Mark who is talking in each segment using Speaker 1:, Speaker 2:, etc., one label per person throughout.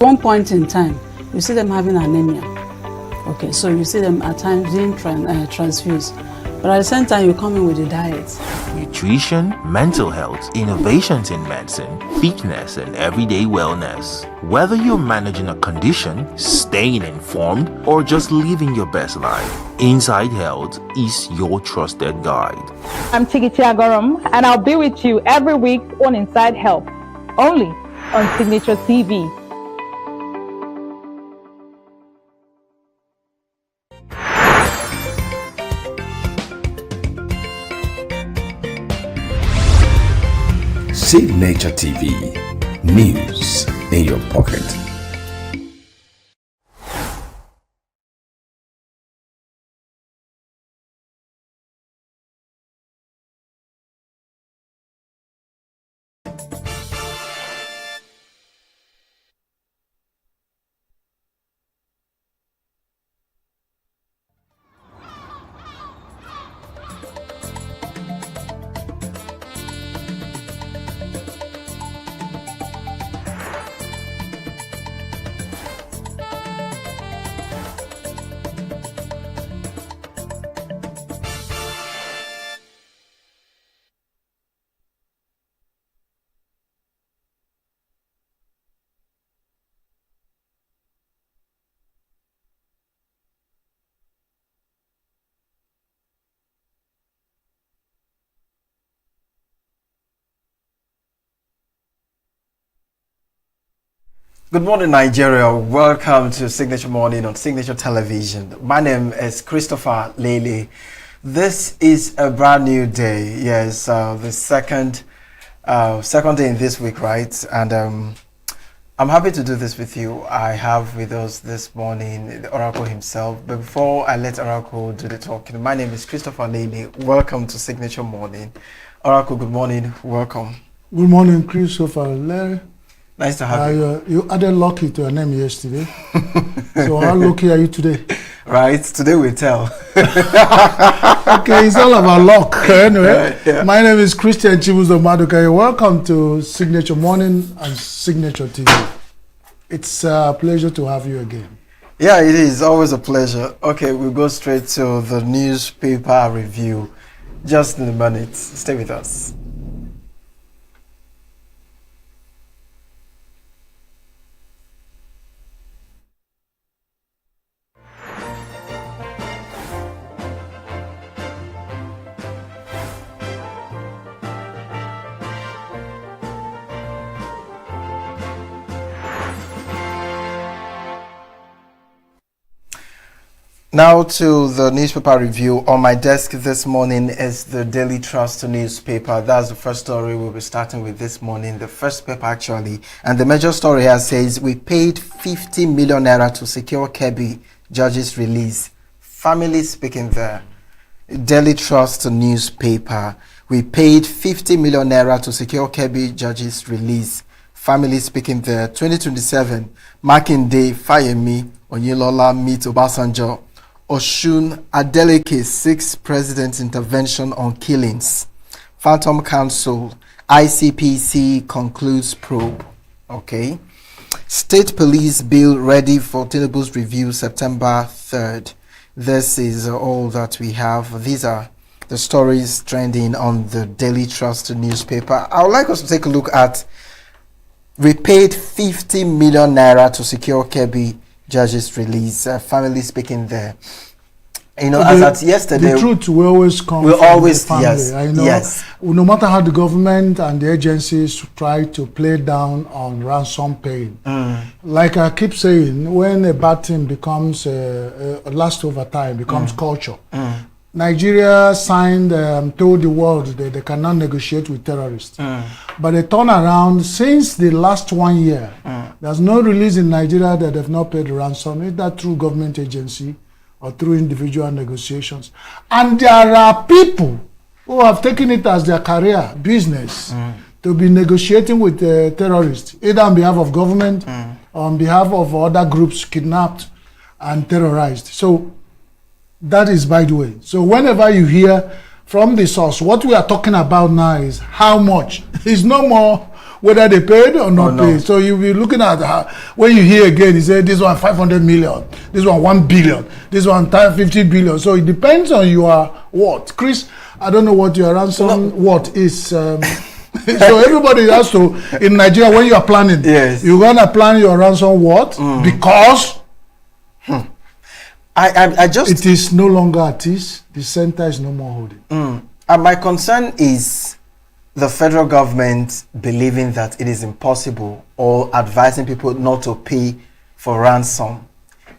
Speaker 1: One point in time, you see them having anemia. Okay, so you see them at times being transfused. But at the same time, you come in with the diet.
Speaker 2: Nutrition, mental health, innovations in medicine, fitness, and everyday wellness. Whether you're managing a condition, staying informed, or just living your best life, Inside Health is your trusted guide.
Speaker 3: I'm Signaturetv, and I'll be with you every week on Inside Health, only on Signaturetv.
Speaker 4: Signaturetv, news in your pocket.
Speaker 5: Good morning, Nigeria. Welcome to Signature Morning on Signature Television. My name is Christopher Lele. This is a brand new day. Yes, the second day in this week, right? And I'm happy to do this with you. I have with us this morning the Oracle himself. But before I let Oracle do the talking, my name is Christopher Lele. Welcome to Signature Morning. Oracle, good morning. Welcome.
Speaker 6: Good morning, Christopher Lele.
Speaker 5: Nice to have you.
Speaker 6: You added lucky to your name yesterday. So how lucky are you today?
Speaker 5: Right, today we tell.
Speaker 6: Okay, it's all about luck. Anyway, yeah. My name is Christian Chibuzo Maduka. Welcome to Signature Morning and Signature TV. It's a pleasure to have you again.
Speaker 5: Yeah, it is always a pleasure. Okay, we'll go straight to the newspaper review. Just in a minute. Stay with us. Now to the newspaper review. On my desk this morning is the Daily Trust newspaper. That's the first story we'll be starting with this morning. The first paper actually. And the major story here says, we paid 50 million naira to secure Kebbi judge's release. Family speaking there. Daily Trust newspaper. We paid 50 million naira to secure Kebbi judge's release. Family speaking there. 2027, Makinde, Fayemi, Onyelola meet Obasanjo. Oshun Adeleke seeks president's intervention on killings. Phantom Council, ICPC concludes probe. Okay. State Police Bill ready for Tinubu's review September 3rd. This is all that we have. These are the stories trending on the Daily Trust newspaper. I would like us to take a look at we paid 50 million naira to secure Kebbi judge's release. Family speaking there. You know, as at yesterday,
Speaker 6: the truth will always come from the family.
Speaker 5: Yes,
Speaker 6: I know,
Speaker 5: yes.
Speaker 6: No matter how the government and the agencies try to play down on ransom paying, like I keep saying, when a bad thing becomes last over time, becomes culture. Nigeria signed, told the world that they cannot negotiate with terrorists. But they turn around, since the last 1 year, there's no release in Nigeria that have not paid the ransom, either through government agency or through individual negotiations. And there are people who have taken it as their career, business, to be negotiating with terrorists, either on behalf of government or on behalf of other groups kidnapped and terrorized. So that is by the way. So whenever you hear from the source, what we are talking about now is how much. It's no more whether they paid or not paid. So you'll be looking at when you hear again, he said this one 500 million, this one 1 billion, this one 50 billion. So it depends on your what. Chris, I don't know what your ransom what is. So everybody has to, in Nigeria, when you are planning, you're going to plan your ransom what? Because
Speaker 5: I just...
Speaker 6: It is no longer at ease. The center is no more holding.
Speaker 5: And my concern is the federal government believing that it is impossible or advising people not to pay for ransom.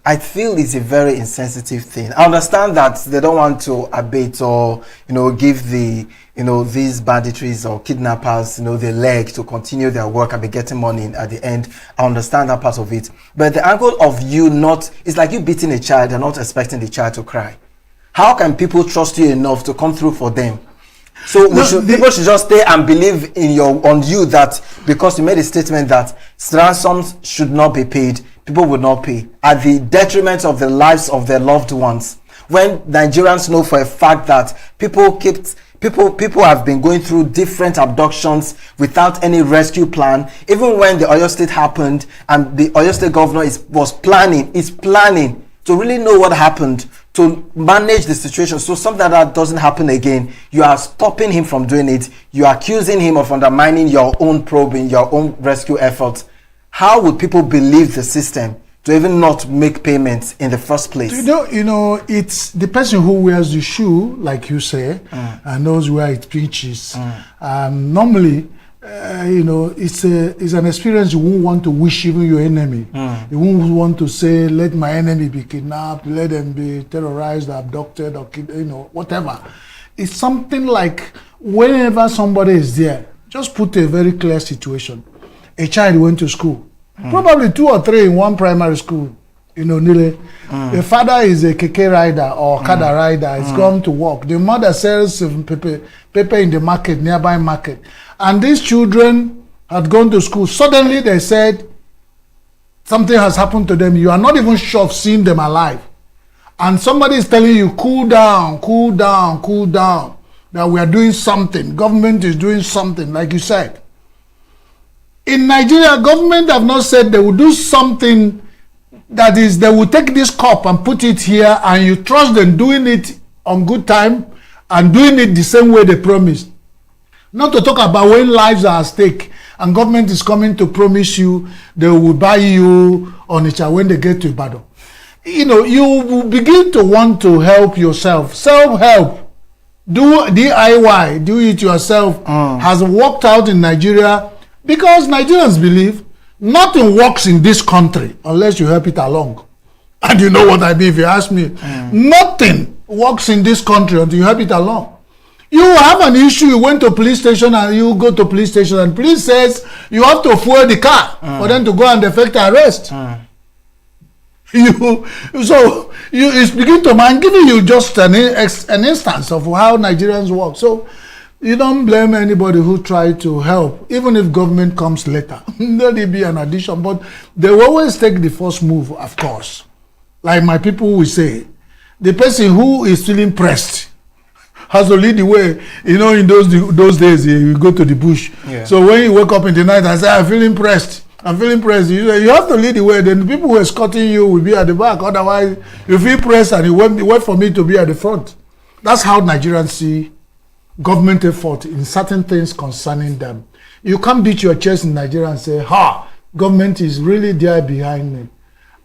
Speaker 5: I feel it's a very insensitive thing. I understand that they don't want to abate or, give the, these banditries or kidnappers, the leg to continue their work and be getting money at the end. I understand that part of it. But the angle of you not, it's like you beating a child and not expecting the child to cry. How can people trust you enough to come through for them? So people should just stay and believe on you that because you made a statement that ransoms should not be paid, people would not pay at the detriment of the lives of their loved ones. When Nigerians know for a fact that people have been going through different abductions without any rescue plan. Even when the Oyo State happened and the Oyo State governor is planning to really know what happened, to manage the situation so something like that doesn't happen again. You are stopping him from doing it. You are accusing him of undermining your own probing, your own rescue efforts. How would people believe the system to even not make payments in the first place?
Speaker 6: It's the person who wears the shoe, like you say, and knows where it pinches. Normally, it's an experience you won't want to wish even your enemy. You won't want to say, let my enemy be kidnapped, let them be terrorized, abducted, or whatever. It's something like whenever somebody is there, just put a very clear situation. A child went to school, probably 2 or 3 in one primary school, Nile. The father is a keke rider or kada rider. He's gone to work. The mother sells pepper in the market, nearby market. And these children had gone to school. Suddenly they said something has happened to them. You are not even sure of seeing them alive. And somebody is telling you, cool down, cool down, cool down. That we are doing something. Government is doing something, like you said. In Nigeria, government have not said they will do something. That is, they will take this cup and put it here, and you trust them doing it on good time and doing it the same way they promised. Not to talk about when lives are at stake and government is coming to promise you they will buy you on each other when they get to Ibadan. You will begin to want to help yourself. Self-help. Do DIY, do it yourself, has worked out in Nigeria because Nigerians believe nothing works in this country unless you help it along. And you know what I mean if you ask me. Nothing works in this country until you help it along. You have an issue, you went to police station and you go to police station and police says you have to fuel the car for them to go and effect arrest. It's begin to mind giving you just an instance of how Nigerians work. So you don't blame anybody who try to help, even if government comes later. There will be an addition, but they will always take the first move, of course. Like my people will say, the person who is feeling pressed has to lead the way. In those days, you go to the bush. Yeah. So when you wake up in the night and say, I'm feeling pressed, you have to lead the way. Then the people who are escorting you will be at the back. Otherwise, you feel pressed and you wait for me to be at the front. That's how Nigerians see government effort in certain things concerning them. You can't beat your chest in Nigeria and say, government is really there behind me.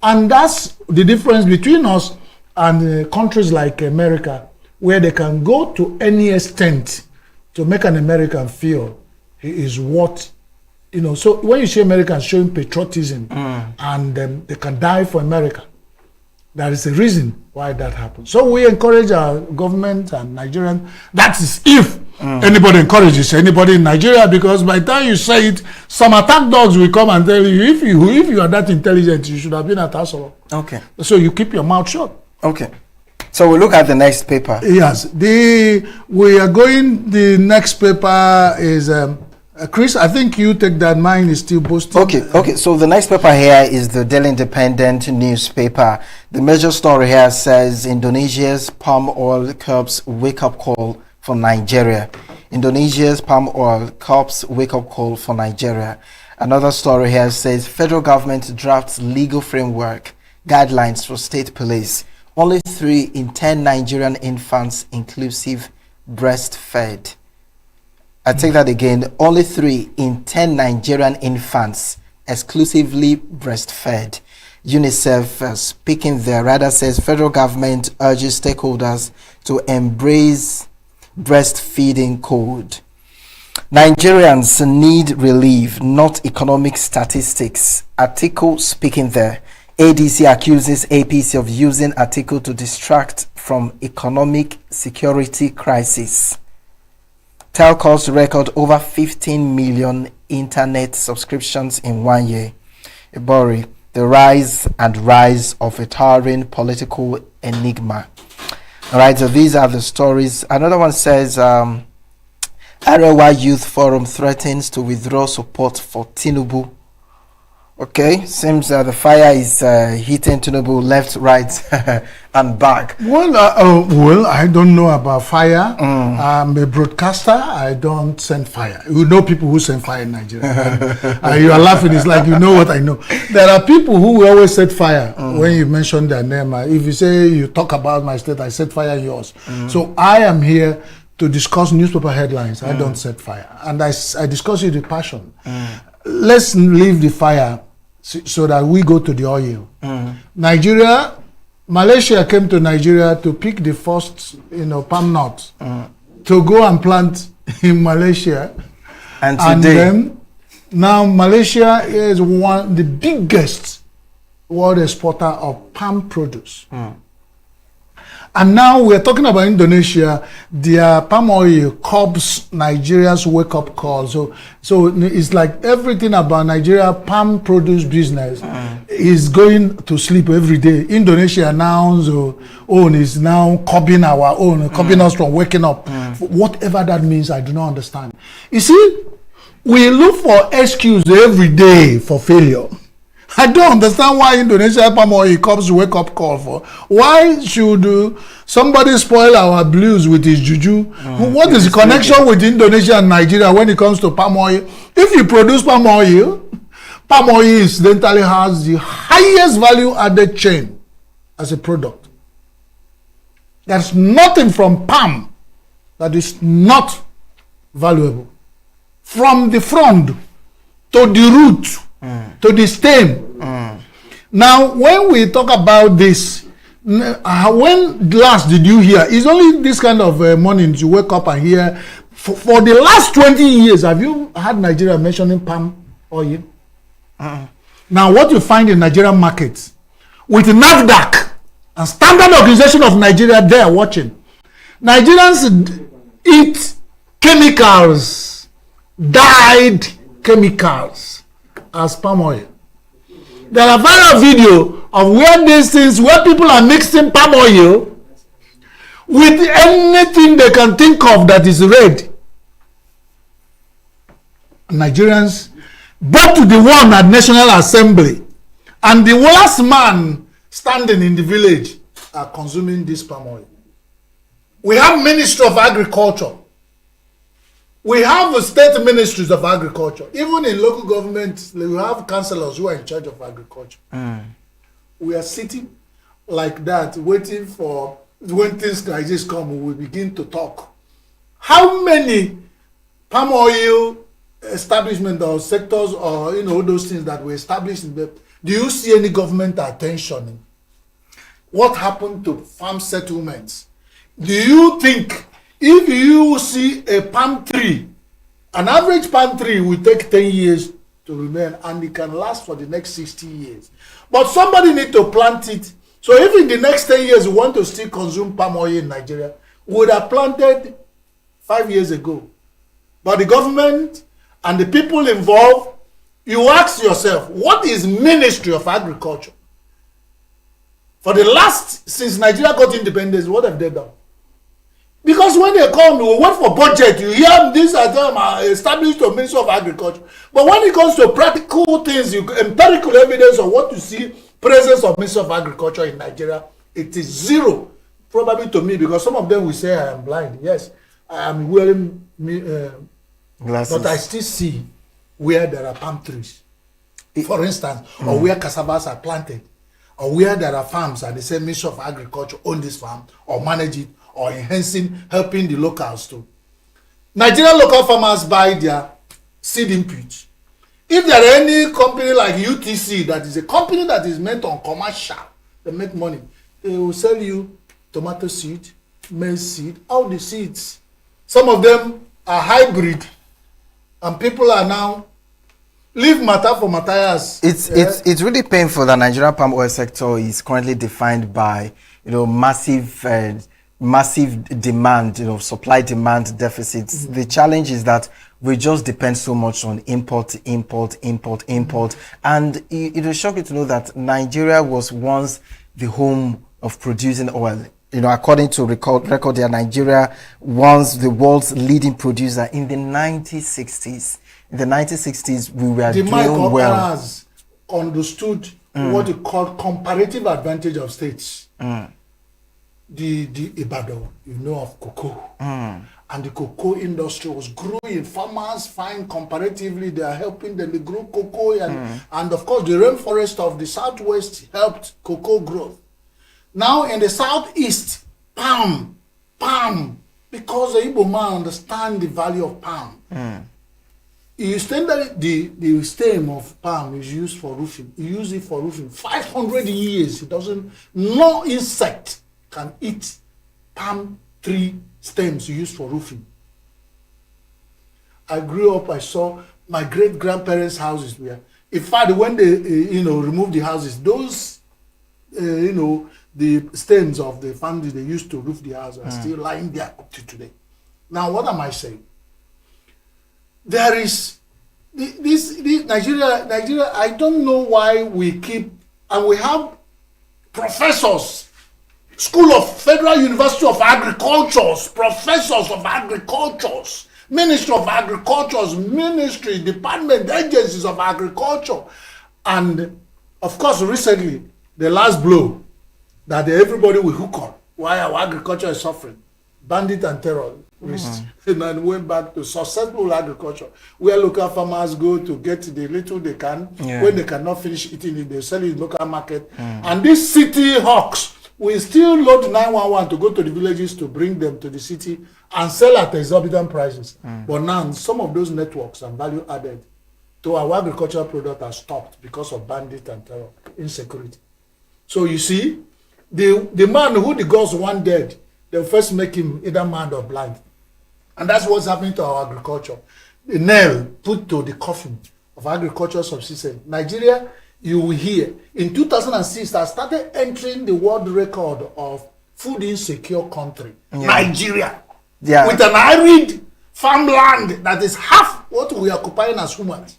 Speaker 6: And that's the difference between us and countries like America, where they can go to any extent to make an American feel he is what, So when you see Americans showing patriotism and they can die for America, there is a reason why that happens. So we encourage our government and Nigerians. That is if anybody encourages anybody in Nigeria, because by the time you say it, some attack dogs will come and tell you, if you are that intelligent, you should have been at Asolo. Okay. So you keep your mouth shut.
Speaker 5: Okay. So we look at the next paper.
Speaker 6: Yes. The next paper is Chris, I think you take that. Mine is still boasting.
Speaker 5: Okay. So the next paper here is the Daily Independent newspaper. The major story here says Indonesia's palm oil curbs wake-up call for Nigeria. Indonesia's palm oil curbs wake-up call for Nigeria. Another story here says federal government drafts legal framework guidelines for state police. Only 3 in 10 Nigerian infants inclusive breastfed. I take that again. Only 3 in 10 Nigerian infants exclusively breastfed. UNICEF speaking there rather says federal government urges stakeholders to embrace breastfeeding code. Nigerians need relief, not economic statistics. Article speaking there. ADC accuses APC of using article to distract from economic security crisis. Telcos record over 15 million internet subscriptions in 1 year. Ibori, the rise of a towering political enigma. All right, so these are the stories. Another one says, Arewa Youth Forum threatens to withdraw support for Tinubu. Okay, seems the fire is hitting Tinubu left, right, and back.
Speaker 6: Well, I don't know about fire. I'm a broadcaster. I don't send fire. You know people who send fire in Nigeria. You are laughing. It's like you know what I know. There are people who always set fire when you mention their name. If you say you talk about my state, I set fire in yours. So I am here to discuss newspaper headlines. I don't set fire. And I discuss it with passion. Let's leave the fire so that we go to the oil. Malaysia came to Nigeria to pick the first, palm nut to go and plant in Malaysia.
Speaker 5: And today,
Speaker 6: and then now Malaysia is the biggest world exporter of palm produce. And now we're talking about Indonesia. Their palm oil curbs Nigeria's wake-up call. So it's like everything about Nigeria palm produce business is going to sleep every day. Indonesia now is now curbing our own, curbing us from waking up. Whatever that means, I do not understand. You see, we look for excuse every day for failure. I don't understand why Indonesia palm oil comes wake up call for. Why should somebody spoil our blues with his juju? What is the connection with Indonesia and Nigeria when it comes to palm oil? If you produce palm oil incidentally has the highest value added chain as a product. There's nothing from palm that is not valuable. From the frond to the root to the stem. Now, when we talk about this, when last did you hear? It's only this kind of mornings you wake up and hear. For the last 20 years, have you had Nigeria mentioning palm oil? Now, what you find in Nigerian markets, with NAFDAC and Standard Organization of Nigeria there watching, Nigerians eat chemicals, dyed chemicals, as palm oil. There are viral video of where people are mixing palm oil with anything they can think of that is red. Nigerians brought to the one at National Assembly, and the last man standing in the village are consuming this palm oil. We have Ministry of Agriculture. We have state ministries of agriculture. Even in local government, we have councillors who are in charge of agriculture. We are sitting like that, waiting for when things like this come, we will begin to talk. How many palm oil establishment or sectors or those things that were established in the, do you see any government attention? What happened to farm settlements? Do you think if you see a palm tree, an average palm tree will take 10 years to remain and it can last for the next 60 years. But somebody need to plant it. So if in the next 10 years we want to still consume palm oil in Nigeria, we would have planted 5 years ago. But the government and the people involved, you ask yourself, what is Ministry of Agriculture? For the last, since Nigeria got independence, what have they done? Because when they come, we wait for budget. You hear these are them established to Ministry of Agriculture. But when it comes to practical things, empirical evidence of what you see, presence of Ministry of Agriculture in Nigeria, it is zero. Probably to me, because some of them will say I am blind. Yes, I am wearing
Speaker 5: Glasses.
Speaker 6: but I still see where there are palm trees. For instance, or where cassavas are planted, or where there are farms and the same Ministry of Agriculture own this farm or manage it or enhancing, helping the locals too. Nigerian local farmers buy their seed inputs. If there are any company like UTC that is a company that is meant on commercial, they make money, they will sell you tomato seed, maize seed, all the seeds. Some of them are hybrid, and people are now leave matter for Matthias.
Speaker 5: It's really painful that Nigerian palm oil sector is currently defined by massive demand, supply demand deficits. The challenge is that we just depend so much on import, and it will shock you to know that Nigeria was once the home of producing oil. According to record here, Nigeria was the world's leading producer in the 1960s. In the 1960s, we were doing well.
Speaker 6: The has understood what you call comparative advantage of states. The Ibadan, of cocoa. And the cocoa industry was growing. Farmers find comparatively they are helping them to grow cocoa. And of course, the rainforest of the southwest helped cocoa growth. Now in the southeast, palm, because the Igbo man understand the value of palm. You stand that the stem of palm is used for roofing. You use it for roofing. 500 years, no insect can eat palm tree stems used for roofing. I grew up, I saw my great-grandparents' houses were. In fact, when they, removed the houses, those, the stems of the family they used to roof the house are still lying there up to today. Now, what am I saying? There is this Nigeria. I don't know why we keep, and we have professors, School of Federal University of Agriculture, professors of agriculture, Ministry of Agriculture, ministry, department, agencies of agriculture, and of course recently the last blow that everybody will hook on why our agriculture is suffering, bandit and terrorists. And then went back to successful agriculture, where local farmers go to get the little they can. When they cannot finish eating it, they sell it in local market. And these city hawks will still load 911 to go to the villages to bring them to the city and sell at exorbitant prices. But now some of those networks and value added to our agricultural product are stopped because of bandit and terror, insecurity. So you see, the man who the gods want dead, they'll first make him either mad or blind. And that's what's happening to our agriculture. The nail put to the coffin of agricultural subsistence. Nigeria, you will hear, in 2006, I started entering the world record of food insecure country. Nigeria. With an arid farmland that is half what we are occupying as humans.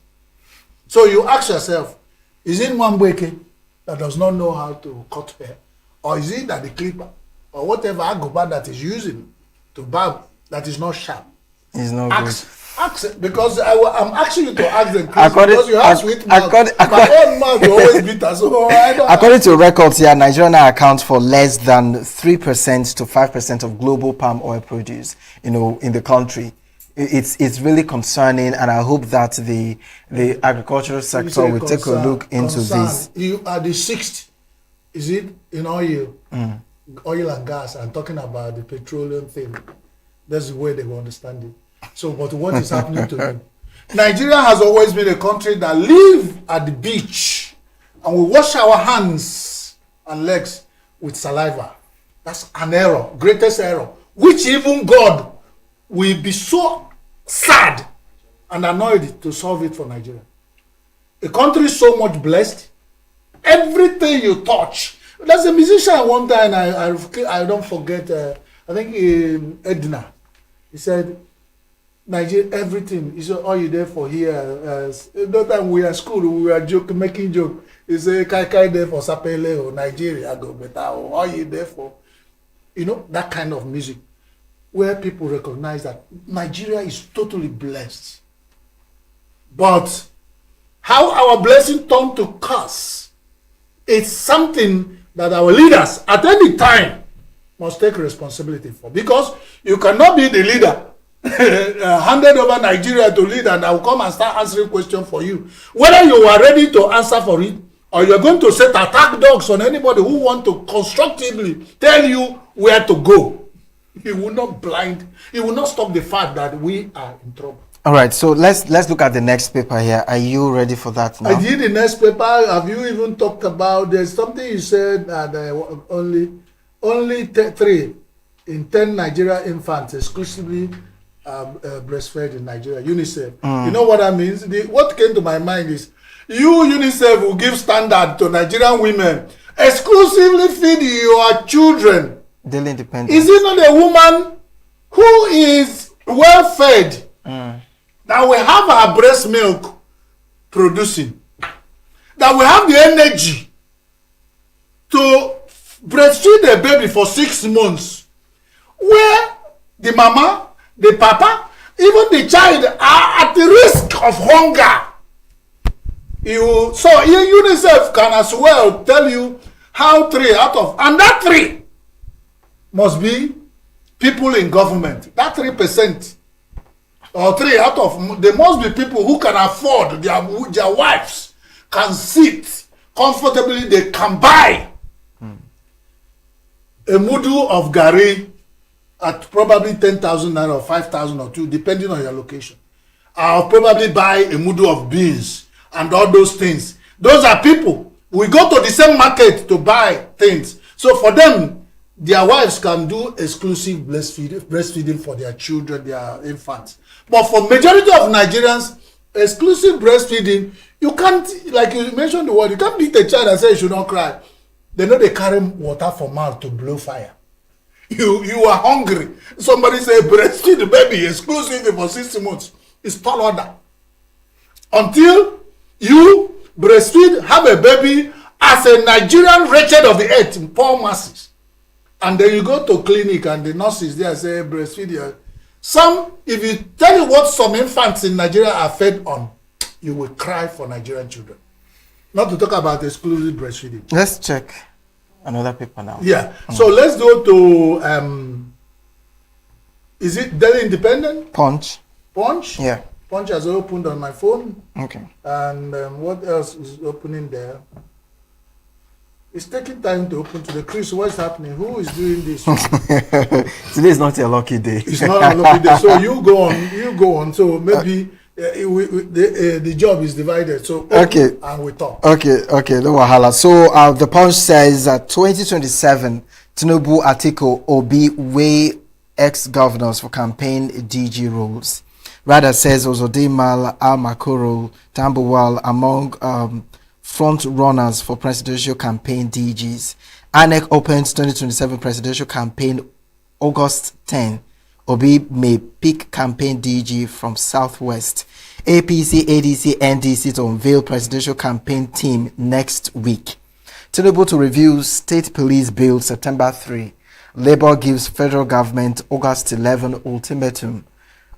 Speaker 6: So you ask yourself, is it Mwambweke that does not know how to cut hair? Or is it that the clipper or whatever agoba that is using to barb that is not sharp?
Speaker 5: It's not
Speaker 6: ask because I'm asking you to ask them because you have sweet mouth. My own mouth is always bitter. So
Speaker 5: according to records here, Nigeria accounts for less than 3% to 5% of global palm oil produce, in the country. It's really concerning, and I hope that the agricultural sector will take a look into this.
Speaker 6: You are the sixth, is it, in oil and gas? I'm talking about the petroleum thing. That's the way they will understand it. So, but what is happening to them? Nigeria has always been a country that live at the beach and we wash our hands and legs with saliva. That's an error, greatest error, which even God will be so sad and annoyed to solve it for Nigeria. A country so much blessed, everything you touch. There's a musician one time, I don't forget, I think Edna, he said, Nigeria, everything. He said, all you there for here? That time we were at school, we were making joke. He said, Kai there for Sapele or Nigeria, go better. All you there for? That kind of music where people recognize that Nigeria is totally blessed. But how our blessing turned to curse, it's something that our leaders at any time must take responsibility for. Because you cannot be the leader handed over Nigeria to lead, and I will come and start answering questions for you. Whether you are ready to answer for it, or you're going to set attack dogs on anybody who want to constructively tell you where to go. He will not blind. He will not stop the fact that we are in trouble.
Speaker 5: All right, so let's look at the next paper here. Are you ready for that now?
Speaker 6: I did the next paper. Have you even talked about? There's something you said that only 3 in 10 Nigerian infants exclusively breastfed in Nigeria. UNICEF. You know what that means? What came to my mind is UNICEF will give standard to Nigerian women exclusively feed your children.
Speaker 5: Daily independence.
Speaker 6: Is it not a woman who is well fed? That we have our breast milk producing, that we have the energy to breastfeed the baby for 6 months, where the mama, the papa, even the child are at the risk of hunger. So UNICEF can as well tell you how 3 out of, and that 3 must be people in government. That 3%. Or 3 out of, there must be people who can afford, their wives can sit comfortably, they can buy a mudu of gari at probably 10,000 naira or 5,000 or 2, depending on your location. I'll probably buy a mudu of beans and all those things. Those are people. We go to the same market to buy things. So for them, their wives can do exclusive breastfeeding for their children, their infants. But for majority of Nigerians, exclusive breastfeeding, you can't, like you mentioned the word, you can't beat a child and say you should not cry. They know they carry water for mouth to blow fire. You are hungry. Somebody say breastfeed the baby exclusively for 6 months. It's tall order. Until you breastfeed, have a baby as a Nigerian wretched of the earth in poor masses. And then you go to clinic and the nurses there say breastfeed your. Some, if you tell you what some infants in Nigeria are fed on, you will cry for Nigerian children. Not to talk about exclusive breastfeeding.
Speaker 5: Let's check another paper now.
Speaker 6: Yeah. So let's go to is it Daily Independent?
Speaker 5: Punch.
Speaker 6: Punch?
Speaker 5: Yeah.
Speaker 6: Punch has opened on my phone.
Speaker 5: Okay.
Speaker 6: And what else is opening there? It's taking time to open today. Chris, what's happening? Who is doing this?
Speaker 5: Today is not a lucky day.
Speaker 6: It's not a lucky day. So you go on. So maybe the job is divided. So
Speaker 5: okay,
Speaker 6: and we talk.
Speaker 5: Okay, no wahala. So the Punch says 2027 Tinubu Atiku Obi weigh ex-governors for campaign DG roles. Rather says Ozodimal, Al Makoro, Tambuwal among front runners for presidential campaign DGs. INEC opens 2027 presidential campaign August 10. Obi may pick campaign DG from Southwest. APC, ADC, NDC to unveil presidential campaign team next week. Tinubu to review state police bill September 3. Labour gives federal government August 11 ultimatum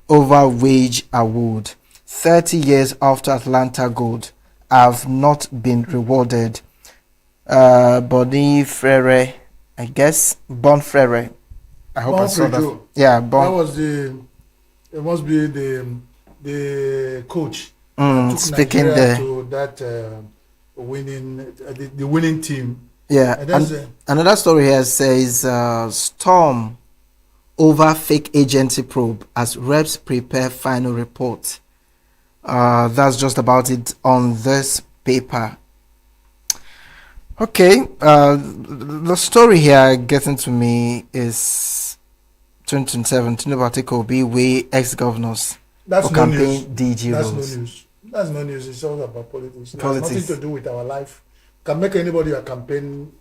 Speaker 5: over wage award. 30 years after Atlanta Gold have not been rewarded. Boni Frere, I guess, Bon Frere. I hope I saw that. Yeah, Bon.
Speaker 6: That was it must be the coach.
Speaker 5: Speaking
Speaker 6: Nigeria
Speaker 5: there.
Speaker 6: to that winning, the winning team.
Speaker 5: Yeah, and another story here says storm over fake agency probe as reps prepare final report. That's just about it on this paper. Okay, the story here getting to me is 2027 Tinubu Atiku Obi weigh ex-governors for campaign DG
Speaker 6: That's
Speaker 5: roles.
Speaker 6: no news. That's no news. It's all about politics. It has nothing to do with our life. Can make anybody a campaign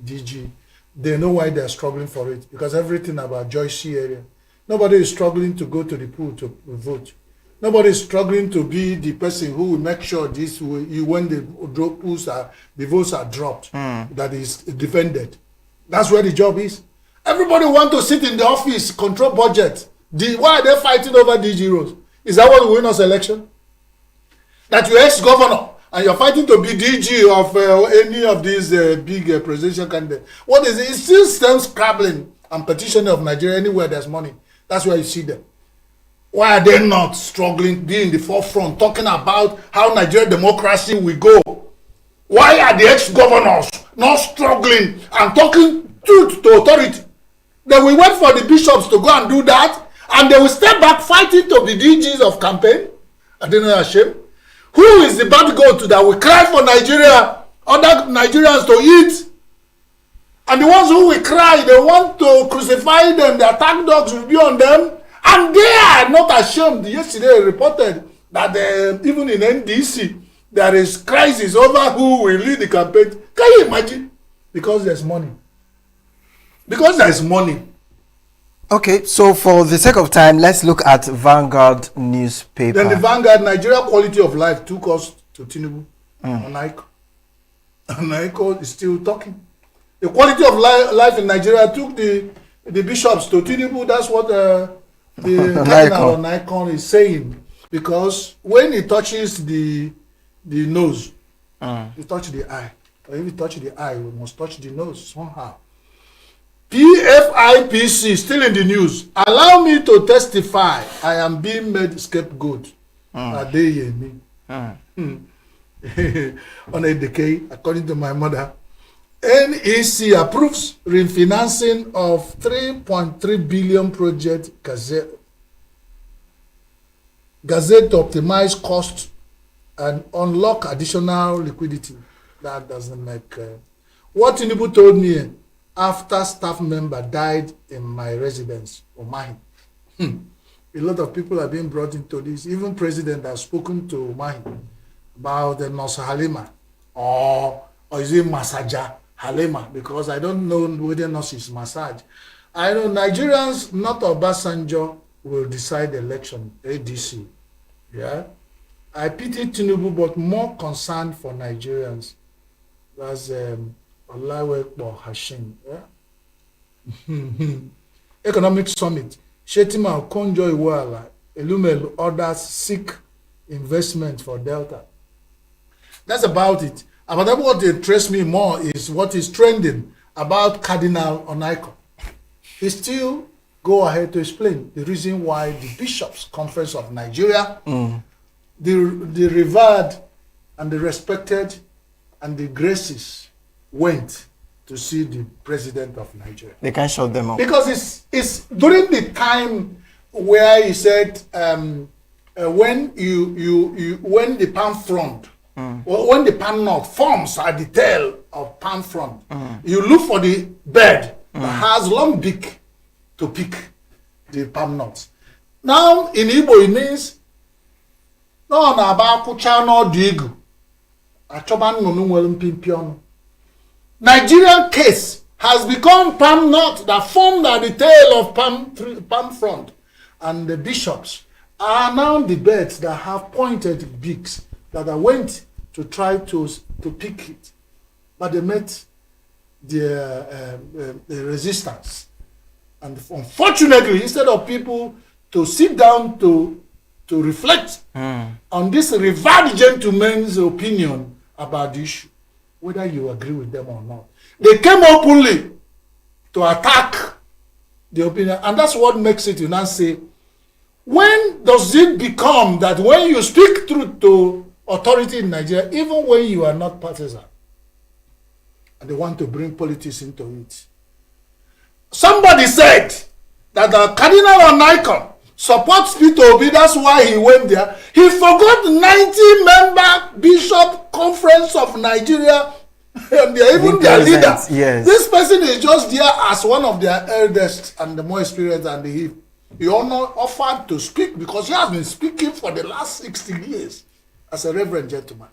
Speaker 6: DG. They know why they're struggling for it, because everything about Joyce area. Nobody is struggling to go to the pool to vote. Nobody is struggling to be the person who will make sure this when the votes are dropped, that is defended. That's where the job is. Everybody want to sit in the office, control budget. Why are they fighting over DG roles? Is that what will win us election? That you're ex-governor and you're fighting to be DG of any of these big presidential candidates. What is it? It's still them scrabbling and petitioning of Nigeria anywhere there's money. That's where you see them. Why are they not struggling, be in the forefront, talking about how Nigerian democracy will go? Why are the ex-governors not struggling and talking truth to authority? They will wait for the bishops to go and do that, and they will step back fighting to be DGs of campaign. Are they not ashamed? Who is the bad goat that will cry for Nigeria, other Nigerians to eat? And the ones who will cry, they want to crucify them, the attack dogs will be on them. And they are not ashamed. Yesterday reported that even in NDC, there is crisis over who will lead the campaign. Can you imagine? Because there's money. Because there's money.
Speaker 5: Okay, so for the sake of time, let's look at Vanguard newspaper.
Speaker 6: Then the Vanguard, Nigeria quality of life took us to Tinubu. Onaiko. Onaiko is still talking. The quality of life in Nigeria took the bishops to Tinubu. That's what the Cardinal Onaiko is saying. Because when he touches the nose, he touches the eye. Or if he touches the eye, we must touch the nose somehow. PFIPC still in the news. Allow me to testify. I am being made scapegoat. Adeyemi. On a decay, according to my mother. NEC approves refinancing of 3.3 billion project Gazette to optimize cost and unlock additional liquidity. That doesn't make... What Tinubu told me after staff member died in my residence, Umahi. A lot of people are being brought into this. Even president has spoken to Umahi about the Nurse Halima or is it Masaja Halima, because I don't know whether nurse is massage. I know Nigerians, not Obasanjo, will decide the election, ADC. Yeah, I pity Tinubu, but more concerned for Nigerians. That's Olawekbo Hashim. Yeah? Economic Summit. Shetima Okonjo Iweala, Elumelu orders seek investment for Delta. That's about it. But what interests me more is what is trending about Cardinal Onaiko. He still go ahead to explain the reason why the Bishops' Conference of Nigeria, the revered and the respected and the graces went to see the president of Nigeria.
Speaker 5: They can't shut them up.
Speaker 6: Because it's during the time where he said when the palm front, when the palm knot forms at the tail of palm front, you look for the bird that has long beak to pick the palm nuts. Now in Igbo it means no na ba kucha no digu. Achoba nnunu nwere mpimpi ọnụ. Nigerian case has become palm nut that formed at the tail of palm front, and the bishops are now the birds that have pointed beaks that I went to try to pick it, but they met the resistance. And unfortunately, instead of people to sit down to reflect on this revered gentleman's opinion about the issue, whether you agree with them or not, they came openly to attack the opinion. And that's what makes it, you now say, when does it become that when you speak truth to authority in Nigeria, even when you are not partisan, and they want to bring politics into it? Somebody said that the Cardinal Onaiko supports Peter Obi, that's why he went there. He forgot 90-member Bishop Conference of Nigeria, and even their leader.
Speaker 5: Yes.
Speaker 6: This person is just there as one of their eldest and the more experienced, and he offered to speak because he has been speaking for the last 60 years as a reverend gentleman.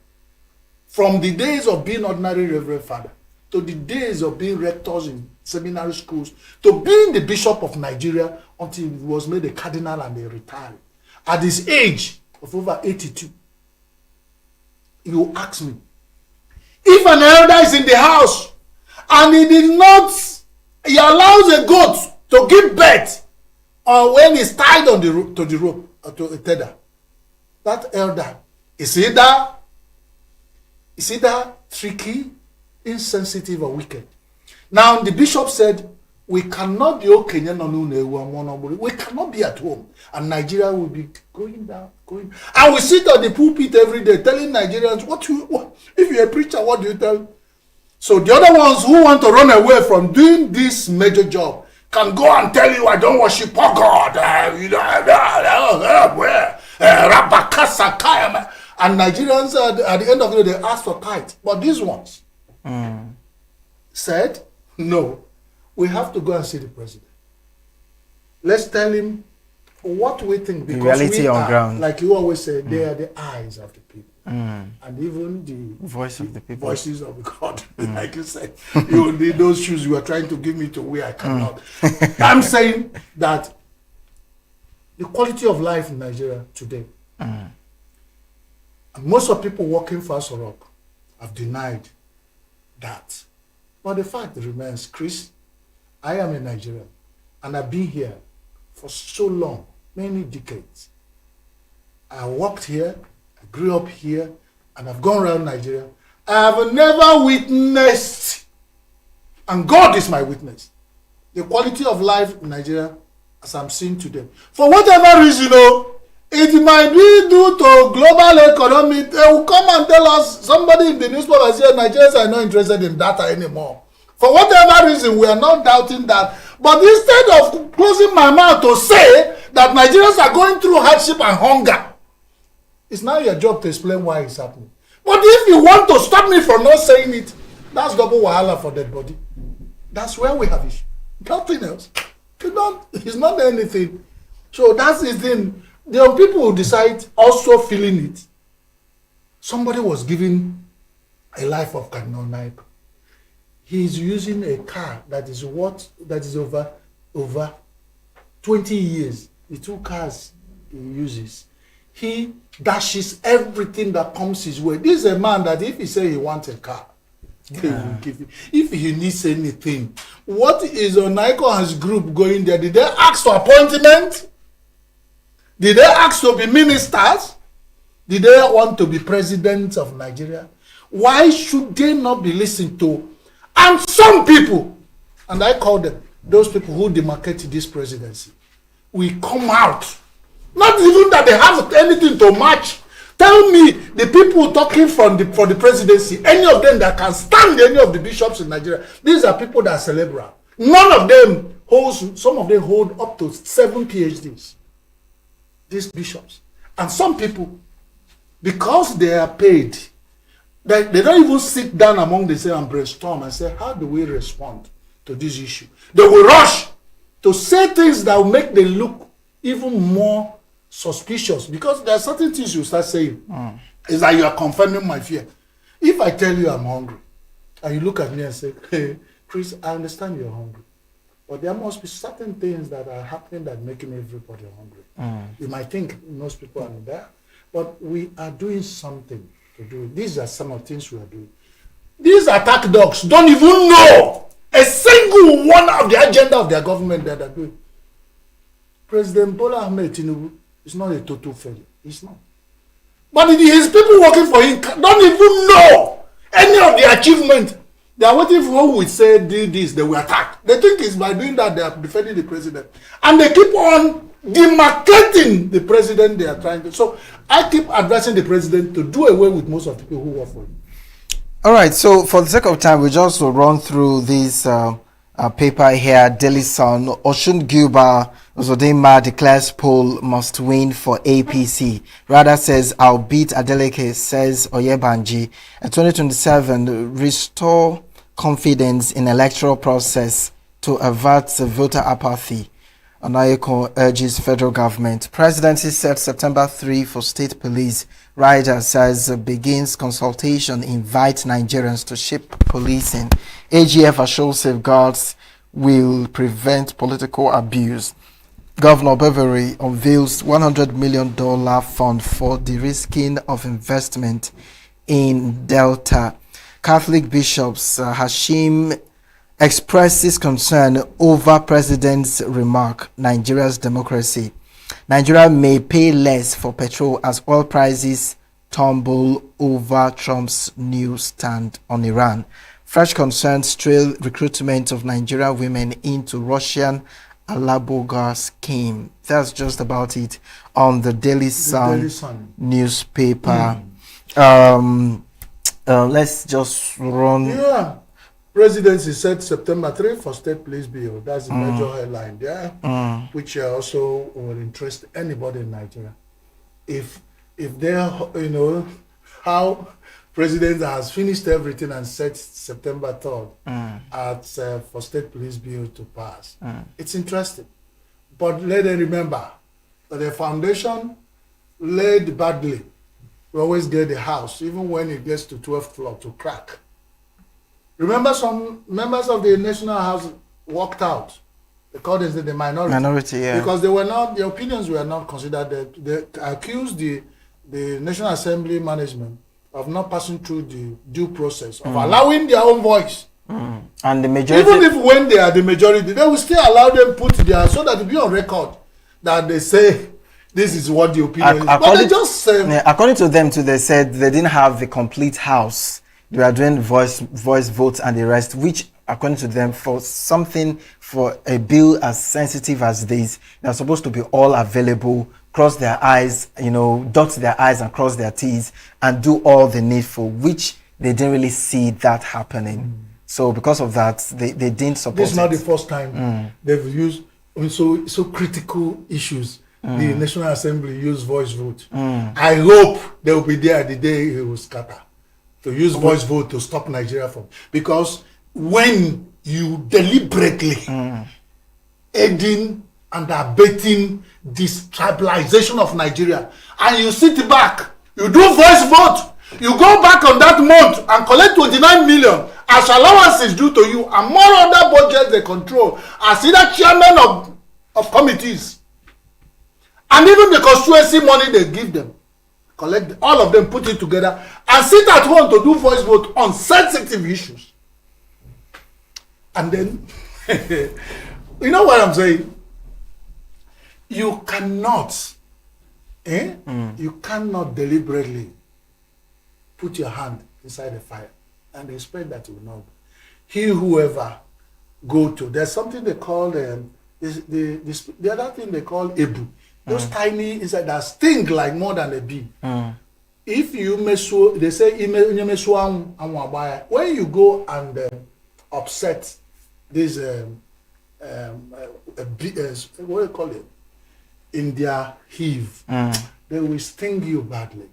Speaker 6: From the days of being ordinary reverend father, to the days of being rectors in seminary schools, to being the bishop of Nigeria until he was made a cardinal and he retired. At his age of over 82, you ask me, if an elder is in the house and he allows a goat to give birth, or when he's tied on to the rope or to a tether, that elder is either tricky, insensitive, or wicked. Now the bishop said, We cannot be okay. We cannot be at home, and Nigeria will be going down, going. And we sit on the pulpit every day telling Nigerians what if you're a preacher, what do you tell? So the other ones who want to run away from doing this major job can go and tell you, I don't worship God. And Nigerians at the end of the day, they ask for tithe. But these ones said, no, we have to go and see the president. Let's tell him what we think. Because
Speaker 5: reality
Speaker 6: we
Speaker 5: on
Speaker 6: are,
Speaker 5: ground.
Speaker 6: like you always say, they are the eyes of the people. And even the
Speaker 5: Voice of the people.
Speaker 6: Voices of God. Like you said, you need those shoes you are trying to give me to wear. I cannot. I'm saying that the quality of life in Nigeria today, and most of people working for Asorok have denied that. But the fact remains, Chris, I am a Nigerian, and I've been here for so long, many decades. I worked here, I grew up here, and I've gone around Nigeria. I have never witnessed, and God is my witness, the quality of life in Nigeria as I'm seeing today. For whatever reason, it might be due to global economy. They will come and tell us, somebody in the newspaper said Nigerians are not interested in data anymore. For whatever reason, we are not doubting that. But instead of closing my mouth to say that Nigerians are going through hardship and hunger, it's now your job to explain why it's happening. But if you want to stop me from not saying it, that's double wahala for dead body. That's where we have issue. Nothing else. It's not anything. So that's the thing. There are people who decide also feeling it. Somebody was given a life of Kanonaipa. He's using a car that is over 20 years. The two cars he uses. He dashes everything that comes his way. This is a man that if he say he wants a car, he will give it. If he needs anything, what is Onaiko and his group going there? Did they ask for appointment? Did they ask to be ministers? Did they want to be president of Nigeria? Why should they not be listened to? And some people, and I call them those people who demarcated this presidency, will come out. Not even that they have anything to match. Tell me the people talking for the presidency, any of them that can stand any of the bishops in Nigeria, these are people that are cerebral. None of them holds, some of them hold up to 7 PhDs. These bishops. And some people, because they are paid, they don't even sit down among themselves and brainstorm and say, how do we respond to this issue? They will rush to say things that will make them look even more suspicious, because there are certain things you start saying. It's like you are confirming my fear. If I tell you I'm hungry, and you look at me and say, hey, Chris, I understand you're hungry, but there must be certain things that are happening that are making everybody hungry. You might think most people are not there, but we are doing something to do. These are some of the things we are doing. These attack dogs don't even know a single one of the agenda of their government that are doing. President Bola Ahmed Tinubu is not a total failure. He's not. But his people working for him don't even know any of the achievement. They are waiting for who will say, do this, they will attack. They think it's by doing that they are defending the president. And they keep on demarcating the president they are trying to. So I keep advising the president to do away with most of the people who work for him.
Speaker 5: All right, so for the sake of time, we just will run through this paper here. Daily Sun, Oshun Guba Zodema declares poll must win for APC. Rather says, I'll beat Adeleke, says Oyebanji. 2027, restore confidence in electoral process to avert voter apathy. Onayeko urges federal government. Presidency set September 3 for state police. Rider says begins consultation, invite Nigerians to shape policing. AGF assures safeguards will prevent political abuse. Governor Beverly unveils $100 million fund for de-risking of investment in Delta. Catholic bishops Hashim expresses concern over president's remark, Nigeria's democracy. Nigeria may pay less for petrol as oil prices tumble over Trump's new stand on Iran. Fresh concerns trail recruitment of Nigerian women into Russian Alaboga scheme. That's just about it on the Daily Sun, newspaper. Let's just run.
Speaker 6: Yeah. Presidency set September 3 for state police bill. That's the major headline there, which also will interest anybody in Nigeria. If they're, how President has finished everything and set September 3rd for state police bill to pass. It's interesting. But let them remember that the foundation laid badly. We always get the house, even when it gets to 12th floor, to crack. Remember, some members of the National House walked out. They called it the minority.
Speaker 5: Minority, yeah.
Speaker 6: Because they were not, their opinions were not considered. They accused the National Assembly management of not passing through the due process, of allowing their own voice.
Speaker 5: And the majority...
Speaker 6: Even if when they are the majority, they will still allow them put their, so that it be on record that they say, this is what the opinion is. But they just...
Speaker 5: according to them, too, they said they didn't have the complete house. They are doing voice votes and the rest, which, according to them, for a bill as sensitive as this, they're supposed to be all available, cross their eyes, dot their I's and cross their T's, and do all the needful, which they didn't really see that happening. So because of that, they didn't support it.
Speaker 6: This is not the first time they've used so critical issues. The National Assembly used voice vote. I hope they will be there the day it will scatter. To use voice vote to stop Nigeria from, because when you deliberately aiding and abetting this tribalization of Nigeria, and you sit back, you do voice vote, you go back on that month and collect 29 million as allowances due to you, and more other budgets they control as either chairman of committees, and even the constituency money they give them. Collect all of them, put it together, and sit at home to do voice vote on sensitive issues. And then, you know what I'm saying? You cannot, you cannot deliberately put your hand inside the fire and expect that it will not. Whoever go to, there's something they call the other thing they call ebu. Those tiny inside that sting like more than a bee. If you meso, they say when you go and upset this what do you call it, in their heave, they will sting you badly.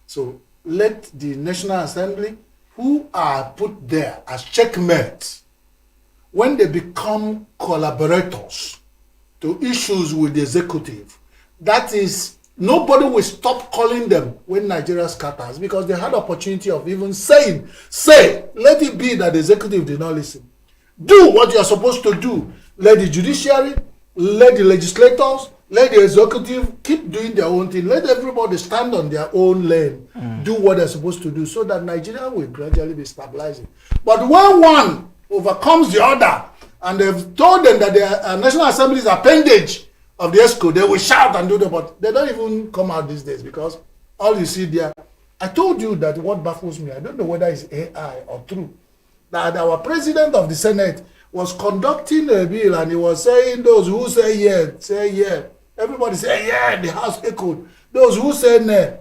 Speaker 6: So let the National Assembly, who are put there as checkmates, when they become collaborators to issues with the executive, that is, nobody will stop calling them when Nigeria scatters, because they had opportunity of even saying, let it be that the executive did not listen. Do what you are supposed to do. Let the judiciary, let the legislators, let the executive keep doing their own thing. Let everybody stand on their own lane, do what they're supposed to do, so that Nigeria will gradually be stabilizing. But when one overcomes the other, and they've told them that the National Assembly's appendage of the ESCO, they will shout and do that, but they don't even come out these days, because all you see there, I told you that what baffles me, I don't know whether it's AI or true, that our president of the Senate was conducting a bill and he was saying those who say yeah. Everybody say yeah, the House echoed. Those who say nay,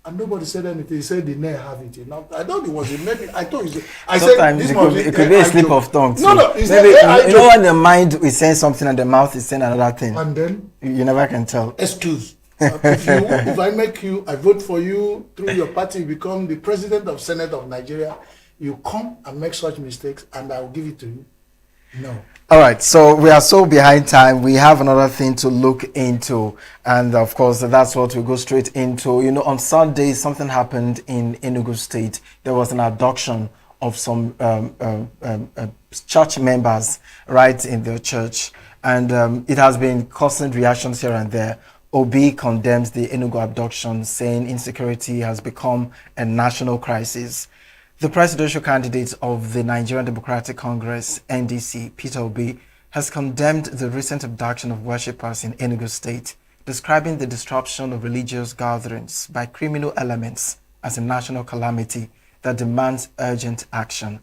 Speaker 6: and nobody said anything. He said the nay have it. I thought it was maybe. I thought
Speaker 5: sometimes it could be a slip of tongue.
Speaker 6: No,
Speaker 5: maybe you know when the mind is saying something and the mouth is saying another thing.
Speaker 6: And then
Speaker 5: you never can tell.
Speaker 6: Excuse. If I vote for you through your party, you become the president of Senate of Nigeria, you come and make such mistakes, and I will give it to you. No.
Speaker 5: All right, so we are so behind time. We have another thing to look into, and of course, that's what we go straight into. You know, on Sunday, something happened in ENUGU State. There was an abduction of some church members right in their church, and it has been causing reactions here and there. Obi condemns the ENUGU abduction, saying insecurity has become a national crisis. The presidential candidate of the Nigerian Democratic Congress, NDC, Peter Obi, has condemned the recent abduction of worshippers in ENUGU State, describing the disruption of religious gatherings by criminal elements as a national calamity that demands urgent action.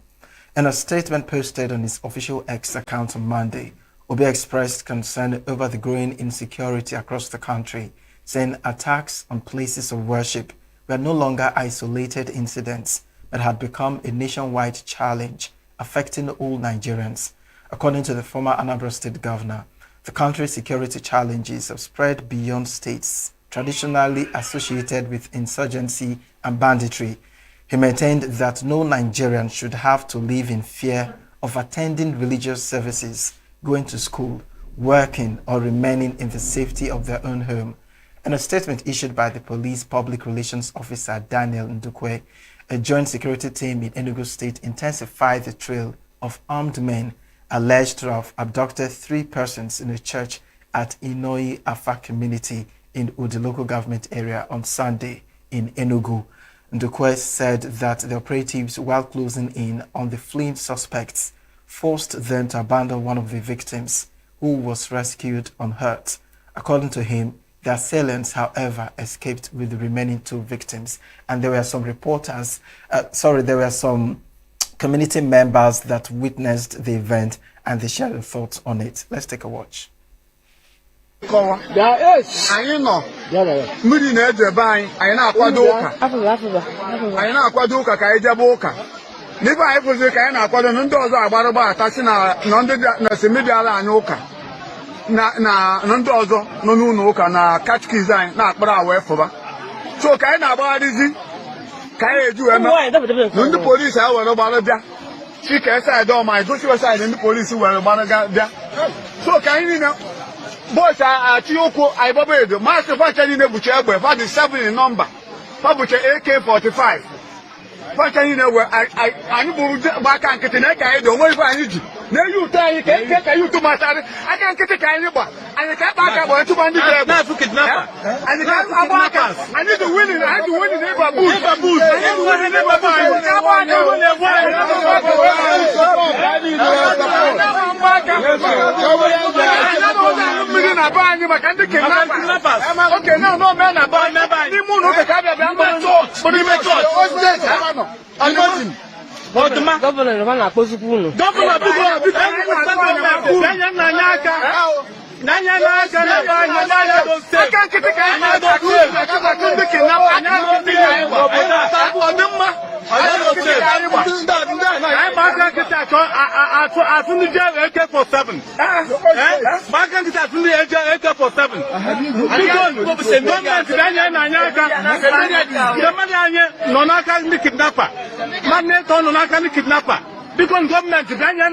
Speaker 5: In a statement posted on his official X account on Monday, Obi expressed concern over the growing insecurity across the country, saying attacks on places of worship were no longer isolated incidents but had become a nationwide challenge affecting all Nigerians. According to the former Anambra State Governor, the country's security challenges have spread beyond states traditionally associated with insurgency and banditry. He maintained that no Nigerian should have to live in fear of attending religious services, going to school, working, or remaining in the safety of their own home. In a statement issued by the police public relations officer Daniel Ndukwe, a joint security team in Enugu State intensified the trail of armed men alleged to have abducted 3 persons in a church at Inoi Afa community in Udi local government area on Sunday in Enugu. Ndukwe said that the operatives, while closing in on the fleeing suspects, forced them to abandon one of the victims, who was rescued unhurt. According to him, the assailants, however, escaped with the remaining 2 victims. And there were some community members that witnessed the event and they shared their thoughts on it. Let's take a watch.
Speaker 7: Anyị nọ mmiri na-eje be anyị na-akwado ụka anyị na-akwado ụka ka anyị jebe ụka n'ibe anyị kwụsịrị ka anyị na-akwado ndị ọzọ agbarụgba atasi na ndị na-esemediala anyị ụka na ndị ọzọ nọ n'ụlọ ụka na kachikiz anyị na-akpara awa efụba so ka anyị na-agbagharịzi ka anyị eji wee mee ndị polisi anyị were gbara bịa si ka esaịdị ọma anyị gosi wesaịdị ndị polisi were gbara bịa so ka anyị niile boys Chioko Aibobedo, Master Fanchani Nebuchegbe, for the 7 in number, Fabuche AK-45. Fanchani Nebu, I knew back and Kitineka, don't wait for Aniji. Now you tell you can you to my side. I can't get a kind of and you can't back up to Bandy. And you can't I need to win it. I have to win it. Never boost. I need to win it. Never okay, now no man about the moon of the cabin. But he makes it. Governor, because government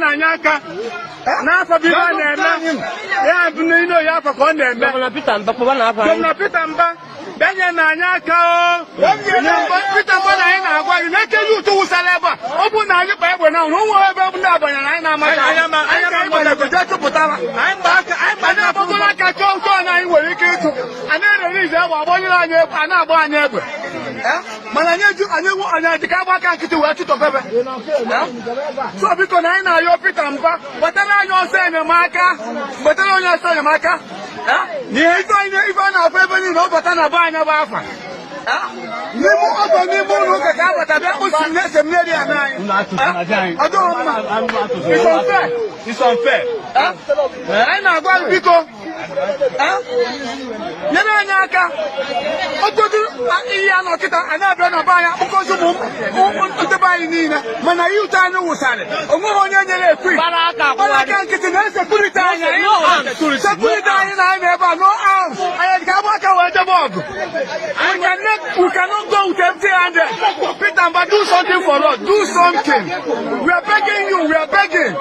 Speaker 7: Nanyaka now for people yeah, you know, you have a condemn. Governor Pitamba, Banya Nanyaka, Peter Banana, why you make you to Salaba? Open your paper now, no one ever I'm back, I'm like a joke on I will get to another reason why I'm never. I think I can't to work to so because I know your Pitamba, but I know saying a marker, but I don't know saying a marker. If I know people know, but I'm buying a buffer. It's unfair. I know about people. We cannot go with empty-handed. Peter, but do something for us. Do something. We are begging you. We are begging.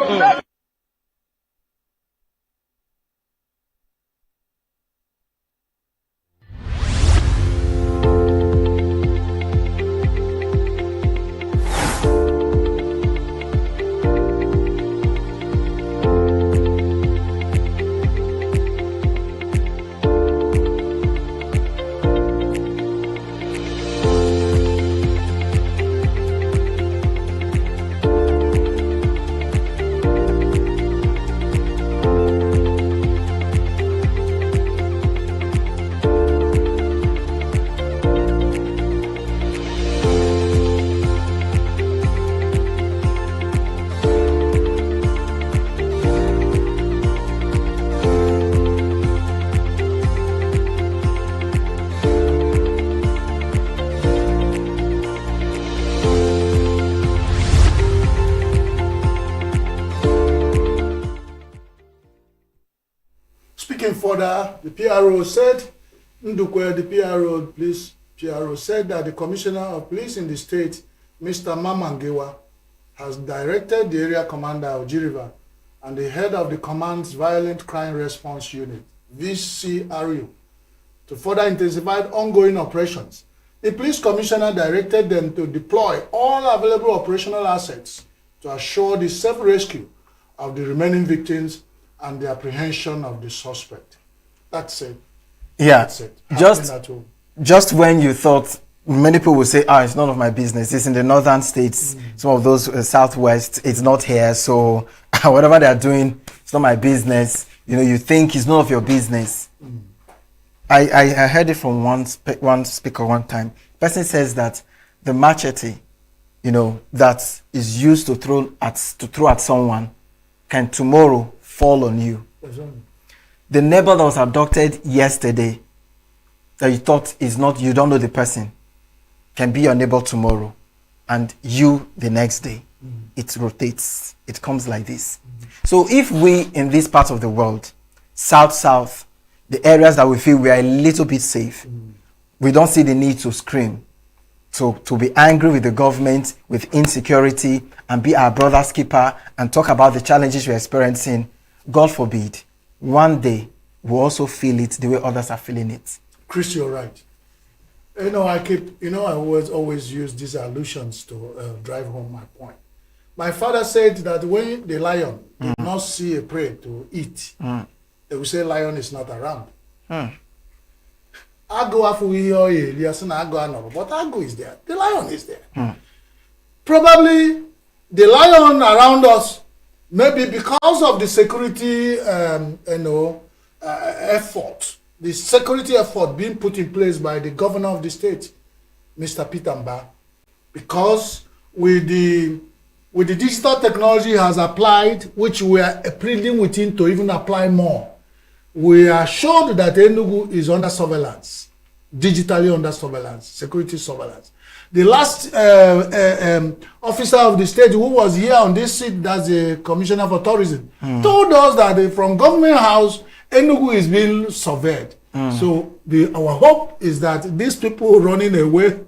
Speaker 6: Speaking further, the PRO said, Ndukwe, the PRO said that the Commissioner of Police in the state, Mr. Mamangewa, has directed the area commander of G-River and the head of the command's Violent Crime Response Unit, VCRU, to further intensify ongoing operations. The police commissioner directed them to deploy all available operational assets to assure the safe rescue of the remaining victims and the apprehension of the suspect. That's it.
Speaker 5: Yeah.
Speaker 6: That's it.
Speaker 5: Just when you thought, many people will say, it's none of my business. It's in the northern states, some of those southwest, it's not here. So whatever they're doing, it's not my business. You think it's none of your business. I heard it from one speaker one time. Person says that the machete, that is used to throw at someone, can tomorrow fall on you. The neighbor that was abducted yesterday, that you thought you don't know the person, can be your neighbor tomorrow, and you the next day. It rotates. It comes like this. So if we in this part of the world, south, the areas that we feel we are a little bit safe, we don't see the need to scream, to be angry with the government, with insecurity, and be our brother's keeper and talk about the challenges we're experiencing. God forbid, one day we'll also feel it the way others are feeling it.
Speaker 6: Chris, you're right. I always use these allusions to drive home my point. My father said that when the lion did not see a prey to eat, they will say lion is not around. Ago but Ago is there. The lion is there. Probably the lion around us, maybe because of the security effort, the security effort being put in place by the governor of the state, Mr. Peter Mba, because with the digital technology has applied, which we are pleading with him to even apply more, we are sure that ENUGU is under surveillance, digitally under surveillance, security surveillance. The last officer of the state who was here on this seat, that's the Commissioner for Tourism, told us that from Government House, ENUGU is being surveyed. So our hope is that these people running away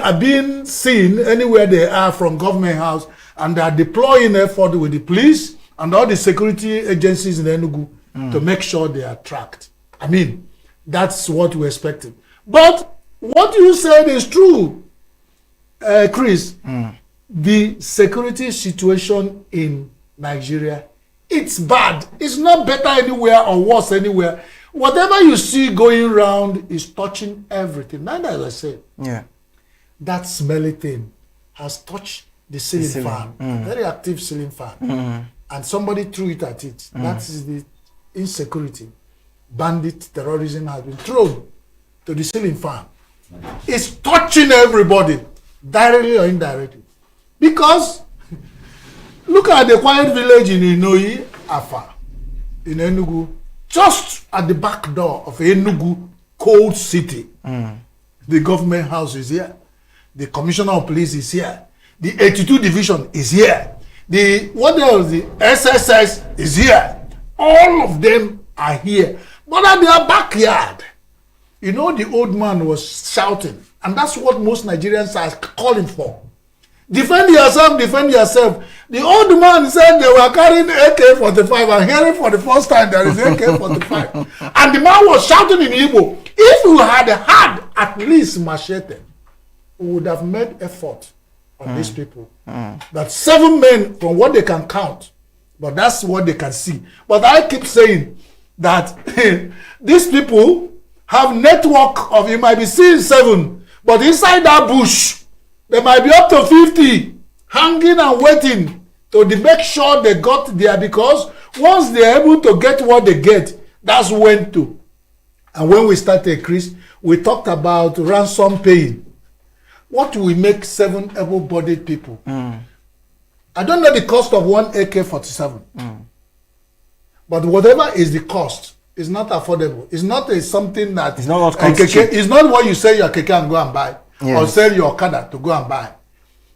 Speaker 6: are being seen anywhere they are from Government House, and they are deploying effort with the police and all the security agencies in ENUGU to make sure they are tracked. I mean, that's what we expected. But what you said is true, Chris. The security situation in Nigeria, it's bad. It's not better anywhere or worse anywhere. Whatever you see going around is touching everything. And as I said, that smelly thing has touched the ceiling fan, very active ceiling fan, and somebody threw it at it. That is the insecurity. Bandit terrorism has been thrown to the ceiling fan. It's touching everybody, directly or indirectly. Because look at the quiet village in Inoyi, Afa, in ENUGU, just at the back door of ENUGU cold city. The government house is here. The commissioner of police is here. The 82 division is here. The SSS is here. All of them are here. But at their backyard, the old man was shouting. And that's what most Nigerians are calling for. Defend yourself, defend yourself. The old man said they were carrying AK-45. I'm hearing for the first time there is AK-45. And the man was shouting in Igbo. If we had had at least machete, we would have made effort on these people. That 7 men, from what they can count, but that's what they can see. But I keep saying that these people have network of, you might be seeing 7, but inside that bush, there might be up to 50 hanging and waiting to make sure they got there, because once they're able to get what they get, that's when to. And when we started, Chris, we talked about ransom paying. What will make 7 able-bodied people? I don't know the cost of one AK-47. But whatever is the cost, is not affordable. It's not something that...
Speaker 5: It's not
Speaker 6: it's not what you say your keke and go and buy. Yes. Or sell your Okada to go and buy.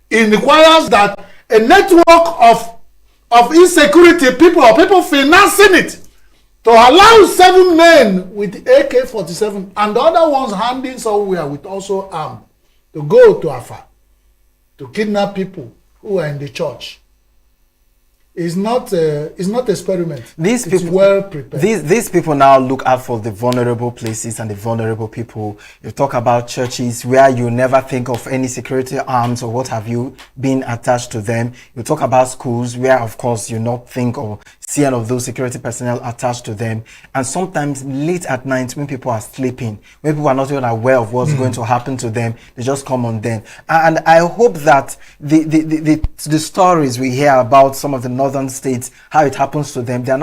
Speaker 6: It requires that a network of insecurity people or people financing it. to allow 7 men with AK-47 and the other ones handing somewhere with also arm to go to Afar to kidnap people who are in the church is not experiment.
Speaker 5: These
Speaker 6: it's
Speaker 5: people,
Speaker 6: well prepared.
Speaker 5: These people now look out for the vulnerable places and the vulnerable people. You talk about churches where you never think of any security arms or what have you being attached to them. You talk about schools where, of course, you not think or see any of those security personnel attached to them. And sometimes late at night when people are sleeping, when people are not even aware of what's going to happen to them, they just come on them. And I hope that the stories we hear about some of the northern states, how it happens to them, they're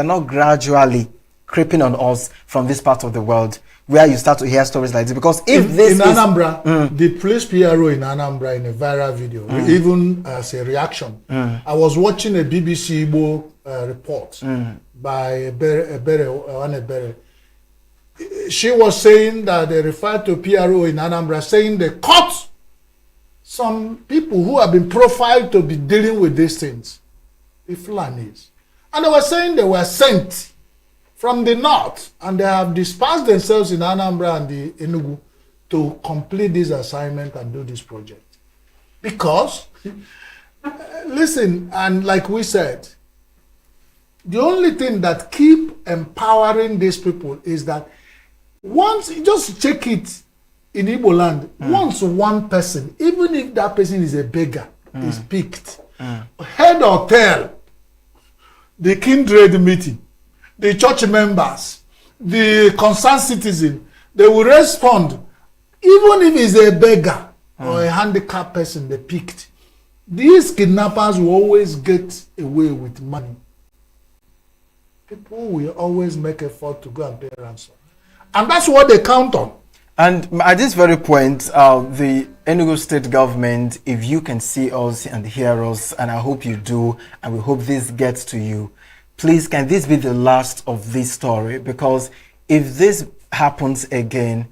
Speaker 5: not gradually creeping on us from this part of the world where you start to hear stories like this. Because if in
Speaker 6: Anambra, the police PRO in Anambra in a viral video, even as a reaction, I was watching a BBC Igbo report by Ebere. She was saying that they referred to PRO in Anambra, saying they caught some people who have been profiled to be dealing with these things, the Fulanis. And they were saying they were sent from the north and they have dispersed themselves in Anambra and the ENUGU to complete this assignment and do this project. Because, listen, and like we said, the only thing that keep empowering these people is that once, just check it in Igbo land, once one person, even if that person is a beggar, is picked, head or tail, the kindred meeting, the church members, the concerned citizen, they will respond, even if it's a beggar or a handicapped person they picked. These kidnappers will always get away with money. People will always make effort to go and pay ransom. And that's what they count on.
Speaker 5: And at this very point, the ENUGU state government, if you can see us and hear us, and I hope you do, and we hope this gets to you, please, can this be the last of this story? Because if this happens again,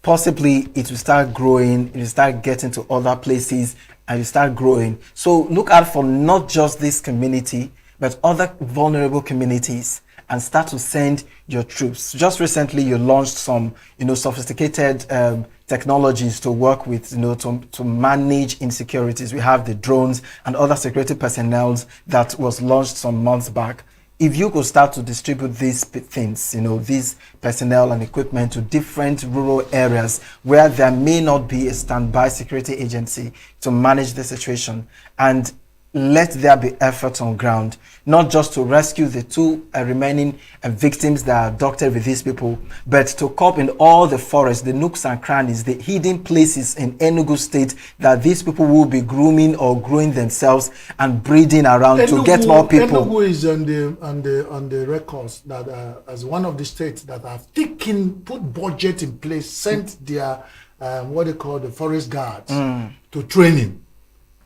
Speaker 5: possibly it will start growing, it will start getting to other places, and you start growing. So look out for not just this community, but other vulnerable communities, and start to send your troops. Just recently, you launched some, sophisticated technologies to work with, to manage insecurities. We have the drones and other security personnel that was launched some months back. If you could start to distribute these things, these personnel and equipment to different rural areas where there may not be a standby security agency to manage the situation, and let there be efforts on ground, not just to rescue the 2 remaining victims that are abducted with these people, but to cope in all the forests, the nooks and crannies, the hidden places in Enugu state that these people will be grooming or growing themselves and breeding around to get more people.
Speaker 6: Enugu is on the records that as one of the states that have put budget in place, sent their what they call the forest guards to training.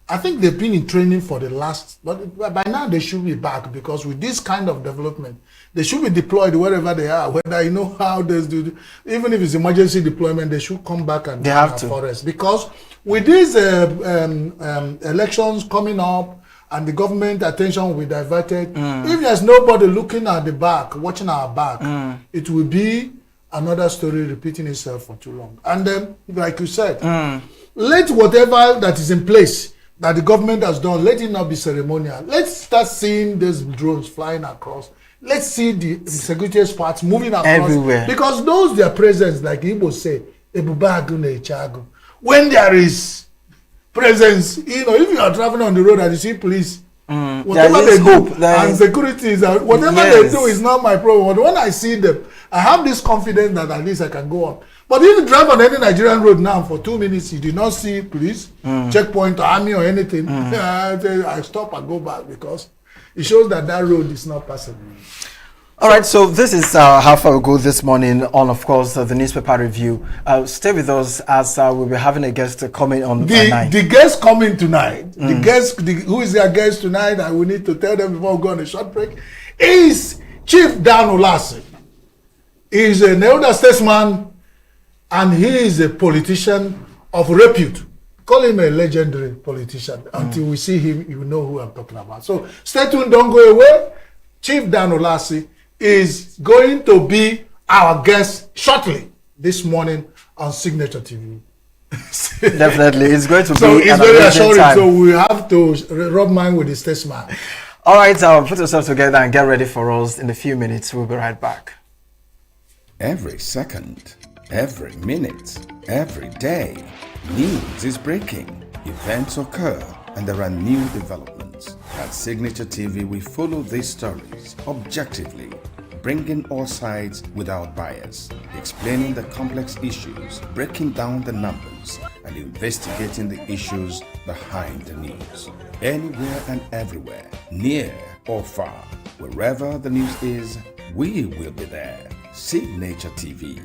Speaker 6: I think they've been in training for the last, but by now they should be back, because with this kind of development, they should be deployed wherever they are, whether how they do, even if it's emergency deployment, they should come back and
Speaker 5: they have to.
Speaker 6: Forest. Because with these elections coming up and the government attention will be diverted, if there's nobody looking at the back, watching our back, it will be another story repeating itself for too long. And then, like you said, let whatever that is in place that the government has done, let it not be ceremonial. Let's start seeing these drones flying across. Let's see the security spots moving across.
Speaker 5: Everywhere.
Speaker 6: Because those their presence, like Igbo say, when there is presence, if you are traveling on the road and you see police, whatever they do, and security is out, whatever they do is not my problem. But when I see them, I have this confidence that at least I can go on. But if you drive on any Nigerian road now for 2 minutes, you did not see police, checkpoint, or army, or anything, I stop and go back, because it shows that road is not passable.
Speaker 5: All right, so this is how far we go this morning on, of course, the newspaper review. Stay with us as we'll be having a guest coming on tonight.
Speaker 6: The guest coming tonight, who is their guest tonight, and we need to tell them before we go on a short break, is Chief Dan Olase. He is an elder statesman, and he is a politician of repute. Call him a legendary politician. Until we see him, you know who I'm talking about. So stay tuned, don't go away. Chief Dan Olase is going to be our guest shortly this morning on Signature TV.
Speaker 5: Definitely, it's going to be
Speaker 6: so it's
Speaker 5: an
Speaker 6: very
Speaker 5: amazing
Speaker 6: assuring.
Speaker 5: time.
Speaker 6: So we have to rub mine with the statesman.
Speaker 5: All right, put yourself together and get ready for us. In a few minutes, we'll be right back.
Speaker 4: Every second, every minute, every day, news is breaking, events occur, and there are new developments. At Signature TV, we follow these stories objectively, bringing all sides without bias, explaining the complex issues, breaking down the numbers, and investigating the issues behind the news. Anywhere and everywhere, near or far, wherever the news is, we will be there. Signature TV.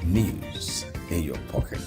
Speaker 4: News in your pocket.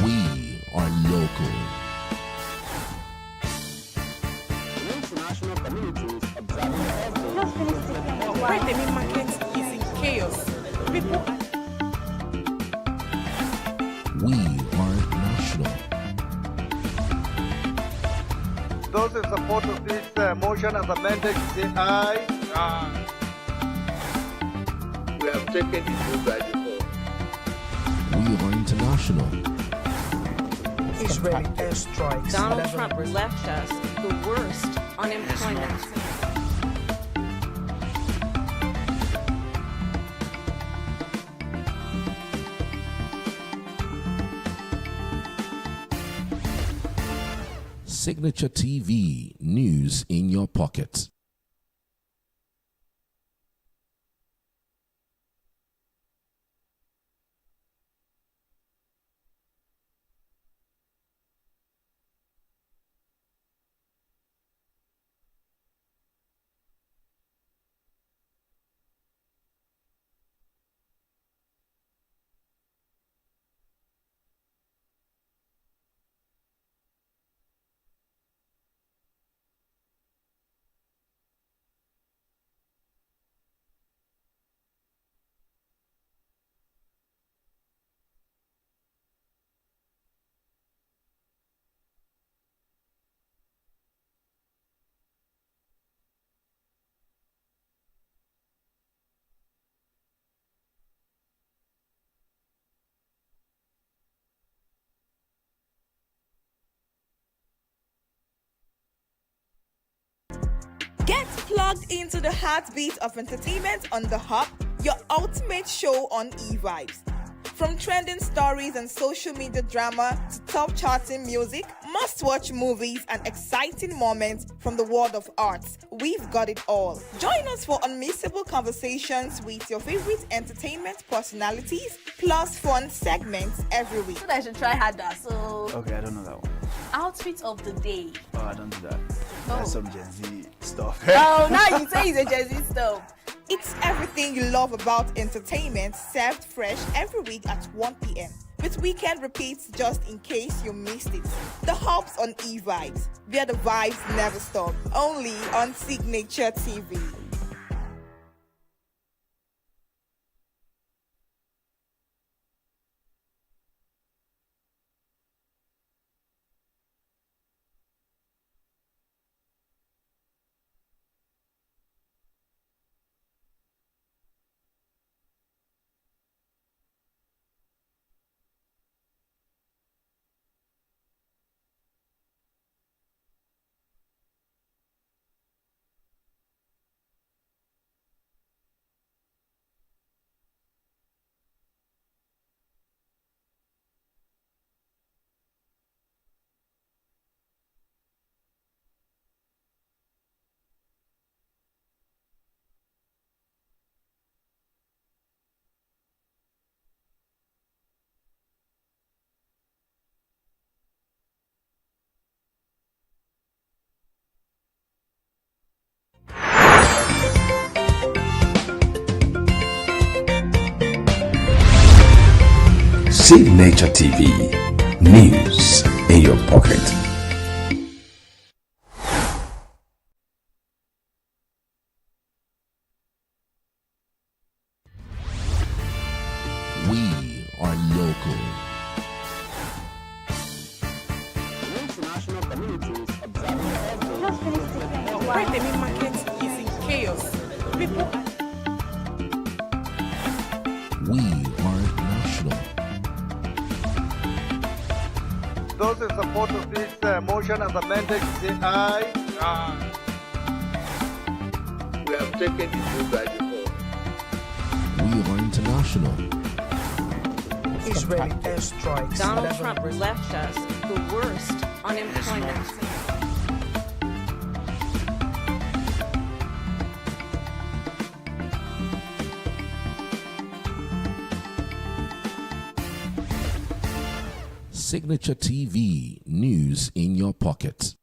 Speaker 2: We are local.
Speaker 8: Where the main market is in chaos. People
Speaker 2: We are national.
Speaker 9: Those in support of this motion as amended, say aye. Aye. We have taken it through by default.
Speaker 2: We are international.
Speaker 8: Israeli airstrikes.
Speaker 10: Donald Trump left us the worst unemployment.
Speaker 2: Signature TV, news in your pocket.
Speaker 8: Get plugged into the heartbeat of entertainment on The Hub, your ultimate show on e-vibes. From trending stories and social media drama to top charting music, must-watch movies and exciting moments from the world of arts, we've got it all. Join us for unmissable conversations with your favorite entertainment personalities, plus fun segments every week.
Speaker 10: I should try harder, so...
Speaker 11: Okay, I don't know that one.
Speaker 10: Outfit of the day.
Speaker 11: Oh, I don't do that. That's some Gen Z stuff.
Speaker 10: Oh, now you say it's a Gen Z stuff.
Speaker 8: It's everything you love about entertainment, served fresh every week at 1 p.m. with weekend repeats just in case you missed it. The Hops on E-Vibes, where the vibes never stop. Only on Signature TV.
Speaker 4: Signature TV, news in your pocket.
Speaker 2: We are local.
Speaker 12: International communities observing
Speaker 8: Why the main market is in chaos. People
Speaker 2: We are national.
Speaker 9: Those in support of this motion as amended, say aye. Aye.
Speaker 12: We have taken the vote by default.
Speaker 2: We are international.
Speaker 13: Israeli airstrikes.
Speaker 10: Donald Trump left us the worst unemployment.
Speaker 2: Signature TV, news in your pocket.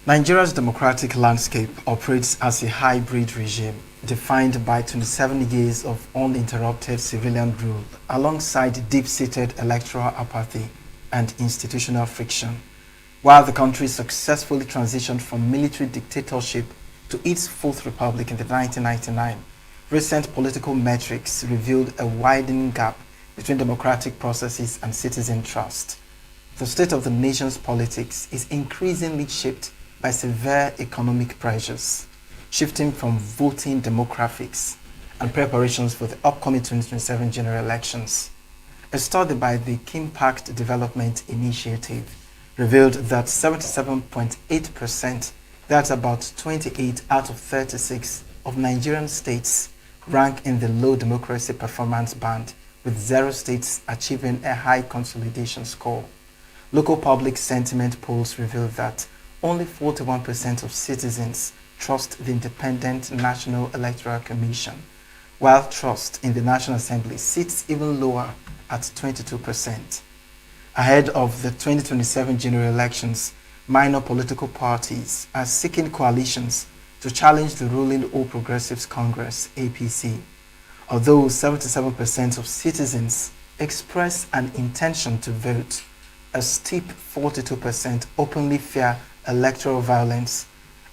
Speaker 5: Nigeria's democratic landscape operates as a hybrid regime defined by 27 years of uninterrupted civilian rule alongside deep-seated electoral apathy and institutional friction. While the country successfully transitioned from military dictatorship to its fourth republic in the 1999, recent political metrics revealed a widening gap between democratic processes and citizen trust. The state of the nation's politics is increasingly shaped by severe economic pressures, shifting from voting demographics and preparations for the upcoming 2027 general elections. A study by the Impact Development Initiative revealed that 77.8%, that's about 28 out of 36 of Nigerian states, rank in the low democracy performance band, with 0 states achieving a high consolidation score. Local public sentiment polls reveal that only 41% of citizens trust the Independent National Electoral Commission, while trust in the National Assembly sits even lower at 22%. Ahead of the 2027 general elections, minor political parties are seeking coalitions to challenge the ruling All Progressives Congress, APC. Although 77% of citizens express an intention to vote, a steep 42% openly fear electoral violence,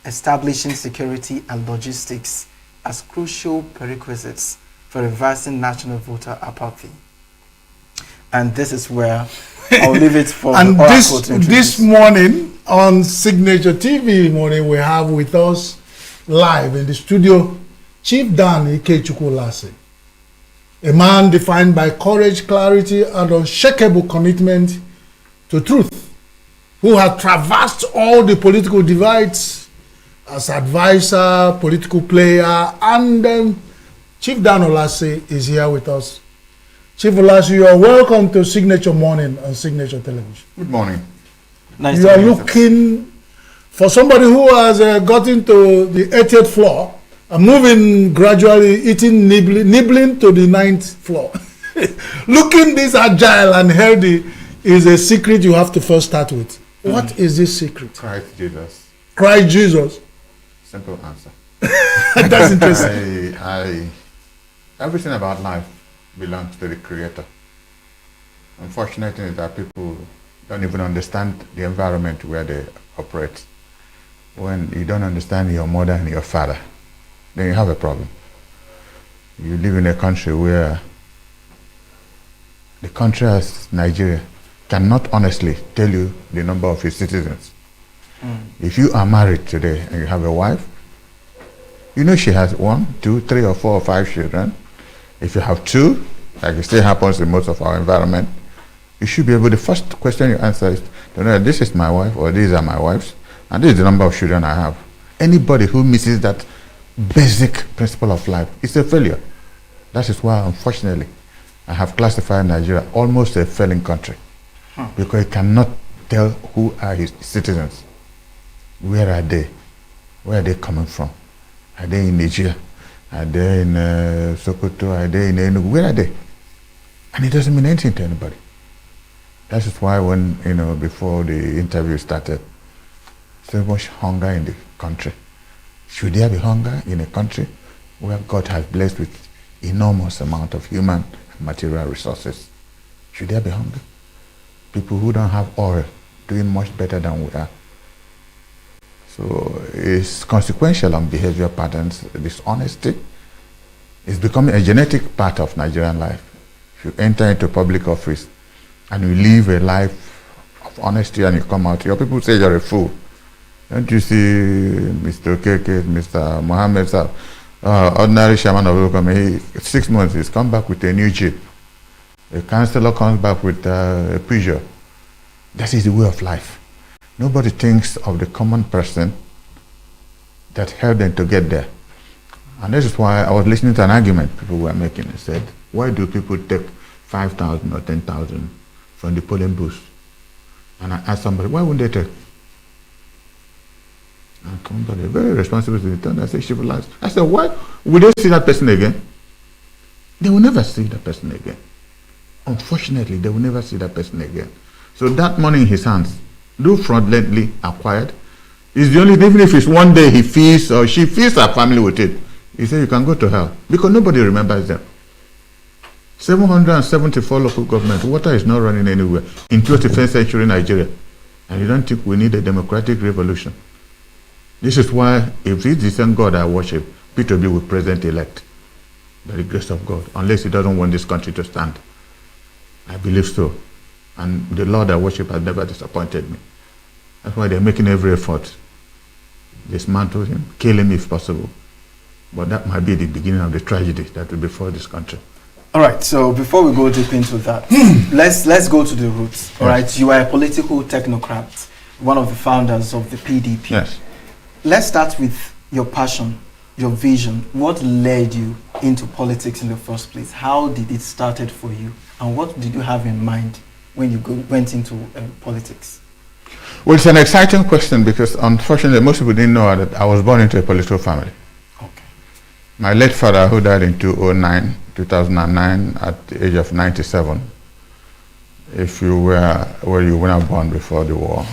Speaker 5: establishing security and logistics as crucial prerequisites for reversing national voter apathy. And this is where I'll leave it for
Speaker 6: and
Speaker 5: Oracle to introduce.
Speaker 6: this morning on Signature TV morning, we have with us live in the studio Chief Dan Ikechukwu-Lase, a man defined by courage, clarity, and unshakable commitment to truth, who has traversed all the political divides as advisor, political player, and Chief Dan Olase is here with us. Chief Olase, you are welcome to Signature Morning on Signature Television.
Speaker 13: Good morning.
Speaker 6: Nice you are looking for somebody who has gotten to the 80th floor and moving gradually, nibbling to the 9th floor. Looking this agile and healthy is a secret you have to first start with. What is this secret?
Speaker 13: Christ Jesus.
Speaker 6: Christ Jesus.
Speaker 13: Simple answer.
Speaker 6: That's interesting.
Speaker 13: Everything about life belongs to the Creator. Unfortunately, that people don't even understand the environment where they operate. When you don't understand your mother and your father, then you have a problem. You live in a country where the country as Nigeria cannot honestly tell you the number of its citizens. If you are married today and you have a wife, you know she has 1, 2, 3, or 4 or 5 children. If you have 2, like it still happens in most of our environment, you should be able, the first question you answer is, this is my wife, or these are my wives, and this is the number of children I have. Anybody who misses that basic principle of life is a failure. That is why, unfortunately, I have classified Nigeria almost a failing country, because it cannot tell who are his citizens. Where are they? Where are they coming from? Are they in Nigeria? Are they in Sokoto? Are they in ENUGU? Where are they? And it doesn't mean anything to anybody. That is why when, before the interview started, so much hunger in the country. Should there be hunger in a country where God has blessed with enormous amount of human and material resources? Should there be hunger? People who don't have oil doing much better than we are. So it's consequential on behavior patterns. Dishonesty is becoming a genetic part of Nigerian life. If you enter into public office and you live a life of honesty and you come out, your people say you're a fool. Don't you see Mr. Okeke, Mr. Mohammed, ordinary chairman of Okome, 6 months, he's come back with a new Jeep. A councillor comes back with a Peugeot. That is the way of life. Nobody thinks of the common person that helped them to get there. And this is why I was listening to an argument people were making. They said, why do people take 5,000 or 10,000 from the polling booth? And I asked somebody, why wouldn't they take? And somebody, very responsible to the turn, I said, civilized. I said, why would they see that person again? They will never see that person again. Unfortunately, they will never see that person again. So that money in his hands, though fraudulently acquired, is the only, even if it's one day he feeds or she feeds her family with it, he said you can go to hell because nobody remembers them. 774 local governments, water is not running anywhere in 21st century Nigeria, and you don't think we need a democratic revolution? This is why if it's the same God I worship, Peter will be president-elect by the grace of God, unless he doesn't want this country to stand. I believe so. And the Lord I worship has never disappointed me. That's why they're making every effort. Dismantle him, kill him if possible. But that might be the beginning of the tragedy that will befall this country.
Speaker 5: All right, so before we go deep into that, let's go to the roots. All right, you are a political technocrat, one of the founders of the PDP.
Speaker 13: Yes.
Speaker 5: Let's start with your passion, your vision. What led you into politics in the first place? How did it started for you? And what did you have in mind when you went into politics?
Speaker 13: Well, it's an exciting question because unfortunately most people didn't know that I was born into a political family.
Speaker 5: Okay.
Speaker 13: My late father, who died in 2009 at the age of 97, if you were where you were not born before the war,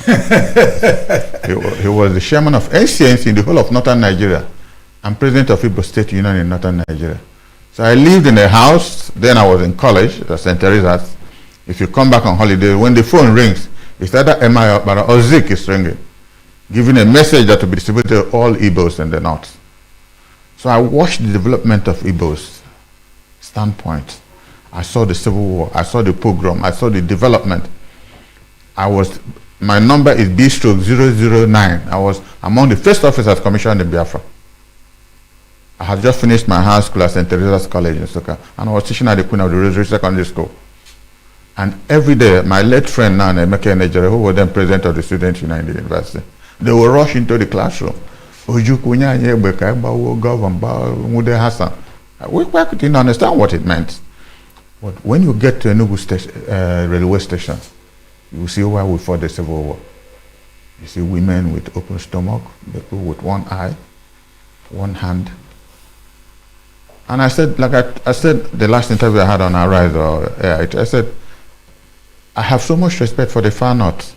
Speaker 13: he was the chairman of NCNC in the whole of northern Nigeria and president of Igbo State Union in northern Nigeria. So I lived in a house, then I was in college at St. Teresa's. If you come back on holiday, when the phone rings, it's either MI or Zik is ringing, giving a message that will be distributed to all Igbos in the north. So I watched the development of Igbos standpoint. I saw the Civil War, I saw the pogrom, I saw the development. My number is B/009. I was among the first officers commissioned in Biafra. I had just finished my high school at St. Teresa's College in Soka, and I was teaching at the Queen of the Rosary Secondary School. And every day, my late friend now, Emeka Nigeria, who was then president of the Student Union in the university, they will rush into the classroom. We couldn't understand what it meant. But when you get to ENUGU railway station, you see why we fought the Civil War. You see women with open stomach, people with one eye, one hand. And I said, like I said the last interview I had on Arise, I said, I have so much respect for the far north.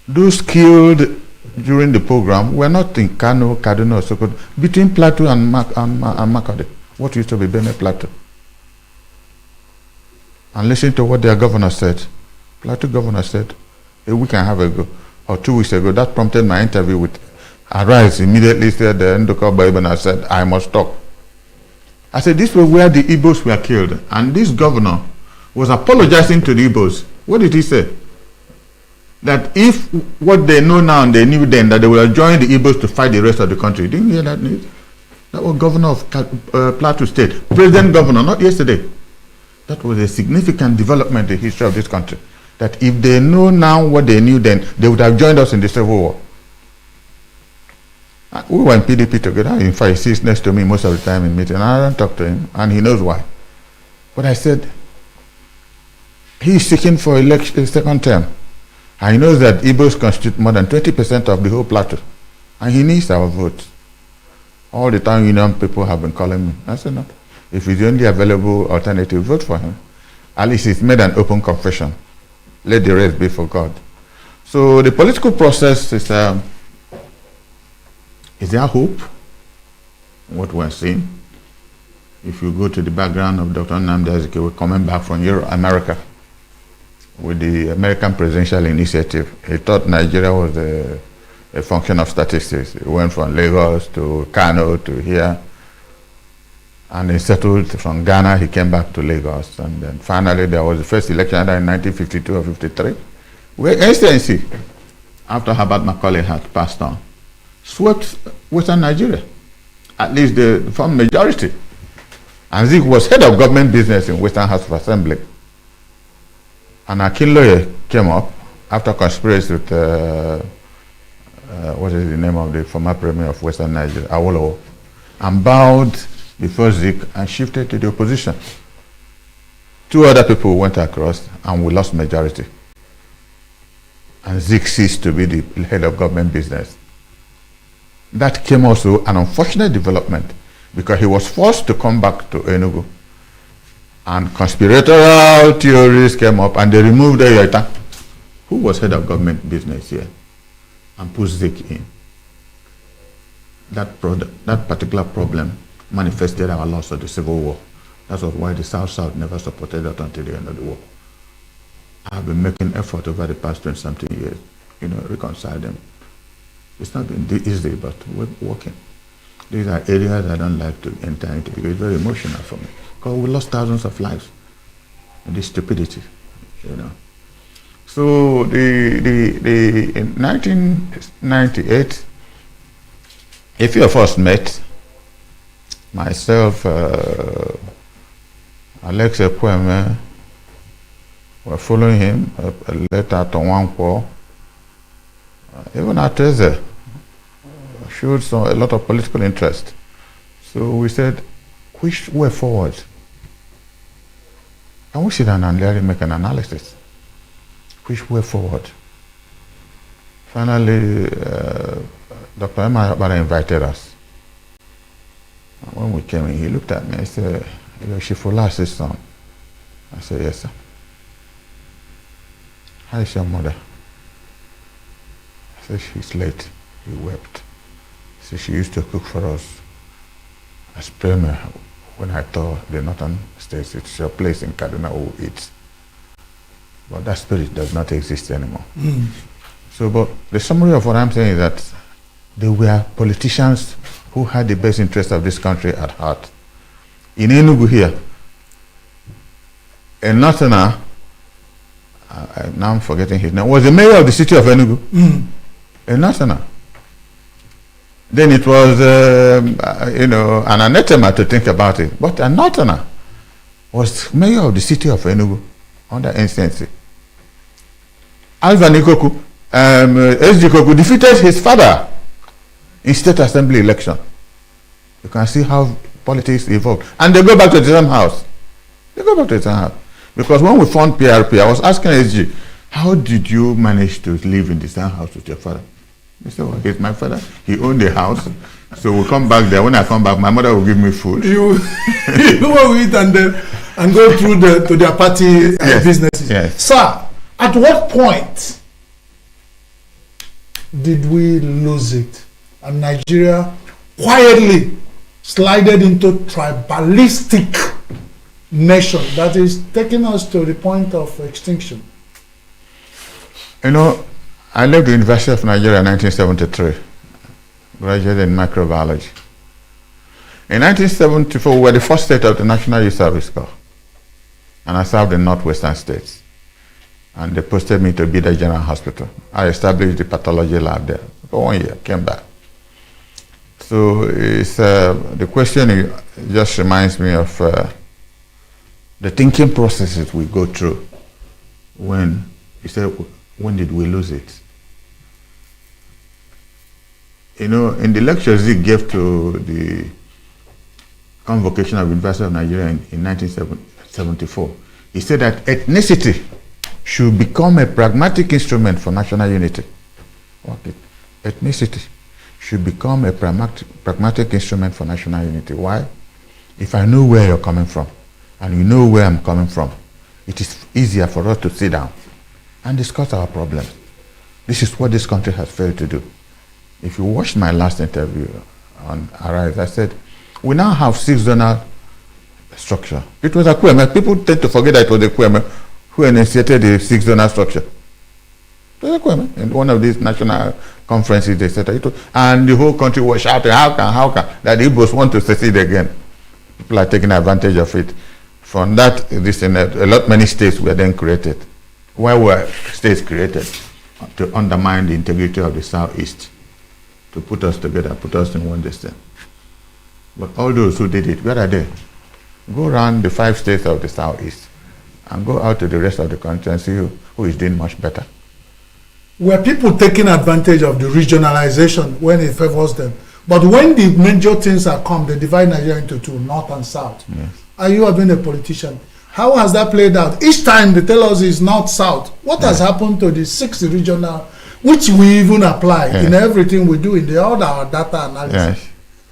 Speaker 13: Those killed during the program were not in Kano, Kaduna, or Sokoto, between Plateau and Makode, what used to be Benue Plateau. And listen to what their governor said. Plateau governor said a week and a half ago, or 2 weeks ago, that prompted my interview with Arise. Immediately said, Ndoka Baibana said, I must talk. I said, this was where the Igbos were killed. And this governor was apologizing to the Igbos. What did he say? That if what they know now and they knew then, that they will join the Igbos to fight the rest of the country. Didn't you hear that news? That was governor of Plateau State. President governor, not yesterday. That was a significant development in the history of this country. That if they know now what they knew then, they would have joined us in the Civil War. We were in PDP together. In fact, he sits next to me most of the time in meetings. I don't talk to him, and he knows why. But I said, he's seeking for election, second term. And he knows that Igbos constitute more than 20% of the whole plateau. And he needs our vote. All the time, union people have been calling me. I said, no. If he's the only available alternative, vote for him. At least he's made an open confession. Let the rest be for God. So the political process is there hope? What we're seeing. If you go to the background of Dr. Nnamdi Azikiwe coming back from America with the American Presidential Initiative, he thought Nigeria was a function of statistics. He went from Lagos to Kano to here. And he settled from Ghana, he came back to Lagos. And then finally there was the first election either in 1952 or 53, where SNC, after Herbert Macaulay had passed on, swept Western Nigeria. At least the formed majority. And Zik was head of government business in Western House of Assembly. And Akinloye came up after conspiracy with, what is the name of the former premier of Western Nigeria, Awolowo, and bowed before Zik and shifted to the opposition. Two other people went across and we lost majority. And Zik ceased to be the head of government business. That came also an unfortunate development because he was forced to come back to ENUGU. And conspiratorial theories came up and they removed Eyota, who was head of government business here, and put Zik in. That particular problem manifested our loss of the Civil War. That's why the South never supported that until the end of the war. I've been making effort over the past 20-something years, reconcile them. It's not been easy, but we're working. These are areas I don't like to enter into because it's very emotional for me. Because we lost thousands of lives in this stupidity, So in 1998, a few of us met. Myself, Alex Ekweme, were following him, later to Nwankwo. Even Ateze showed a lot of political interest. So we said, which way forward? And we sit down and really make an analysis. Which way forward? Finally, Dr. Emma Yabara invited us. When we came in, he looked at me and said, "You're Shifula's son." I said, "Yes, sir." "How is your mother?" I said, "She's late." He wept. He said, "She used to cook for us as premier when I told the northern states it's your place in Kaduna who eats." But that spirit does not exist anymore. So, but the summary of what I'm saying is that they were politicians who had the best interest of this country at heart. In ENUGU here, a northerner, now I'm forgetting his name, was the mayor of the city of ENUGU. A northerner. Then it was, an anathema to think about it, but a northerner was mayor of the city of ENUGU. under incense. Alvan Ikoku, SG Koku defeated his father in state assembly election. You can see how politics evolved. And they go back to the same house. They go back to the same house. Because when we found PRP, I was asking SG, how did you manage to live in the same house with your father? He said, well, he's my father. He owned the house. So we'll come back there. When I come back, my mother will give me food.
Speaker 6: You go eat and go through to their party businesses.
Speaker 13: Yes.
Speaker 6: Sir, at what point did we lose it? And Nigeria quietly slided into tribalistic nation that is taking us to the point of extinction.
Speaker 13: You know, I left the University of Nigeria in 1973, graduated in microbiology. In 1974, we were the first state of the National Youth Service Corps, and I served in northwestern states. And they posted me to Bida General Hospital. I established the pathology lab there for 1 year, came back. So it's, the question just reminds me of the thinking processes we go through when you say, when did we lose it? You know, in the lectures he gave to the convocation of University of Nigeria in 1974, he said that ethnicity should become a pragmatic instrument for national unity. Okay. Ethnicity should become a pragmatic instrument for national unity. Why? If I know where you're coming from, and you know where I'm coming from, it is easier for us to sit down and discuss our problems. This is what this country has failed to do. If you watched my last interview on Arise, I said, we now have 6-zonal structure. It was a Kweme. People tend to forget that it was a Kweme who initiated the 6-zonal structure. It was a Kweme. In one of these national conferences, they said it was, and the whole country was shouting, how can, that the Igbos want to secede again. People are taking advantage of it. From that, many states were then created. Why were states created? To undermine the integrity of the Southeast, to put us together, put us in one distance. But all those who did it, where are they? Go around the 5 states of the Southeast and go out to the rest of the country and see who is doing much better.
Speaker 6: Were people taking advantage of the regionalization when it favors them? But when the major things are come, they divide Nigeria into 2, North and South.
Speaker 13: Yes.
Speaker 6: And you have been a politician. How has that played out? Each time they tell us it's North-South. What has happened to the 6th regional, which we even apply in everything we do in all our data analysis?
Speaker 13: Yes.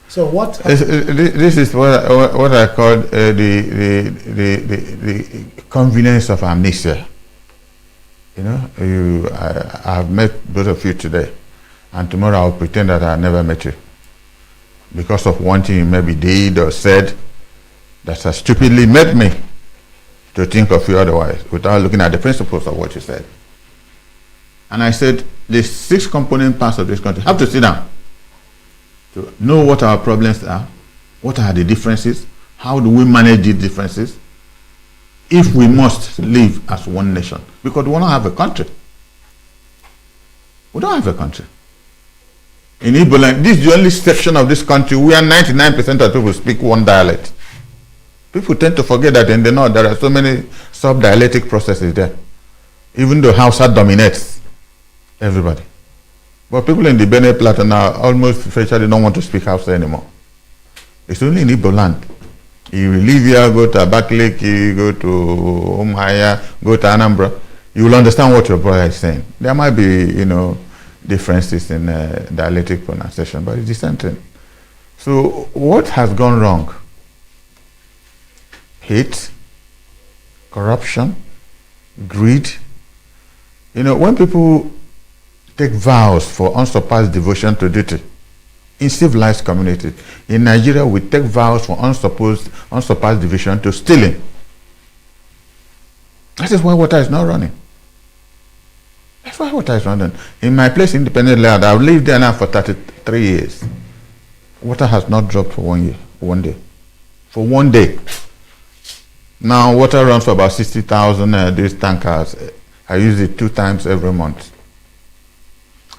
Speaker 6: So what?
Speaker 13: This is what I call the convenience of amnesia. You know, I have met both of you today, and tomorrow I'll pretend that I never met you because of one thing you maybe did or said that has stupidly made me to think of you otherwise without looking at the principles of what you said. And I said, the 6 component parts of this country have to sit down to know what our problems are, what are the differences, how do we manage these differences, if we must live as one nation. Because we don't have a country. We don't have a country. In Igbo land, this is the only section of this country where 99% of people speak one dialect. People tend to forget that in the north there are so many sub-dialectic processes there. Even though Hausa dominates everybody. But people in the Benue Plateau now almost virtually don't want to speak Hausa anymore. It's only in Igbo land. You leave here, go to Abakaliki, go to Umuahia, go to Anambra, you will understand what your brother is saying. There might be, differences in dialectic pronunciation, but it's the same thing. So what has gone wrong? Hate, corruption, greed. When people take vows for unsurpassed devotion to duty in civilized communities, in Nigeria we take vows for unsurpassed devotion to stealing. That is why water is not running. That's why water is running. In my place, Independent Land, I've lived there now for 33 years. Water has not dropped for 1 year, 1 day. For 1 day. Now water runs for about 60,000 these tankers. I use it 2 times every month.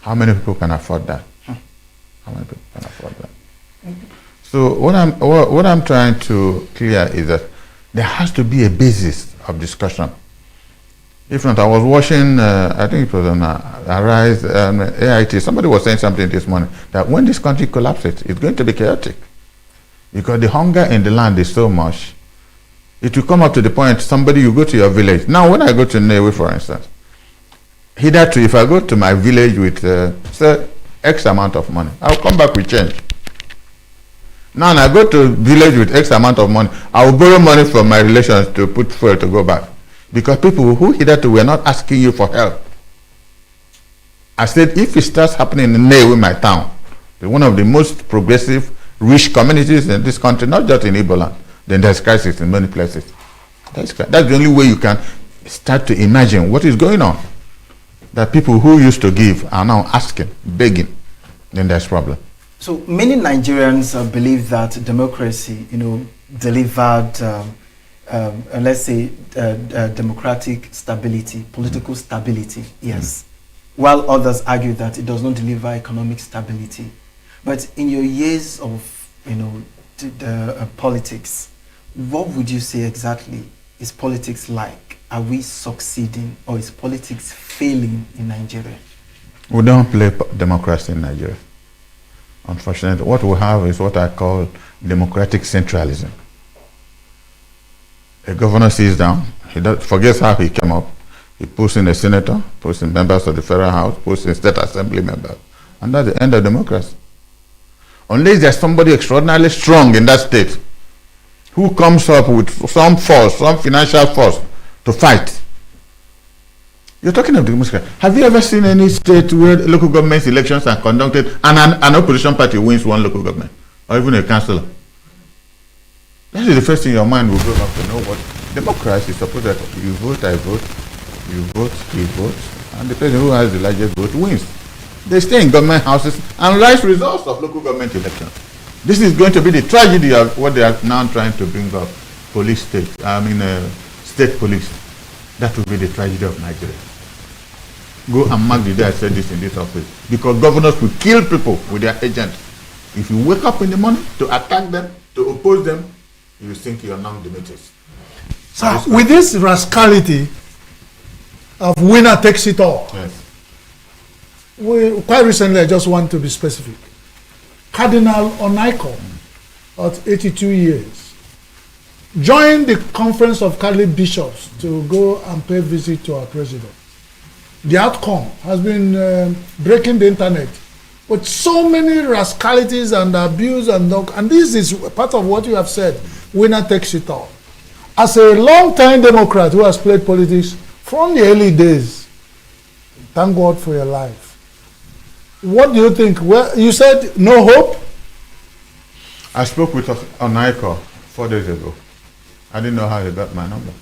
Speaker 13: How many people can afford that? How many people can afford that? So what I'm trying to clear is that there has to be a basis of discussion If not, I was watching, I think it was on Arise, AIT. Somebody was saying something this morning that when this country collapses, it's going to be chaotic. Because the hunger in the land is so much. It will come up to the point, somebody, you go to your village. Now, when I go to Newe, for instance, hitherto, if I go to my village with, say, X amount of money, I'll come back with change. Now, when I go to village with X amount of money, I will borrow money from my relations to put fuel to go back. Because people who hitherto were not asking you for help. I said, if it starts happening in Newe, my town, one of the most progressive, rich communities in this country, not just in Igbo land, then there's crisis in many places. That's the only way you can start to imagine what is going on. That people who used to give are now asking, begging, then there's problem.
Speaker 5: So many Nigerians believe that democracy, delivered, let's say, democratic stability, political stability, yes. While others argue that it does not deliver economic stability. But in your years of, politics, what would you say exactly is politics like? Are we succeeding, or is politics failing in Nigeria?
Speaker 13: We don't play democracy in Nigeria. Unfortunately, what we have is what I call democratic centralism. A governor sits down, he forgets how he came up, he puts in a senator, puts in members of the federal house, puts in state assembly members, and that's the end of democracy. Unless there's somebody extraordinarily strong in that state who comes up with some force, some financial force to fight. You're talking of democracy. Have you ever seen any state where local government elections are conducted and an opposition party wins one local government, or even a councillor? That is the first thing your mind will go up to know what democracy is supposed to be. You vote, I vote, you vote, he votes, and the person who has the largest vote wins. They stay in government houses and write results of local government elections. This is going to be the tragedy of what they are now trying to bring up, state police. That will be the tragedy of Nigeria. Go and mark the day I said this in this office. Because governors will kill people with their agents. If you wake up in the morning to attack them, to oppose them, you think you are now the mates.
Speaker 6: So with this rascality of winner takes it all,
Speaker 13: yes.
Speaker 6: Quite recently, I just want to be specific. Cardinal Onaiko, at 82 years, joined the Conference of Catholic Bishops to go and pay visit to our president. The outcome has been breaking the internet with so many rascalities and abuse and this is part of what you have said, winner takes it all. As a long-time Democrat who has played politics from the early days, thank God for your life. What do you think? Well, you said no hope?
Speaker 13: I spoke with Onaiko 4 days ago. I didn't know how he got my number.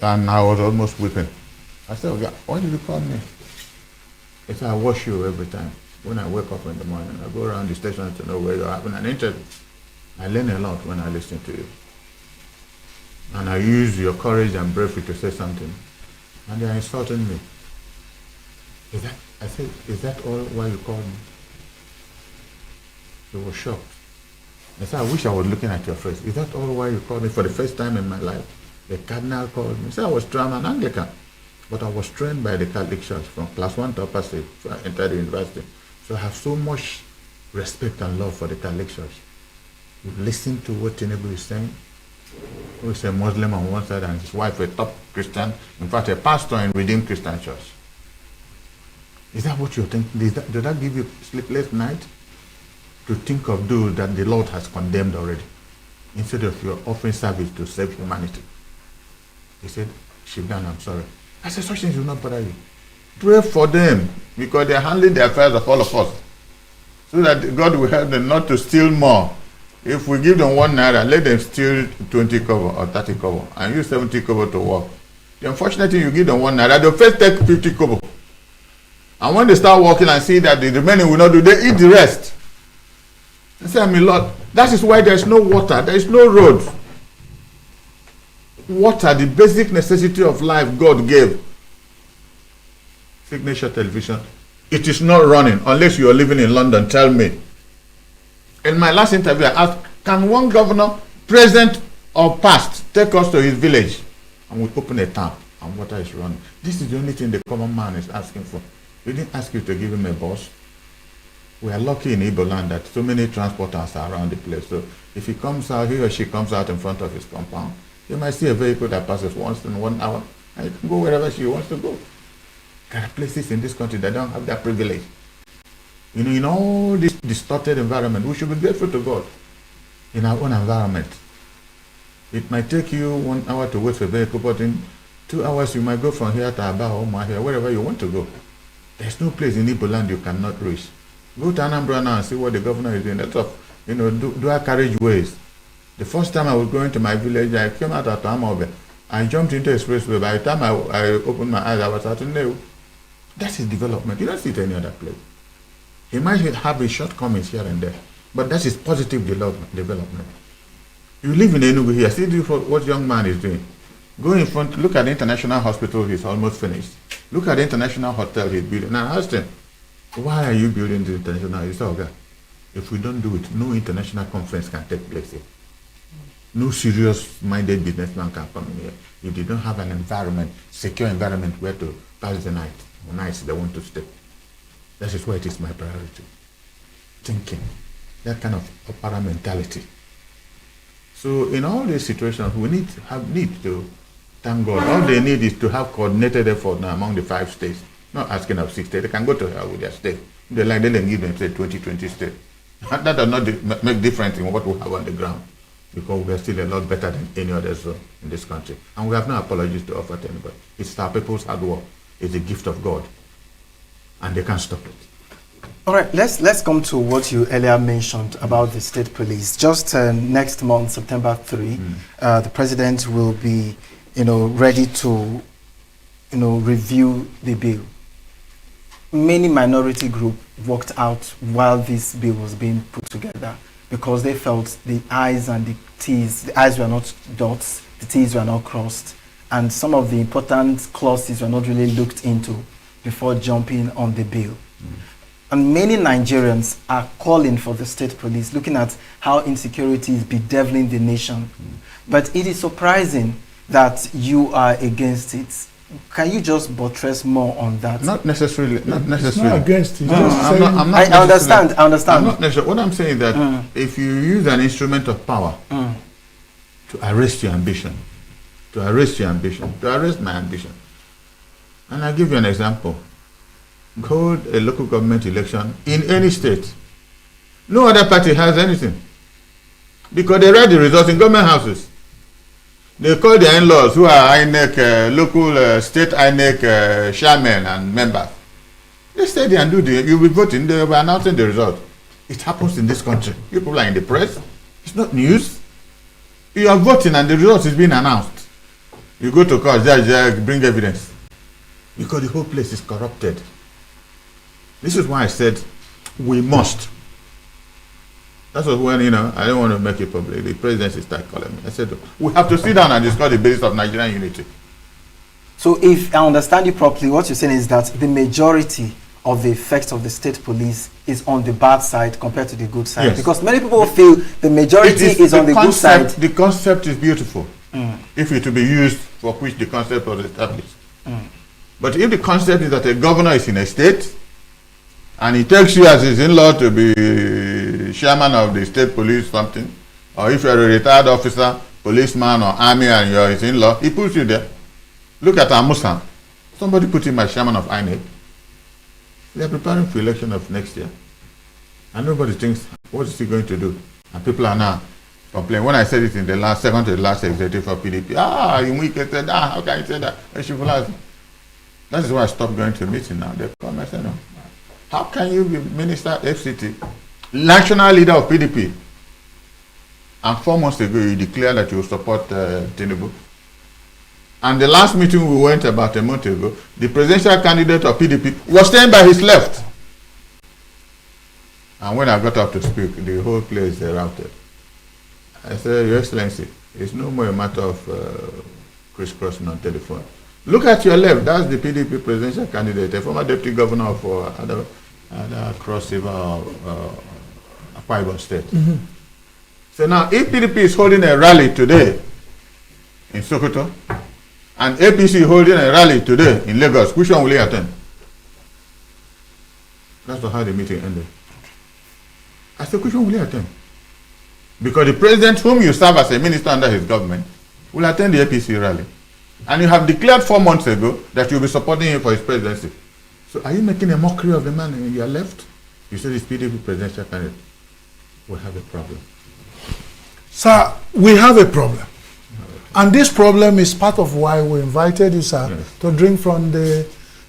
Speaker 13: And I was almost weeping. I said, "Okay, why did you call me?" He said, "I watch you every time. When I wake up in the morning, I go around the station to know where you're having an interview. I learn a lot when I listen to you. And I use your courage and bravery to say something. And they are insulting me. I said, is that all why you called me?" He was shocked. I said, "I wish I was looking at your face. Is that all why you called me for the first time in my life?" The cardinal called me. He said, "I was trained an Anglican, but I was trained by the Catholic Church from class 1 to upper stage. So I entered the university. So I have so much respect and love for the Catholic Church. You listen to what Tinubu is saying, who is a Muslim on one side and his wife a top Christian, in fact a pastor in Redeemed Christian Church. Is that what you're thinking? Does that give you sleepless night? To think of those that the Lord has condemned already, instead of your offering service to save humanity." He said, "Shibdan, I'm sorry." I said, "Such things will not bother you. Pray for them, because they're handling the affairs of all of us, so that God will help them not to steal more. If we give them 1 naira, let them steal 20 kobo or 30 kobo and use 70 kobo to work. The unfortunate thing, you give them 1 naira, they'll first take 50 kobo. And when they start working and see that the remaining will not do, they eat the rest. I say, Lord, that is why there is no water, there is no road. Water, the basic necessity of life God gave. Signature Television, it is not running unless you are living in London, tell me. In my last interview, I asked, can one governor, present or past, take us to his village? And we open a tap and water is running. This is the only thing the common man is asking for. We didn't ask you to give him a bus. We are lucky in Igbo land that so many transporters are around the place. So if he or she comes out in front of his compound, you might see a vehicle that passes once in 1 hour, and you can go wherever she wants to go. There are places in this country that don't have that privilege. You know, in all this distorted environment, we should be grateful to God in our own environment. It might take you 1 hour to wait for a vehicle, but in 2 hours you might go from here to Aba or Mahia, wherever you want to go. There's no place in Igbo land you cannot reach. Go to Anambra now and see what the governor is doing. That's of, dual carriageways. The first time I was going to my village, I came out of Amobe. I jumped into expressway. By the time I opened my eyes, I was at Neu. That is development. You don't see it any other place. He might have his shortcomings here and there, but that is positive development. You live in ENUGU here, see what young man is doing. Go in front, look at the international hospital, he's almost finished. Look at the international hotel he's building. Now I asked him, why are you building the international? He said, okay, if we don't do it, no international conference can take place here. No serious-minded businessman can come in here if they don't have an environment, secure environment where to pass the night, or nights they want to stay. That is why it is my priority. Thinking, that kind of opera mentality. So in all these situations, we need to thank God. All they need is to have coordinated effort now among the 5 states. Not asking of 6 states. They can go to hell with their state. They can give them, say, 20 states. That does not make difference in what we have on the ground, because we are still a lot better than any other zone in this country. And we have no apologies to offer to anybody. It's our people's hard work. It's a gift of God. And they can't stop it.
Speaker 5: All right, let's come to what you earlier mentioned about the state police. Just next month, September 3, the president will be, ready to, review the bill. Many minority groups walked out while this bill was being put together because they felt the I's and the T's, the I's were not dots, the T's were not crossed, and some of the important clauses were not really looked into before jumping on the bill. And many Nigerians are calling for the state police, looking at how insecurity is bedeviling the nation. But it is surprising that you are against it. Can you just buttress more on that?
Speaker 13: Not necessarily. Not
Speaker 6: It's not against it.
Speaker 5: I understand.
Speaker 13: I'm not necessarily. What I'm saying is that if you use an instrument of power to arrest your ambition, to arrest my ambition, and I'll give you an example. Hold a local government election in any state. No other party has anything, because they write the results in government houses. They call their in-laws, who are INEC, local state INEC chairmen and members. They stay there and you'll be voting, they'll be announcing the result. It happens in this country. People are in the press. It's not news. You are voting and the result is being announced. You go to court, judge, bring evidence. Because the whole place is corrupted. This is why I said we must. That's when, I don't want to make it public. The presidency started calling me. I said, we have to sit down and discuss the basis of Nigerian unity.
Speaker 5: So if I understand you properly, what you're saying is that the majority of the effects of the state police is on the bad side compared to the good side. Yes. Because many people feel the majority is on the good side.
Speaker 13: The concept is beautiful if it to be used for which the concept was established. But if the concept is that a governor is in a state and he takes you as his in-law to be chairman of the state police something, or if you're a retired officer, policeman or army and you're his in-law, he puts you there. Look at Amusan. Somebody put him as chairman of INEC. They're preparing for election of next year. And nobody thinks, what is he going to do? And people are now complaining. When I said it in the second to the last executive for PDP, said, how can you say that? That is why I stopped going to meeting now. They come and say, no. How can you be minister FCT, national leader of PDP, and 4 months ago you declare that you support Tinubu? And the last meeting we went about a month ago, the presidential candidate of PDP was staying by his left. And when I got up to speak, the whole place erupted. I said, Your Excellency, it's no more a matter of crisscrossing on telephone. Look at your left, that's the PDP presidential candidate, a former deputy governor of other Cross River Akwa Ibom State. So now, if PDP is holding a rally today in Sokoto, and APC holding a rally today in Lagos, which one will he attend? That's how the meeting ended. I said, which one will he attend? Because the president whom you serve as a minister under his government will attend the APC rally. And you have declared 4 months ago that you'll be supporting him for his presidency. So are you making a mockery of the man in your left? You said he's PDP presidential candidate. We have a problem.
Speaker 6: Sir, we have a problem. And this problem is part of why we invited you, sir, yes, to drink from the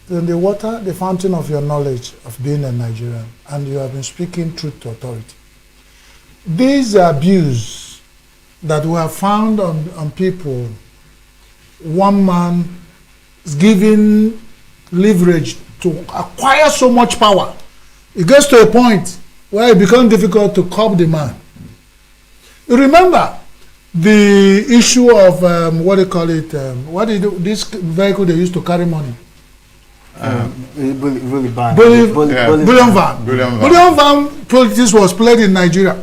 Speaker 6: water, the fountain of your knowledge of being a Nigerian. And you have been speaking truth to authority. These abuse that we have found on people, one man is giving leverage to acquire so much power. It gets to a point where it becomes difficult to curb the man. You remember the issue of what do you call it? This vehicle they used to carry money?
Speaker 5: Bullion van.
Speaker 6: Bullion van politics was played in Nigeria.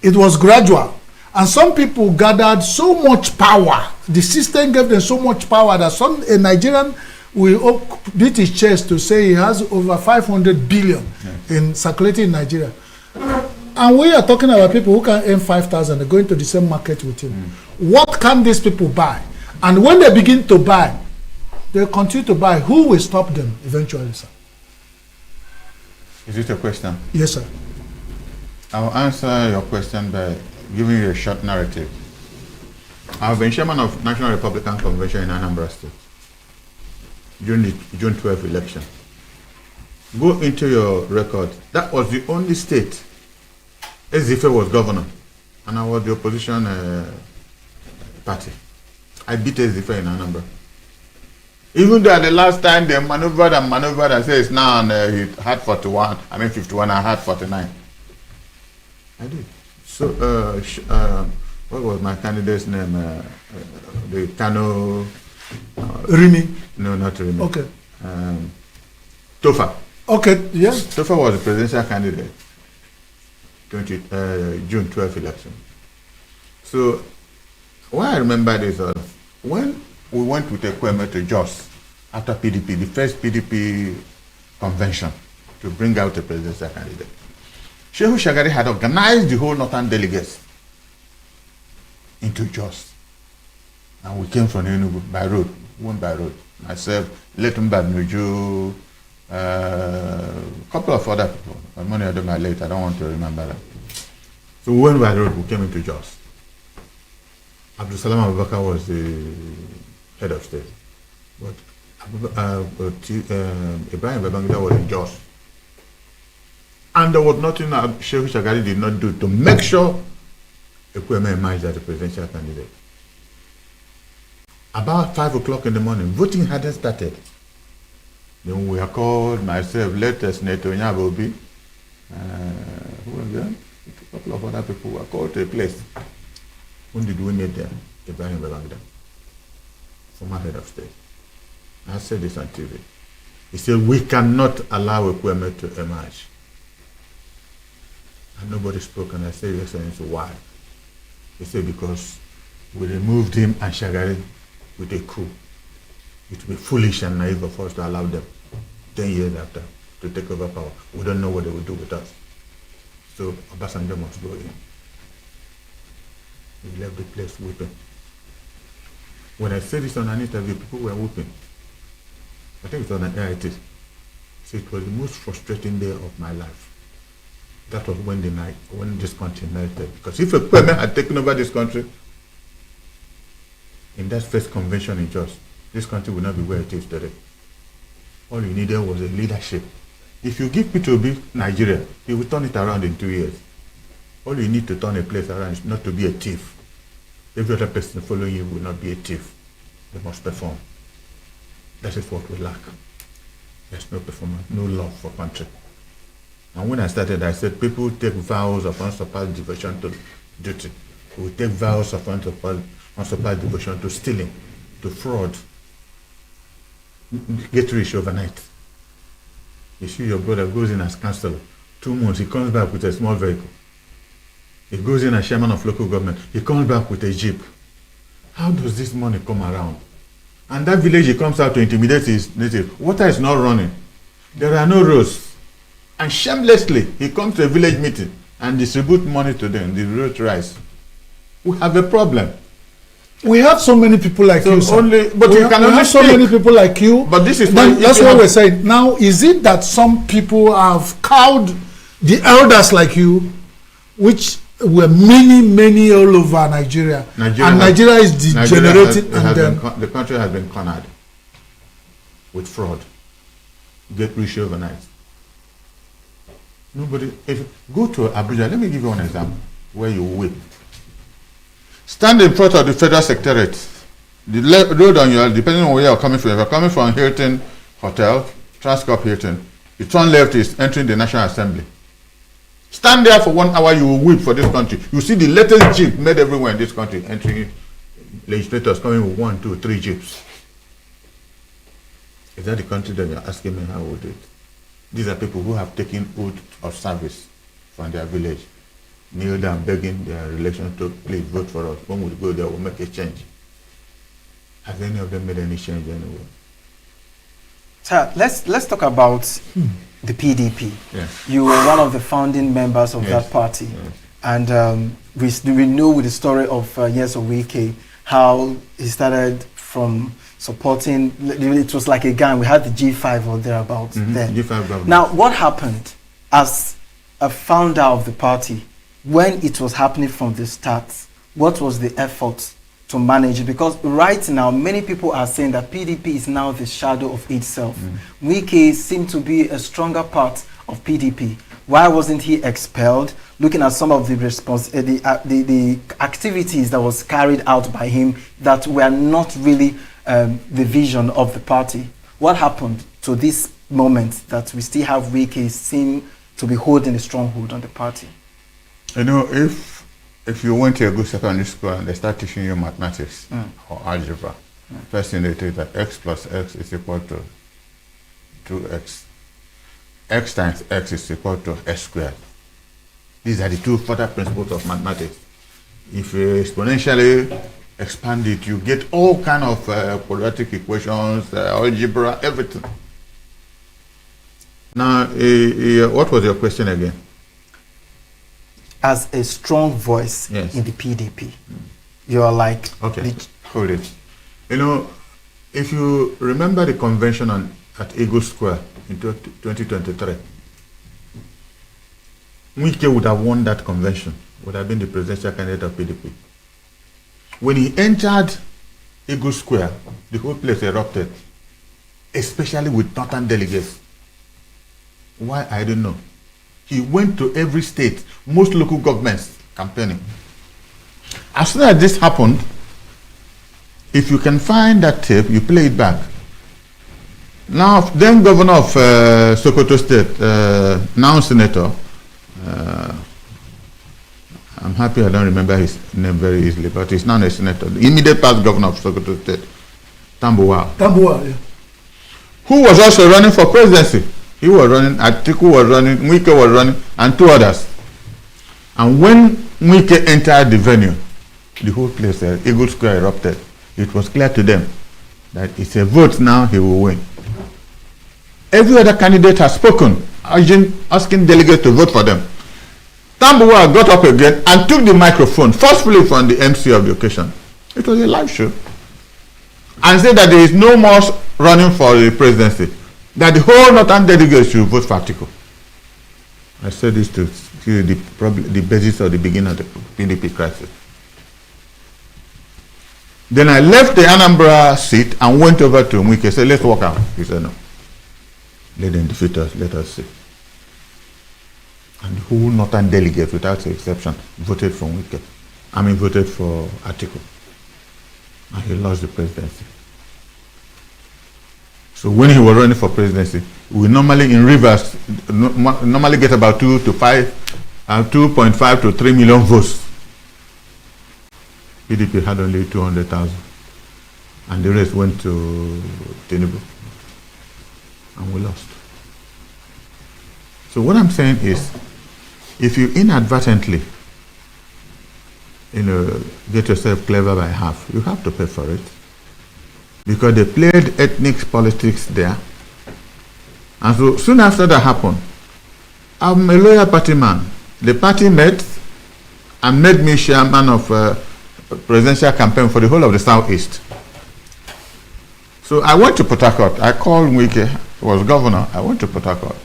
Speaker 6: It was gradual. And some people gathered so much power. The system gave them so much power that a Nigerian will beat his chest to say he has over 500 billion in circulating in Nigeria. And we are talking about people who can earn 5,000, they're going to the same market with him. What can these people buy? And when they begin to buy, they continue to buy. Who will stop them eventually, sir?
Speaker 13: Is it a question?
Speaker 6: Yes, sir.
Speaker 13: I'll answer your question by giving you a short narrative. I've been chairman of National Republican Convention in Anambra State during the June 12 election. Go into your record. That was the only state Ezife was governor, and I was the opposition party. I beat Ezife in Anambra. Even though the last time they maneuvered and said it's now and he had 51, I had 49. I did. So, what was my candidate's name? The Kano...
Speaker 6: Rimi?
Speaker 13: No, not Rimi.
Speaker 6: Okay.
Speaker 13: Tofa.
Speaker 6: Okay, yes.
Speaker 13: Tofa was the presidential candidate. June 12 election. So, why I remember this was when we went with Ekweme to Jos after PDP, the first PDP convention to bring out a presidential candidate. Shehu Shagari had organized the whole northern delegates into Jos. And we came from ENUGU by road, went by road. Myself, Letumba Nuju, a couple of other people. Many of them are late, I don't want to remember that. So we went by road, we came into Jos. Abdul Salam Abubakar was the head of state. But Ibrahim Babangida was in Jos. And there was nothing that Shehu Shagari did not do to make sure Ekweme emerged as the presidential candidate. About 5 o'clock in the morning, voting hadn't started. Then we are called, myself, latest Senator Nyabobi, who was there? A couple of other people were called to a place. When did we meet them? Ibrahim Babangida, former head of state. I said this on TV. He said, we cannot allow Ekweme to emerge. And nobody spoke, and I said, Your Excellency, why? He said, because we removed him and Shagari with a coup. It would be foolish and naive of us to allow them 10 years after to take over power. We don't know what they will do with us. So Obasanjo must go in. He left the place weeping. When I said this on an interview, people were weeping. I think it was on AIT. So it was the most frustrating day of my life. That was when this country melted. Because if Ekweme had taken over this country, in that first convention in Jos, this country would not be where it is today. All you needed was a leadership. If you give P2B Nigeria, he will turn it around in 2 years. All you need to turn a place around is not to be a thief. Every other person following you will not be a thief. They must perform. That is what we lack. There's no performance, no love for country. And when I started, I said people take vows of unsurpassed devotion to duty. We take vows of unsurpassed devotion to stealing, to fraud, get rich overnight. You see your brother goes in as councillor, 2 months, he comes back with a small vehicle. He goes in as chairman of local government, he comes back with a jeep. How does this money come around? And that village he comes out to intimidate his native. Water is not running. There are no roads. And shamelessly, he comes to a village meeting and distribute money to them. The road rise. We have a problem.
Speaker 6: We have so many people like you, sir.
Speaker 13: But you can only
Speaker 6: have so many people like you.
Speaker 13: But this is
Speaker 6: that's what we're saying. Now, is it that some people have cowed the elders like you, which were many all over Nigeria, and Nigeria is degenerating,
Speaker 13: the country has been cornered with fraud, get rich overnight. Nobody. Go to Abuja. Let me give you one example where you weep. Stand in front of the Federal Secretariat. The road on your, depending on where you're coming from. If you're coming from Hilton Hotel, Transcorp Hilton, you turn left is entering the National Assembly. Stand there for 1 hour, you will weep for this country. You see the latest jeep made everywhere in this country, entering legislators coming with 1, 2, 3 jeeps. Is that the country that you're asking me how we do it? These are people who have taken oath of service from their village, kneel down begging their relations to please vote for us. When we go there, we'll make a change. Has any of them made any change anywhere?
Speaker 5: Sir, let's talk about the PDP.
Speaker 13: Yes.
Speaker 5: You were one of the founding members of that party.
Speaker 13: Yes.
Speaker 5: And we know with the story of Nyesom Wike, how he started from supporting, it was like a gang. We had the G5 or thereabouts then.
Speaker 13: G5 government.
Speaker 5: Now, what happened as a founder of the party when it was happening from the start? What was the effort to manage it? Because right now, many people are saying that PDP is now the shadow of itself. Wike seemed to be a stronger part of PDP. Why wasn't he expelled? Looking at some of the activities that was carried out by him that were not really the vision of the party. What happened to this moment that we still have Wike seem to be holding a stronghold on the party?
Speaker 13: You know, if you went to a good secondary school and they start teaching you mathematics or algebra, first thing they tell you that x plus x is equal to 2x. X times x is equal to s squared. These are the two further principles of mathematics. If you exponentially expand it, you get all kind of quadratic equations, algebra, everything. Now, what was your question again?
Speaker 5: As a strong voice in the PDP, you're like...
Speaker 13: Okay, hold it. You know, if you remember the convention at ENUGU Square in 2023, Wike would have won that convention, would have been the presidential candidate of PDP. When he entered ENUGU Square, the whole place erupted, especially with northern delegates. Why? I don't know. He went to every state, most local governments campaigning. As soon as this happened, if you can find that tape, you play it back. Now, then governor of Sokoto State, now senator, I'm happy I don't remember his name very easily, but he's now a senator, the immediate past governor of Sokoto State, Tambuwal.
Speaker 6: Tambuwal, yeah.
Speaker 13: Who was also running for presidency. He was running, Atiku was running, Wike was running, and 2 others. And when Wike entered the venue, the whole place, ENUGU Square erupted. It was clear to them that it's a vote now, he will win. Every other candidate has spoken, asking delegates to vote for them. Tambuwal got up again and took the microphone, forcefully from the MC of the occasion. It was a live show. And said that there is no more running for the presidency, that the whole northern delegates should vote for Atiku. I said this to see the basis of the beginning of the PDP crisis. Then I left the Anambra seat and went over to Wike and said, let's walk out. He said, no. Let them defeat us, let us see. And the whole northern delegates, without exception, voted for Wike. Voted for Atiku. And he lost the presidency. So when he was running for presidency, we normally in Rivers normally get about 2.5 to 3 million votes. PDP had only 200,000, and the rest went to Tinubu, and we lost. So what I'm saying is, if you inadvertently, get yourself clever by half, you have to pay for it. because they played ethnic politics there. And so soon after that happened, I'm a loyal party man. The party met and made me chairman of presidential campaign for the whole of the Southeast. So I went to Port Harcourt. I called Wike, he was governor. I went to Port Harcourt.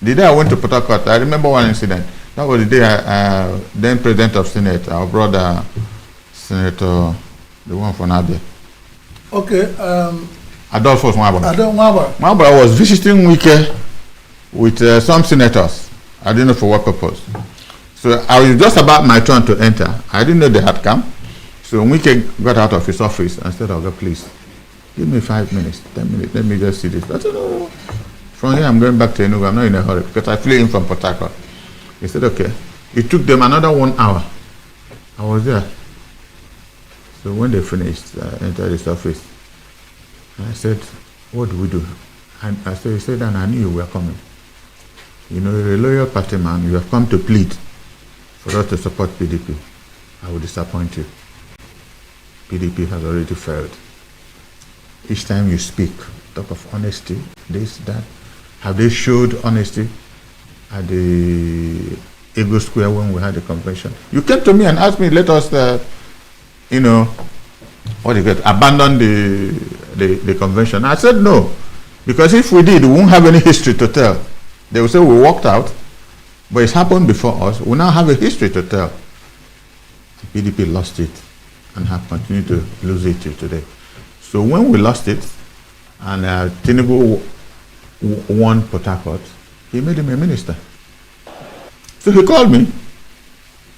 Speaker 13: The day I went to Port Harcourt, I remember one incident. That was the day then President of Senate, our brother, Senator, the one from Abia.
Speaker 6: Okay.
Speaker 13: Adolphus Mwabara.
Speaker 6: Mwabara
Speaker 13: was visiting Wike with some senators. I didn't know for what purpose. So I was just about my turn to enter. I didn't know they had come. So Wike got out of his office and said, "Okay, please, give me 5 minutes, 10 minutes, let me just see this." I said, "No. From here I'm going back to ENUGU. I'm not in a hurry," because I flew in from Port Harcourt. He said, "Okay." It took them another 1 hour. I was there. So when they finished, I entered his office. I said, "What do we do?" And he said, "And I knew you were coming. You know, you're a loyal party man. You have come to plead for us to support PDP. I will disappoint you. PDP has already failed. Each time you speak, talk of honesty, this, that. Have they showed honesty at the Ego Square when we had the convention? You came to me and asked me, let us, abandon the convention." I said no, because if we did, we won't have any history to tell. They will say we walked out, but it's happened before us. We now have a history to tell. The PDP lost it and have continued to lose it till today. So when we lost it, and Tinubu won Port Harcourt, he made him a minister. So he called me.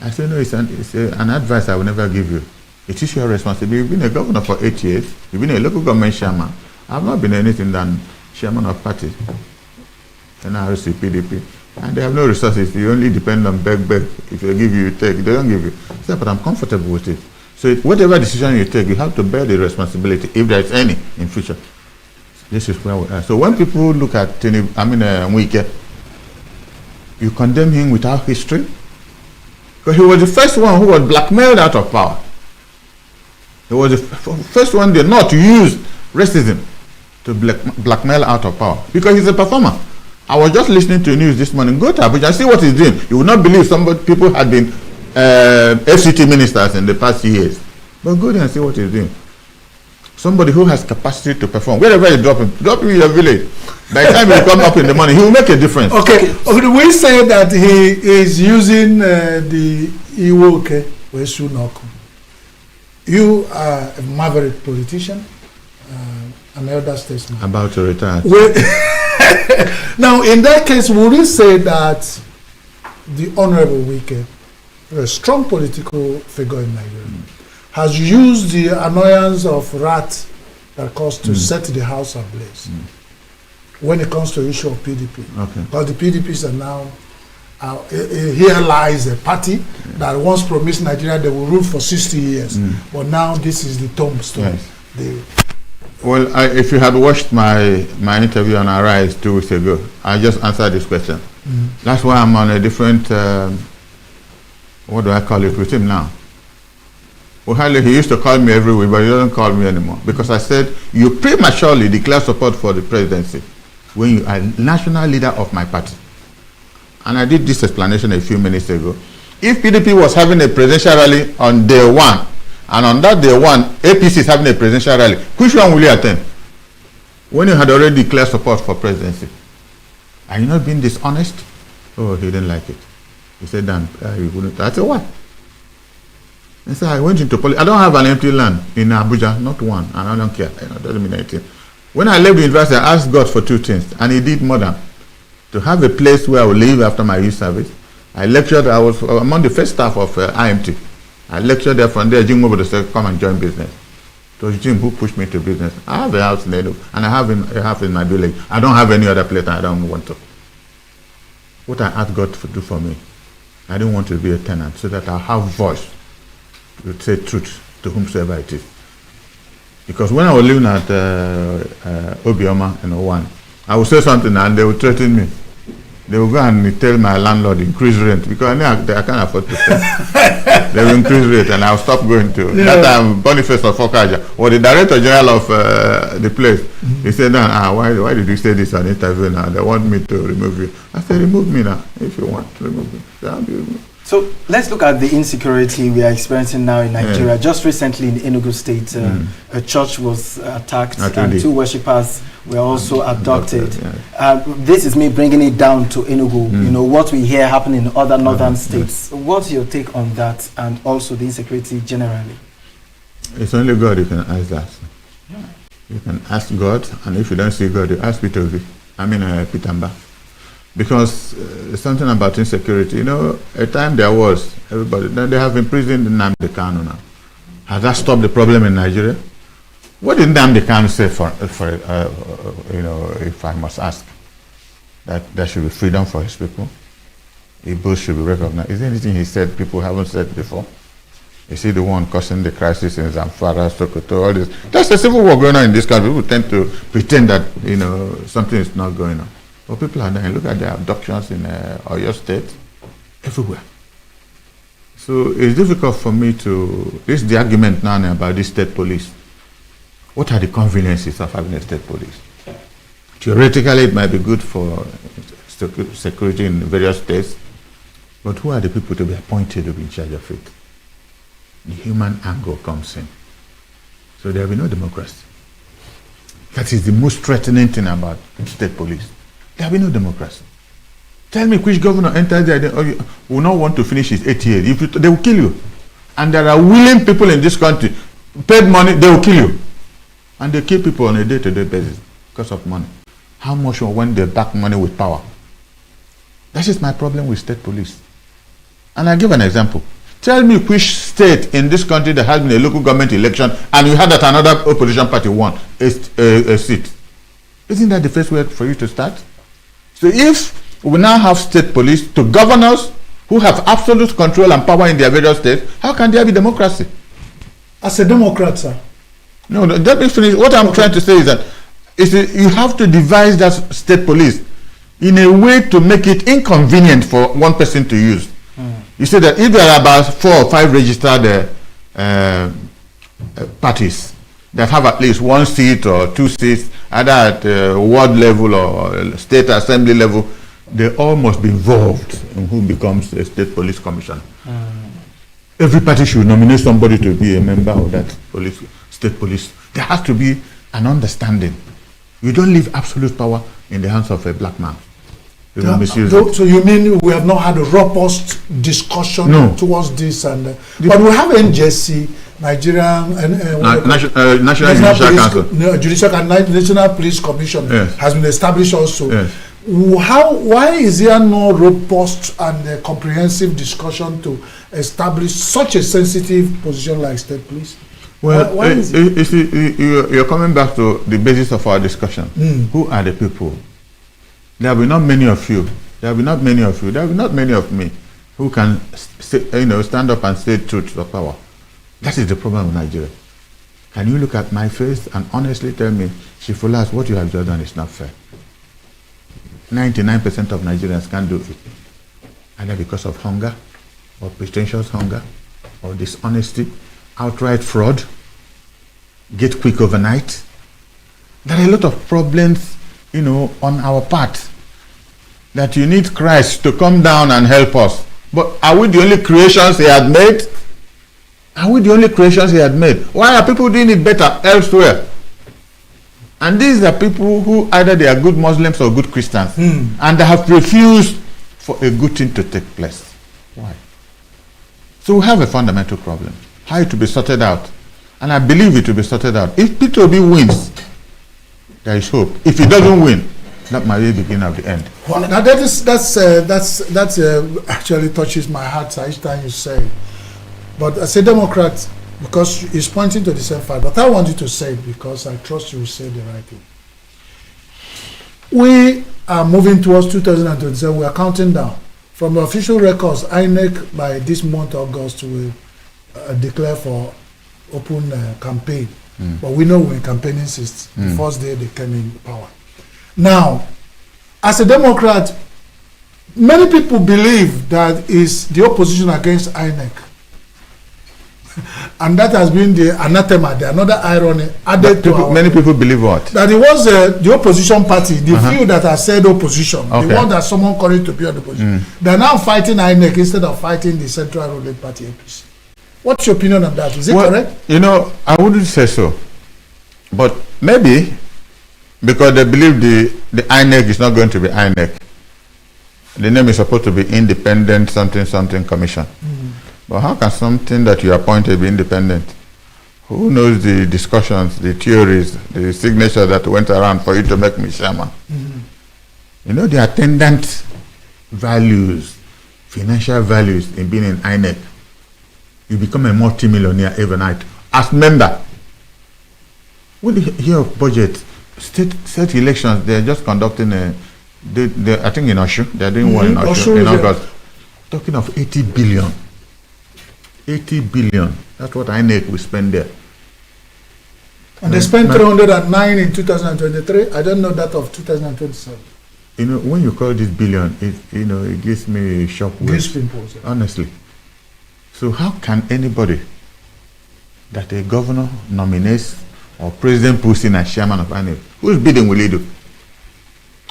Speaker 13: I said, "No, it's an advice I will never give you. It is your responsibility. You've been a governor for 8 years. You've been a local government chairman. I've not been anything than chairman of party. NRC, PDP. And they have no resources. You only depend on beg. If they give you, you take. They don't give you." I said, "But I'm comfortable with it. So whatever decision you take, you have to bear the responsibility, if there is any, in future." This is where we are. So when people look at Wike, you condemn him without history? Because he was the first one who was blackmailed out of power. He was the first one they not to use racism to blackmail out of power, because he's a performer. I was just listening to the news this morning. Go to Abuja and see what he's doing. You would not believe people had been FCT ministers in the past years. But go there and see what he's doing. Somebody who has capacity to perform. Wherever you drop him in your village. By the time you come up in the morning, he will make a difference.
Speaker 6: Okay. We say that he is using the Iwoke Wesunoku. You are a maverick politician, an elder statesman.
Speaker 13: About to retire.
Speaker 6: Now, in that case, would you say that the Honorable Wike, a strong political figure in Nigeria, has used the annoyance of rat that caused to set the house ablaze when it comes to the issue of PDP?
Speaker 13: Okay.
Speaker 6: Because the PDPs are now, here lies a party that once promised Nigeria they will rule for 60 years. But now this is the tombstone. Yes.
Speaker 13: Well, if you had watched my interview on Arise 2 weeks ago, I just answered this question. That's why I'm on a different, what do I call it, with him now. Well, he used to call me every week, but he doesn't call me anymore. Because I said, you prematurely declare support for the presidency when you are national leader of my party. And I did this explanation a few minutes ago. If PDP was having a presidential rally on day one, and on that day one, APC is having a presidential rally, which one will you attend? When you had already declared support for presidency. Are you not being dishonest? Oh, he didn't like it. He said, "Dan, you wouldn't." I said, "Why?" He said, "I went into politics. I don't have an empty land in Abuja, not one, and I don't care. It doesn't mean anything." When I left the university, I asked God for 2 things, and he did more than to have a place where I would live after my youth service. I lectured. I was among the first staff of IMT. I lectured there. From there, Jim over to say, "Come and join business." It was Jim who pushed me to business. I have a house in ENUGU, and I have a house in my village. I don't have any other place, and I don't want to. What I asked God to do for me, I didn't want to be a tenant, so that I have voice to say truth to whomsoever it is. Because when I was living at Obioma in 01, I would say something and they would threaten me. They will go and tell my landlord increase rent because I can't afford to pay. They will increase rent and I'll stop going to. That time Boniface of Okaja or the director general of the place. He said, why did you say this on interview now? They want me to remove you. I said, remove me now if you want to remove me. I'll be removed.
Speaker 5: So let's look at the insecurity we are experiencing now in Nigeria. Yeah. Just recently in Enugu State, a church was attacked and 2 worshippers were also abducted. This is me bringing it down to Enugu. You know, what we hear happen in other northern states. What's your take on that and also the insecurity generally?
Speaker 13: It's only God you can ask that. Yeah. You can ask God, and if you don't see God, you ask Pitamba. Because something about insecurity, you know, a time there was, everybody, then they have imprisoned Nnamdi Kanu now. Has that stopped the problem in Nigeria? What did Nnamdi Kanu say you know, if I must ask? That there should be freedom for his people. Igbo should be recognized. Is there anything he said people haven't said before? Is he the one causing the crisis in Zamfara, Sokoto, all this? There's a civil war going on in this country. People tend to pretend that, you know, something is not going on. But people are dying. Look at the abductions in Oyo State, everywhere. So it's difficult for me to, this is the argument now about the state police. What are the conveniences of having a state police? Theoretically, it might be good for security in various states, but who are the people to be appointed to be in charge of it? The human angle comes in. So there will be no democracy. That is the most threatening thing about state police. There will be no democracy. Tell me which governor enters there will not want to finish his 8 years. If they will kill you. And there are willing people in this country, paid money, they will kill you. And they kill people on a day-to-day basis because of money. How much when they back money with power? That is my problem with state police. And I give an example. Tell me which state in this country that has been a local government election and you had that another opposition party won a seat. Isn't that the first way for you to start? So if we now have state police to governors who have absolute control and power in their various states, how can there be democracy?
Speaker 6: As a Democrat, sir.
Speaker 13: No, let me finish. What I'm trying to say is that you have to devise that state police in a way to make it inconvenient for one person to use. You say that if there are about 4 or 5 registered parties that have at least 1 seat or 2 seats, either at ward level or state assembly level, they all must be involved in who becomes a state police commissioner. Every party should nominate somebody to be a member of that state police. There has to be an understanding. You don't leave absolute power in the hands of a black man.
Speaker 6: So you mean we have not had a robust discussion towards this, but we have NJC, Nigerian National Judicial Police Commission has been established also. Yes. Why is there no robust and comprehensive discussion to establish such a sensitive position like state police?
Speaker 13: Well, why is it? You're coming back to the basis of our discussion. Who are the people? There will be not many of you. There will be not many of you. There will be not many of me who can stand up and say truth to power. That is the problem with Nigeria. Can you look at my face and honestly tell me, Shifulas, what you have just done is not fair? 99% of Nigerians can't do it. Either because of hunger, or pretentious hunger, or dishonesty, outright fraud, get quick overnight. There are a lot of problems on our part, that you need Christ to come down and help us. But are we the only creations he had made? Are we the only creations he had made? Why are people doing it better elsewhere? And these are people who either they are good Muslims or good Christians, and they have refused for a good thing to take place. Why? So we have a fundamental problem. How it will be sorted out? And I believe it will be sorted out. If Peter Obi wins, there is hope. If he doesn't win, that might be the beginning of the end.
Speaker 6: Well, now that actually touches my heart each time you say it. But as a Democrat, because it's pointing to the same fact, but I want you to say it because I trust you will say the right thing. We are moving towards 2027. We are counting down. From official records, INEC by this month of August will declare for open campaign. But we know we're campaigning since the first day they came in power. Now, as a Democrat, many people believe that is the opposition against INEC. And that has been the anathema, the another irony added to our...
Speaker 13: Many people believe what?
Speaker 6: That it was the opposition party, the few that have said opposition, the one that someone called it to be on the opposition. They're now fighting INEC instead of fighting the central ruling party APC. What's your opinion on that? Is it correct?
Speaker 13: You know, I wouldn't say so. But maybe because they believe the INEC is not going to be INEC. The name is supposed to be Independent Something Commission. But how can something that you appointed be independent? Who knows the discussions, the theories, the signature that went around for you to make me chairman? You know the attendant values, financial values in being in INEC. You become a multi-millionaire every night as member. When you hear of budget, state elections, they're just conducting I think in Oshu, they're doing one in Oshu in August. Talking of 80 billion. 80 billion. That's what INEC will spend there.
Speaker 6: And they spent 309 in 2023. I don't know that of 2027.
Speaker 13: You know, when you call this billion, it gives me a shock. Honestly. So how can anybody that a governor nominates or president puts in as chairman of INEC, whose bidding will he do?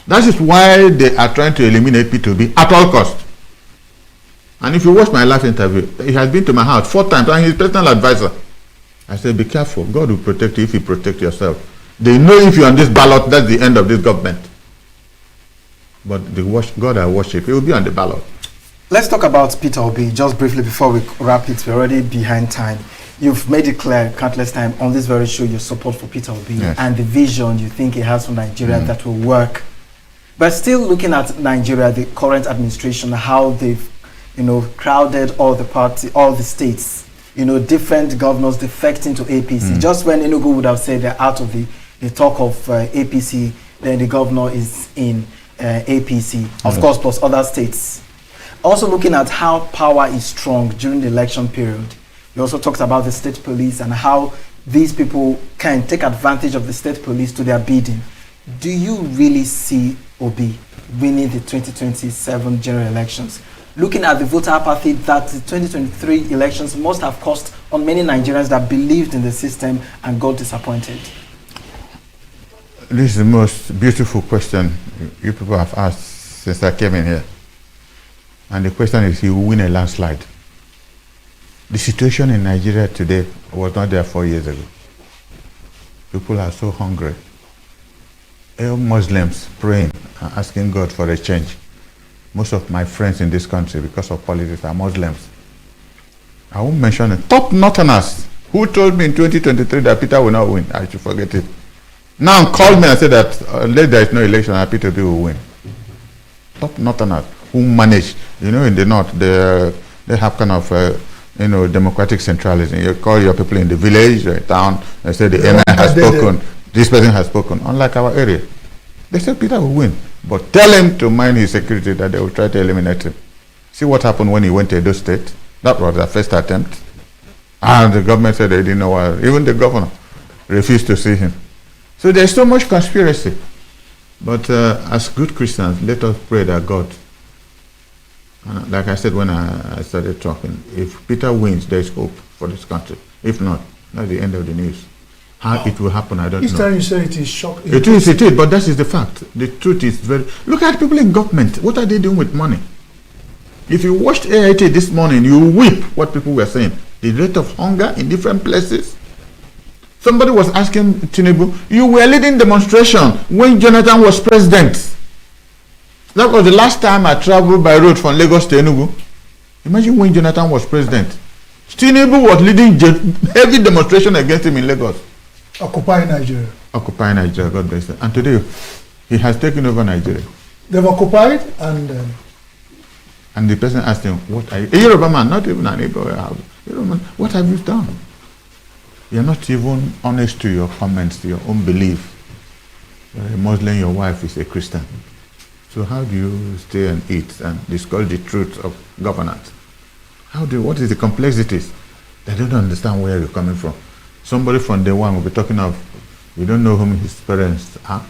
Speaker 13: That is why they are trying to eliminate P2B at all costs. And if you watch my last interview, he has been to my house 4 times and he's personal advisor. I said, be careful. God will protect you if you protect yourself. They know if you're on this ballot, that's the end of this government. But God I worship, he will be on the ballot.
Speaker 5: Let's talk about Peter Obi just briefly before we wrap it. We're already behind time. You've made it clear countless times on this very show your support for Peter Obi and the vision you think he has for Nigeria that will work. But still looking at Nigeria, the current administration, how they've crowded all the party, all the states, different governors defecting to APC. Just when ENUGU would have said they're out of the talk of APC, then the governor is in APC, of course, plus other states. Also looking at how power is strong during the election period. You also talked about the state police and how these people can take advantage of the state police to their bidding. Do you really see Obi winning the 2027 general elections? Looking at the voter apathy that the 2023 elections must have cost on many Nigerians that believed in the system and got disappointed.
Speaker 13: This is the most beautiful question you people have asked since I came in here. And the question is, he will win a landslide. The situation in Nigeria today was not there 4 years ago. People are so hungry. All Muslims praying and asking God for a change. Most of my friends in this country, because of politics, are Muslims. I won't mention it. Top Northerners who told me in 2023 that Peter will not win. I should forget it. Now called me and said that unless there is no election, Peter will win. Top Northerners who manage, in the north, they have kind of, democratic centralism. You call your people in the village, or town, and say the emir has spoken, this person has spoken. Unlike our area, they said Peter will win, but tell him to mind his security that they will try to eliminate him. See what happened when he went to Edo State? That was their first attempt. And the government said they didn't know why. Even the governor refused to see him. So there's so much conspiracy. But as good Christians, let us pray that God, like I said when I started talking, if Peter wins, there is hope for this country. If not, that's the end of the news. How it will happen, I don't know.
Speaker 6: Each time you say it is shocking.
Speaker 13: It is, but that is the fact. The truth is look at people in government. What are they doing with money? If you watched AIT this morning, you weep what people were saying. The rate of hunger in different places. Somebody was asking Tinubu, you were leading demonstration when Jonathan was president. That was the last time I traveled by road from Lagos to ENUGU. Imagine when Jonathan was president. Tinubu was leading heavy demonstration against him in Lagos.
Speaker 6: Occupying Nigeria.
Speaker 13: Occupying Nigeria, God bless him. And today, he has taken over Nigeria.
Speaker 6: They've occupied
Speaker 13: and the person asked him, what are you? A Yoruba man, not even an Igbo. What have you done? You're not even honest to your comments, to your own belief. You're a Muslim, your wife is a Christian. So how do you stay and eat and discuss the truth of governance? What is the complexities? They don't understand where you're coming from. Somebody from day one will be talking of, you don't know whom his parents are.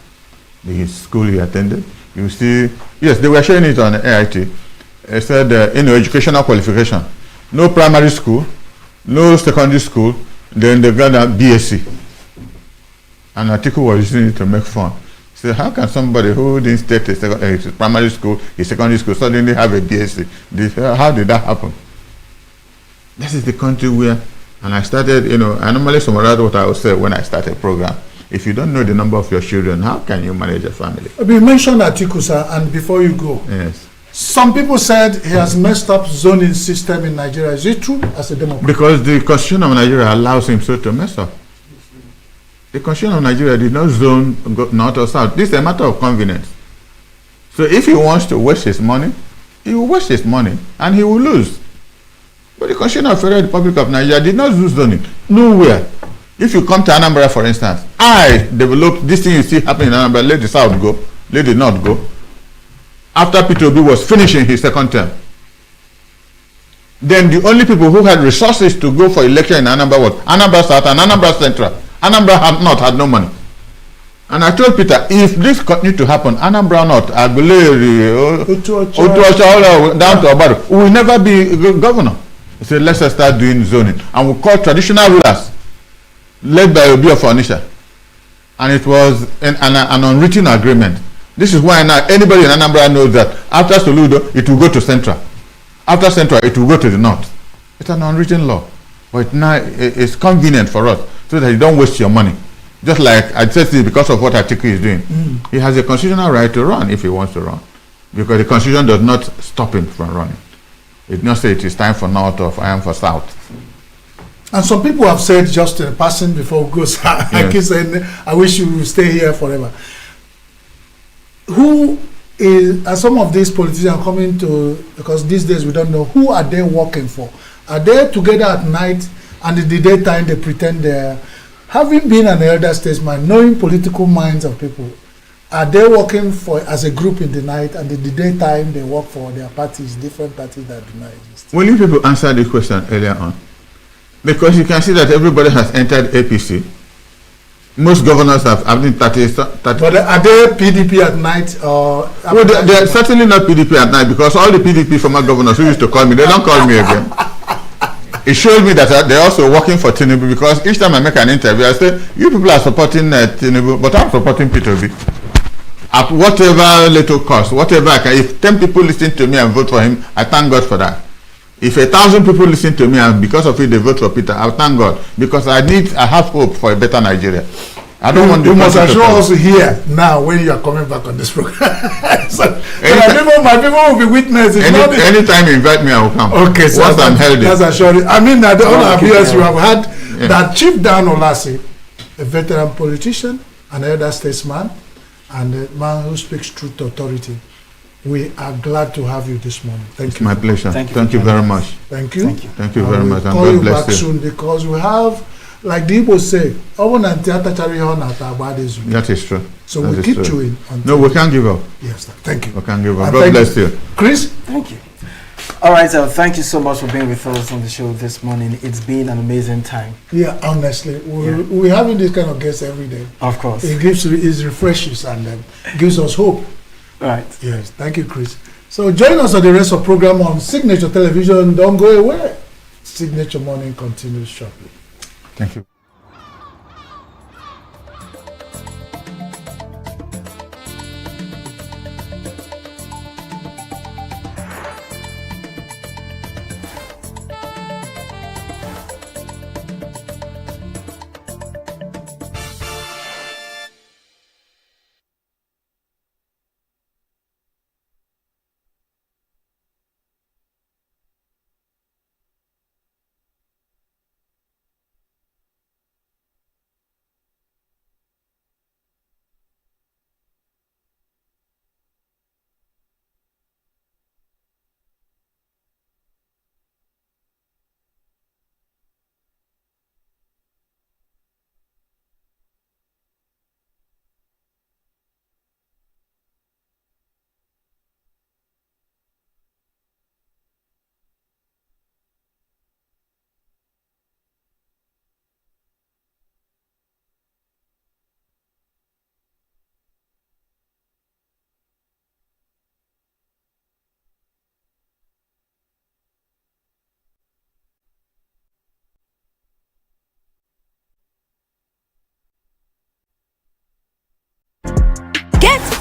Speaker 13: the school he attended. You see, yes, they were showing it on AIT. It said, educational qualification. No primary school, no secondary school, then they got a BSc. An article was using it to make fun. So how can somebody who didn't take a primary school, a secondary school, suddenly have a BSc? How did that happen? This is the country where, and I started, I normally summarize what I would say when I start a program. If you don't know the number of your children, how can you manage a family?
Speaker 6: You mentioned Atiku, sir, and before you go,
Speaker 13: yes,
Speaker 6: some people said he has messed up zoning system in Nigeria. Is it true as a Democrat?
Speaker 13: Because the Constitution of Nigeria allows him so to mess up. The Constitution of Nigeria did not zone north or south. This is a matter of convenience. So if he wants to waste his money, he will waste his money and he will lose. But the Constitution of the Federal Republic of Nigeria did not do zoning. Nowhere. If you come to Anambra, for instance, I developed this thing you see happening in Anambra, let the south go, let the north go. After Peter Obi was finishing his second term, then the only people who had resources to go for election in Anambra was Anambra South and Anambra Central. Anambra North had no money. And I told Peter, if this continued to happen, Anambra North, Aguleri, Otuocha, down to Obaro, we will never be governor. He said, let's start doing zoning. And we call traditional rulers, led by Obi of Onisha. And it was an unwritten agreement. This is why now anybody in Anambra knows that after Soludo, it will go to Central. After Central, it will go to the North. It's an unwritten law. But now it's convenient for us so that you don't waste your money. Just like I said, because of what Atiku is doing. He has a constitutional right to run if he wants to run. Because the Constitution does not stop him from running. It does not say it is time for North or I am for South.
Speaker 6: And some people have said, just in passing before we go, I keep saying, I wish you would stay here forever. Who are some of these politicians coming to, because these days we don't know, who are they working for? Are they together at night and in the daytime they pretend they're, having been an elder statesman, knowing political minds of people, are they working for as a group in the night and in the daytime they work for their parties, different parties that do not exist?
Speaker 13: Will you people answer the question earlier on? Because you can see that everybody has entered APC. Most governors have been 30. But
Speaker 6: are they PDP at night? Or
Speaker 13: well, they are certainly not PDP at night, because all the PDP former governors who used to call me, they don't call me again. It showed me that they're also working for Tinubu, because each time I make an interview, I say, you people are supporting Tinubu, but I'm supporting Peter Obi. At whatever little cost, whatever I can. If 10 people listen to me and vote for him, I thank God for that. If 1,000 people listen to me and because of it they vote for Peter, I thank God, because I have hope for a better Nigeria. I don't want.
Speaker 6: You must assure us here now when you are coming back on this program. so my people will be witnesses.
Speaker 13: Anytime you invite me, I will come.
Speaker 6: Okay, so
Speaker 13: once I'm held.
Speaker 6: That's assuring. I mean, that all our viewers you have had that Chief Dan Olasi, a veteran politician, an elder statesman, and a man who speaks truth to authority. We are glad to have you this morning. Thank you.
Speaker 13: My pleasure. Thank you very much.
Speaker 6: Thank you.
Speaker 13: Thank you very much.
Speaker 6: And God bless you. Soon, because we have, like the Igbo say,
Speaker 13: that is true.
Speaker 6: So we keep chewing.
Speaker 13: No, we can't give up.
Speaker 6: Yes, thank you.
Speaker 13: We can't give up. God bless you.
Speaker 6: Chris?
Speaker 5: Thank you. All right, so thank you so much for being with us on the show this morning. It's been an amazing time.
Speaker 6: Yeah, honestly. We're having this kind of guests every day.
Speaker 5: Of course.
Speaker 6: It refreshes and gives us hope.
Speaker 5: Right.
Speaker 6: Yes, thank you, Chris. So join us on the rest of the program on Signature Television. Don't go away. Signature Morning continues shortly.
Speaker 13: Thank you.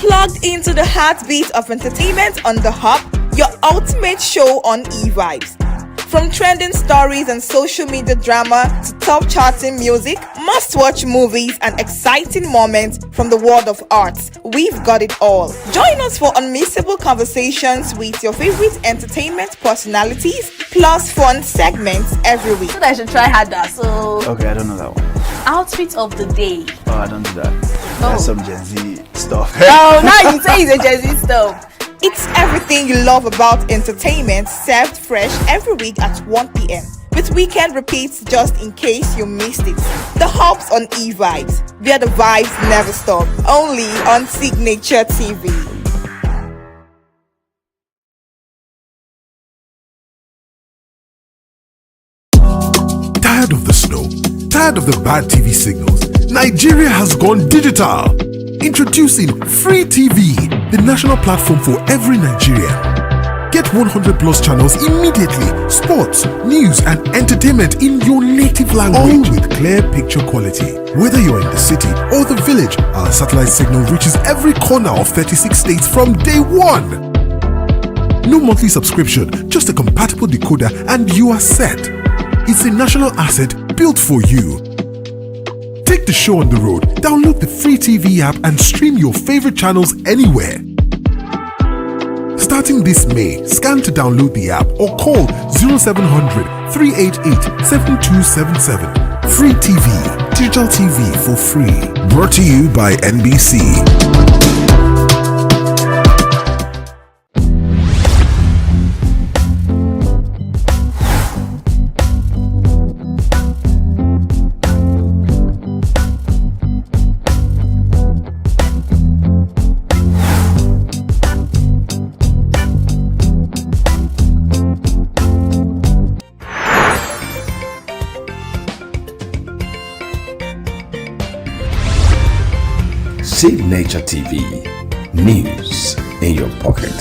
Speaker 8: plugged into the heartbeat of entertainment on The Hub, your ultimate show on E-Vibes. From trending stories and social media drama to top charting music, must-watch movies and exciting moments from the world of arts, we've got it all. Join us for unmissable conversations with your favorite entertainment personalities, plus fun segments every week.
Speaker 10: So I should try harder. So
Speaker 11: Okay, I don't know that one.
Speaker 10: outfit of the day.
Speaker 11: Oh, I don't do that. That's some Gen Z stuff.
Speaker 10: Oh, now you say it's a Gen Z stuff.
Speaker 8: It's everything you love about entertainment, served fresh every week at 1 p.m. with weekend repeats just in case you missed it. The Hub's on E-Vibes, where the vibes never stop. Only on Signature TV.
Speaker 14: Tired of the snow? Tired of the bad TV signals? Nigeria has gone digital. Introducing Free TV, the national platform for every Nigerian. Get 100 plus channels immediately. Sports, news, and entertainment in your native language. All with clear picture quality. Whether you're in the city or the village, our satellite signal reaches every corner of 36 states from day one. No monthly subscription, just a compatible decoder and you are set. It's a national asset built for you. Take the show on the road, download the Free TV app and stream your favorite channels anywhere. Starting this May, scan to download the app or call 0700 388 7277. Free TV, digital TV for free. Brought to you by NBC.
Speaker 4: Signature TV, news in your pocket.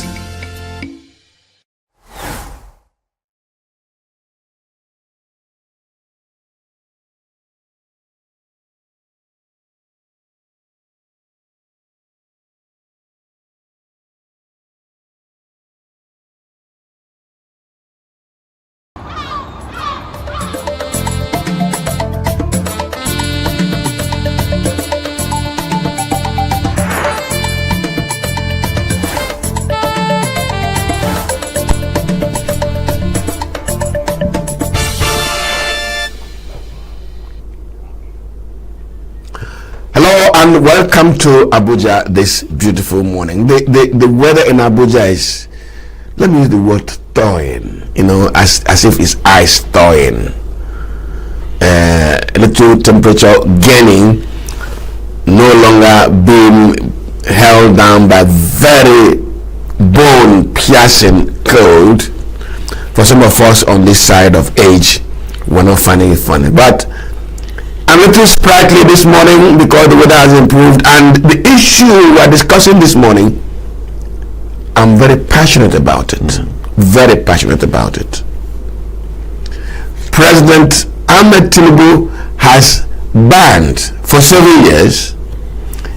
Speaker 12: And welcome to Abuja this beautiful morning. The weather in Abuja is, let me use the word thawing, as if it's ice thawing. A little temperature gaining, no longer being held down by very bone-piercing cold. For some of us on this side of age, we're not finding it funny. But I'm a little sprightly this morning because the weather has improved, and the issue we are discussing this morning, I'm very passionate about it. Very passionate about it. President Ahmed Tinubu has banned for several years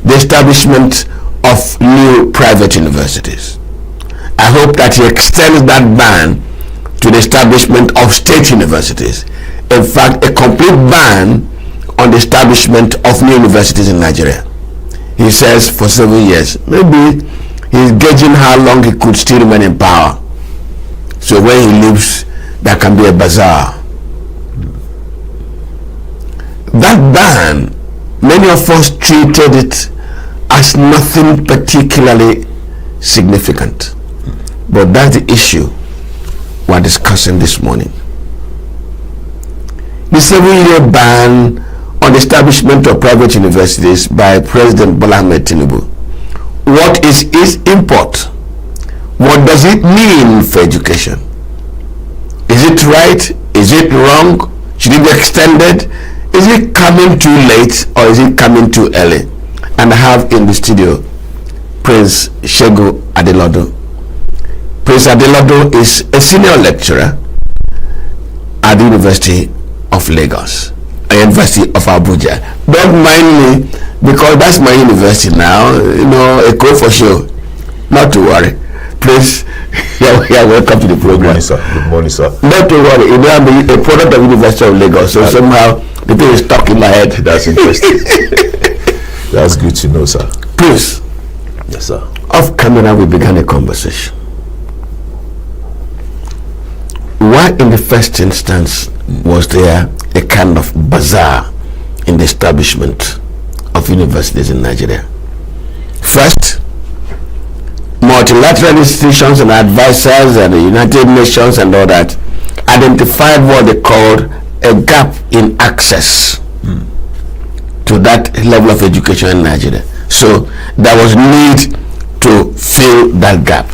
Speaker 12: the establishment of new private universities. I hope that he extends that ban to the establishment of state universities. In fact, a complete ban on the establishment of new universities in Nigeria. He says for several years. Maybe he's gauging how long he could still remain in power. So when he leaves, there can be a bazaar. That ban, many of us treated it as nothing particularly significant. But that's the issue we're discussing this morning. The several-year ban on the establishment of private universities by President Bola Ahmed Tinubu. What is its import? What does it mean for education? Is it right? Is it wrong? Should it be extended? Is it coming too late or is it coming too early? And I have in the studio Prince Segun Adelodo. Prince Adelodo is a senior lecturer at the University of Lagos. University of Abuja. Don't mind me, because that's my university now. A call for sure. Not to worry. Please, you're welcome to the program.
Speaker 15: Good morning, sir.
Speaker 12: Not to worry. I'm a product of University of Lagos, so somehow the thing is stuck in my head.
Speaker 15: That's interesting. That's good to know, sir.
Speaker 12: Please.
Speaker 15: Yes, sir.
Speaker 12: Off camera, we began a conversation. Why, in the first instance, was there a kind of bazaar in the establishment of universities in Nigeria? First, multilateral institutions and advisors and the United Nations and all that identified what they called a gap in access to that level of education in Nigeria. So there was need to fill that gap.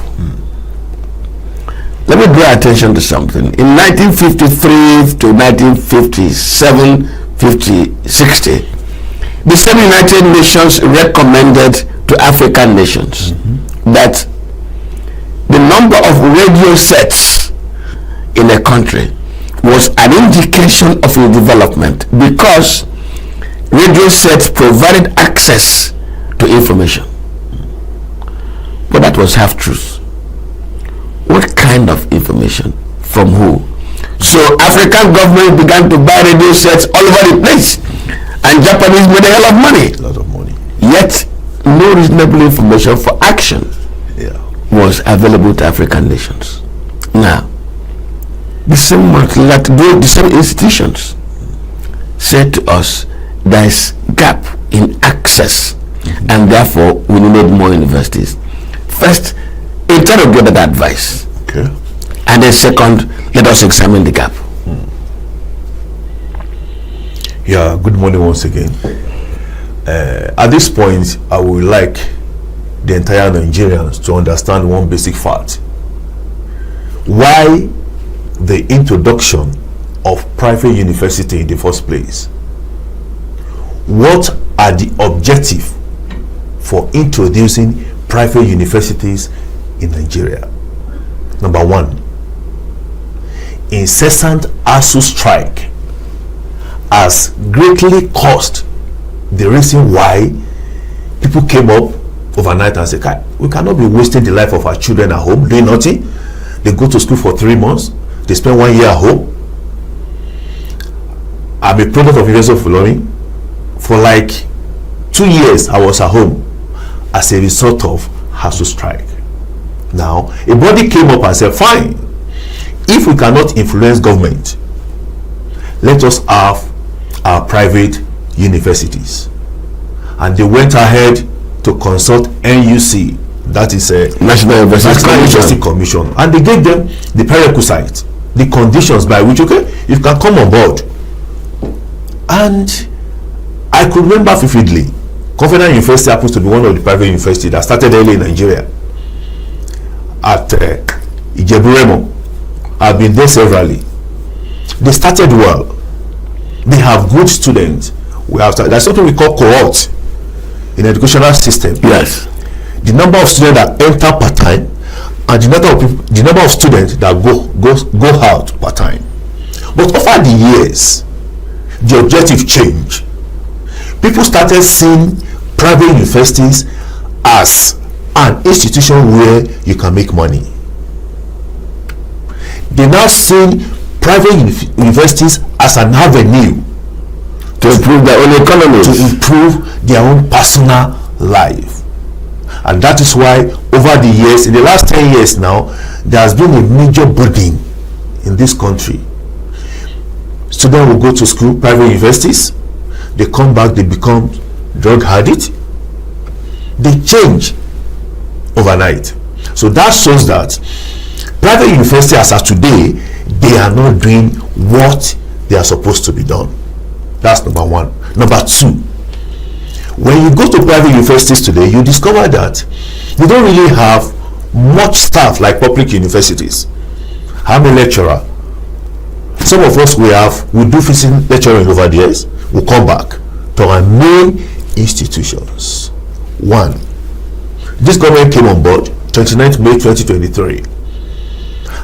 Speaker 12: Let me draw attention to something. In 1953 to 1957, 60, the same United Nations recommended to African nations that the number of radio sets in a country was an indication of its development, because radio sets provided access to information. But that was half truth. What kind of information? From who? So African governments began to buy radio sets all over the place, and Japanese made a hell of money.
Speaker 15: A lot of money.
Speaker 12: Yet no reasonable information for action was available to African nations. Now, the same institutions said to us there is gap in access, and therefore we need more universities. First, interrogate that advice.
Speaker 15: Okay.
Speaker 12: And then second, let us examine the gap.
Speaker 15: Yeah, good morning once again. At this point, I would like the entire Nigerians to understand one basic fact. Why the introduction of private university in the first place? What are the objectives for introducing private universities in Nigeria? Number one, incessant ASU strike has greatly caused the reason why people came up overnight and said, we cannot be wasting the life of our children at home doing nothing. They go to school for 3 months, they spend 1 year at home. I'm a product of University of Ilorin. For like 2 years I was at home as a result of ASU strike. Now a body came up and said, fine, if we cannot influence government, let us have our private universities. And they went ahead to consult NUC, that is a
Speaker 12: National University
Speaker 15: Commission, and they gave them the prerequisites, the conditions by which you can come on board. And I could remember vividly, Confederate University happens to be one of the private universities that started early in Nigeria at Ijebu-Remo. I've been there severally. They started well. They have good students. There's something we call cohort in educational system.
Speaker 12: Yes.
Speaker 15: The number of students that enter part-time and the number of students that go out part-time. But over the years, the objective changed. People started seeing private universities as an institution where you can make money. They now see private universities as an avenue
Speaker 12: to improve their own economy,
Speaker 15: to improve their own personal life. And that is why over the years, in the last 10 years now, there has been a major burden in this country. Students will go to school, private universities, they come back, they become drug addicts, they change overnight. So that shows that private universities as of today, they are not doing what they are supposed to be done. That's number one. Number two, when you go to private universities today, you discover that they don't really have much staff like public universities. I'm a lecturer. Some of us we do physical lecturing over the years. We'll come back to our main institutions. One, this government came on board 29th May 2023,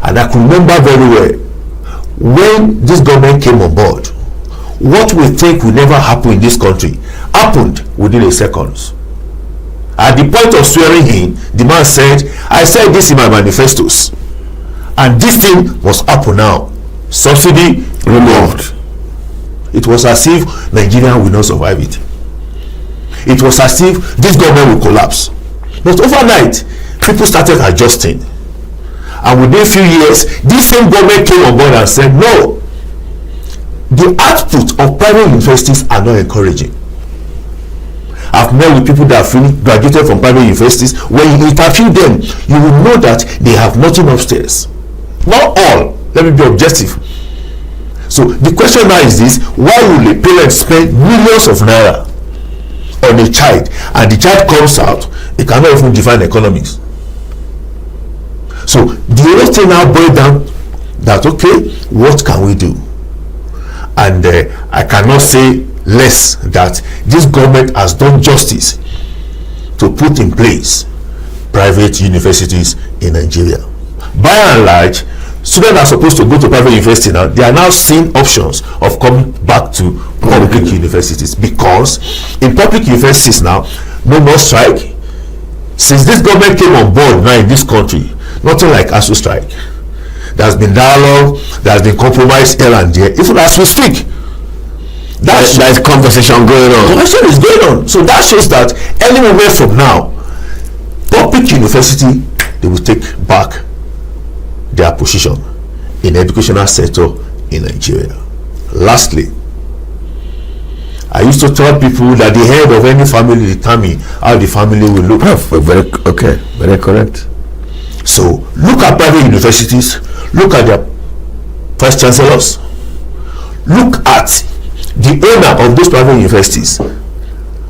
Speaker 15: and I can remember very well when this government came on board, what we think will never happen in this country happened within a second. At the point of swearing in, the man said, I said this in my manifestos, and this thing must happen now. Subsidy removed. It was as if Nigeria will not survive it. It was as if this government will collapse. But overnight, people started adjusting. And within a few years, this same government came on board and said, no, the output of private universities are not encouraging. I've met with people that have graduated from private universities. When you interview them, you will know that they have nothing upstairs. Not all. Let me be objective. So the question now is this: why will a parent spend millions of naira on a child, and the child comes out, it cannot even define economics? So the whole thing now boils down that, okay, what can we do? And I cannot say less that this government has done justice to put in place private universities in Nigeria. By and large, students are supposed to go to private university now. They are now seeing options of coming back to public universities, because in public universities now, no more strike. Since this government came on board now in this country, nothing like ASU strike. There has been dialogue, there has been compromise here and there. Even as we speak, there's conversation going on. Conversation is going on. So that shows that any moment from now, public university, they will take back their position in the educational sector in Nigeria. Lastly, I used to tell people that the head of any family determines how the family will look. Very correct. So look at private universities, look at their vice chancellors, look at the owner of those private universities.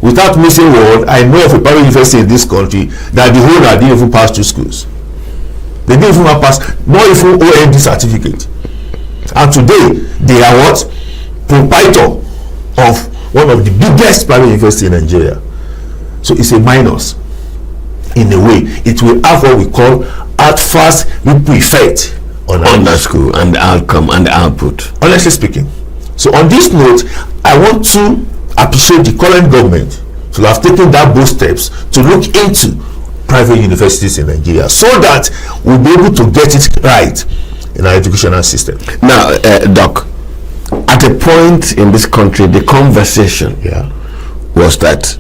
Speaker 15: Without missing word, I know of a private university in this country that the owner didn't even pass through schools. They didn't even pass, not even OND certificate. And today, they are what? Proprietor of one of the biggest private universities in Nigeria. So it's a minus. In a way, it will have what we call adverse ripple effect on the school and the outcome and the output. Honestly speaking. So on this note, I want to appreciate the current government to have taken that bold steps to look into private universities in Nigeria, so that we'll be able to get it right in our educational system.
Speaker 12: Now, Doc, at a point in this country, the conversation was that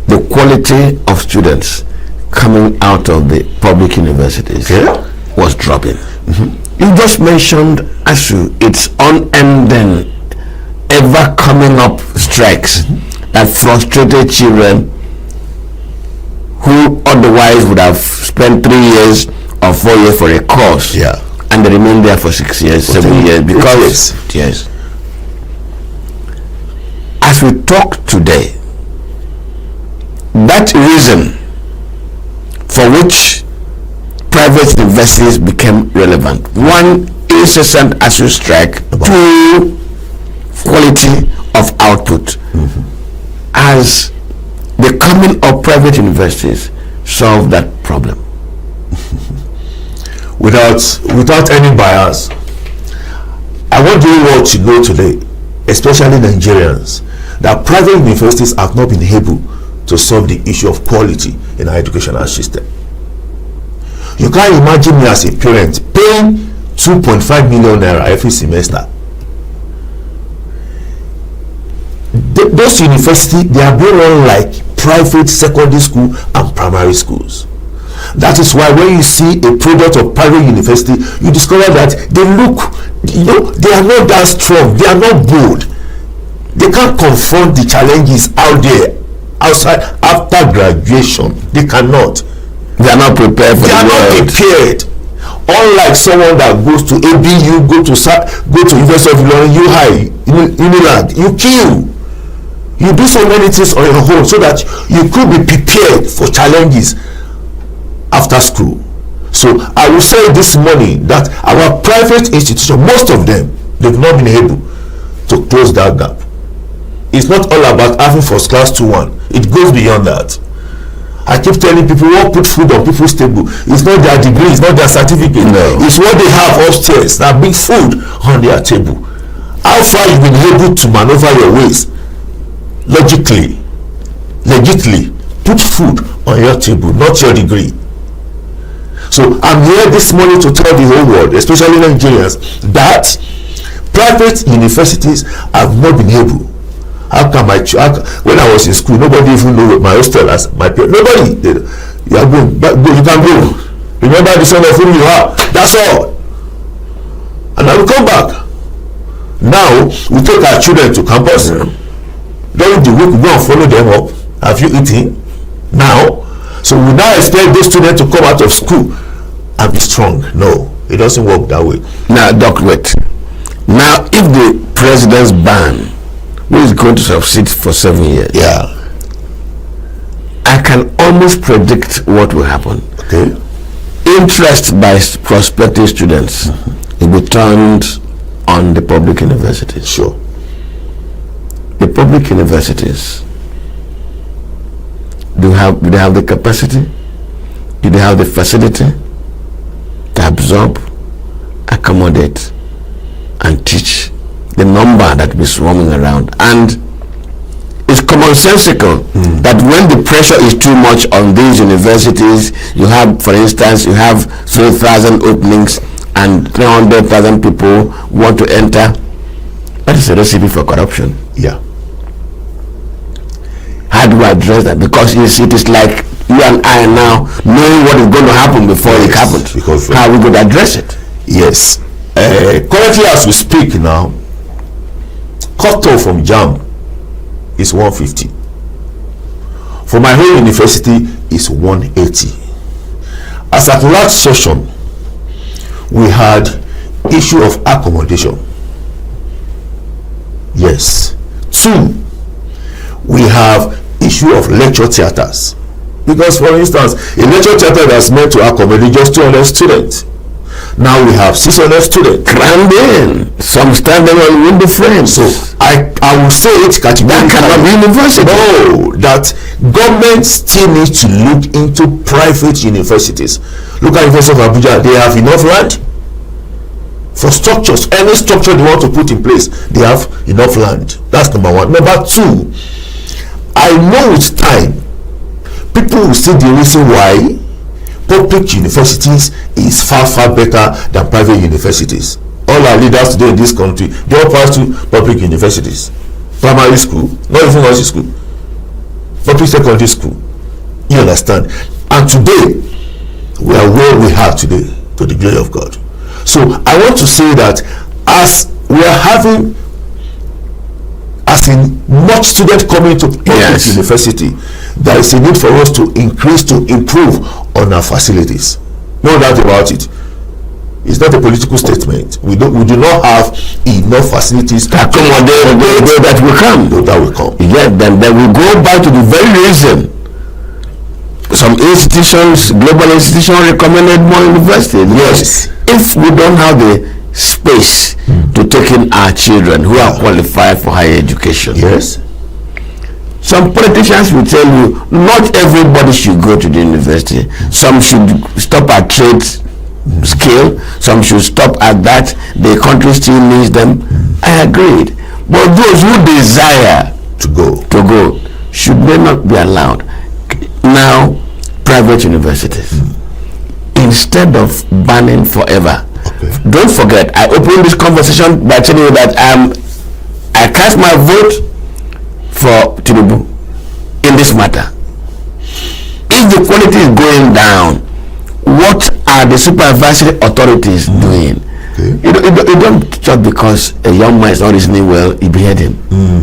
Speaker 12: the quality of students coming out of the public universities was dropping. You just mentioned ASU, its unending, ever coming up strikes that frustrated children who otherwise would have spent 3 years or 4 years for a course, and they remain there for 6 years, 7 years, because as we talk today, that reason for which private universities became relevant: one, incessant ASU strike; two, quality of output. As the coming of private universities solve that problem?
Speaker 15: Without any bias, I want you all to know today, especially Nigerians, that private universities have not been able to solve the issue of quality in our educational system. You can't imagine me as a parent paying 2.5 million naira every semester. Those universities, they are being run like private secondary school and primary schools. That is why when you see a product of private university, you discover that they look, they are not that strong, they are not bold, they can't confront the challenges out there outside after graduation. They cannot.
Speaker 12: They are not prepared for
Speaker 15: they are not prepared. Unlike someone that goes to ABU, go to University of Ilorin, UNILAG, you kill. You do so many things on your own so that you could be prepared for challenges after school. So I will say this morning that our private institutions, most of them, they've not been able to close that gap. It's not all about having first class 2-1. It goes beyond that. I keep telling people, what put food on people's table? It's not their degree, it's not their certificate. No. It's what they have upstairs that bring food on their table. how far you've been able to maneuver your ways logically, legitimately, put food on your table, not your degree. So I'm here this morning to tell the whole world, especially Nigerians, that private universities have not been able. How come when I was in school, nobody even knew my hostel as my parents. Nobody. You are going, but you can go. Remember the son of whom you are. That's all. And I will come back. Now we take our children to campus. During the week we go and follow them up. Have you eaten? Now, so we now expect those students to come out of school and be strong. No, it doesn't work that way.
Speaker 12: Now, Doc, wait. Now, if the president's ban, who is going to succeed for 7 years,
Speaker 15: yeah,
Speaker 12: I can almost predict what will happen.
Speaker 15: Okay.
Speaker 12: Interest by prospective students will be turned on the public universities.
Speaker 15: Sure.
Speaker 12: The public universities, do they have the capacity? Do they have the facility to absorb, accommodate, and teach the number that is swarming around? And it's commonsensical that when the pressure is too much on these universities, you have, for instance, you have 3,000 openings and 300,000 people want to enter. That is a recipe for corruption.
Speaker 15: Yeah.
Speaker 12: How do I address that? Because it is like you and I now knowing what is going to happen before it happens.
Speaker 15: Because
Speaker 12: how are we going to address it?
Speaker 15: Yes. Currently, as we speak now, cutoff from JAM is 150. For my whole university is 180. As at last session, we had issue of accommodation. Yes. 2, we have issue of lecture theaters. Because, for instance, a lecture theater that's meant to accommodate just 200 students. Now we have 600 students
Speaker 12: crammed in. Some standing on window frames.
Speaker 15: So I will say it categorically.
Speaker 12: That cannot be university.
Speaker 15: No, that government still needs to look into private universities. Look at University of Abuja. They have enough land for structures. Any structure they want to put in place, they have enough land. That's number 1. Number 2, I know with time people will see the reason why public universities is far better than private universities. All our leaders today in this country, they all pass to public universities. Primary school, not even nursery school, public secondary school. You understand? And today we are where we are today, to the glory of God. So I want to say that as we are having, as in much students coming to public university, there is a need for us to increase, to improve on our facilities. No doubt about it. It's not a political statement. We do not have enough facilities to accommodate
Speaker 12: that will come.
Speaker 15: That will come.
Speaker 12: Yeah, then we go back to the very reason some institutions, global institutions, recommended more universities.
Speaker 15: Yes.
Speaker 12: If we don't have the space to take in our children who are qualified for higher education.
Speaker 15: Yes.
Speaker 12: Some politicians will tell you not everybody should go to the university. Some should stop at trade skill. Some should stop at that. The country still needs them. I agreed. But those who desire
Speaker 15: to
Speaker 12: go, should they not be allowed? Now, private universities, instead of banning forever. Don't forget, I opened this conversation by telling you that I cast my vote for Tinubu in this matter. If the quality is going down, what are the supervisory authorities doing? You don't just because a young man is not listening well, you behead him.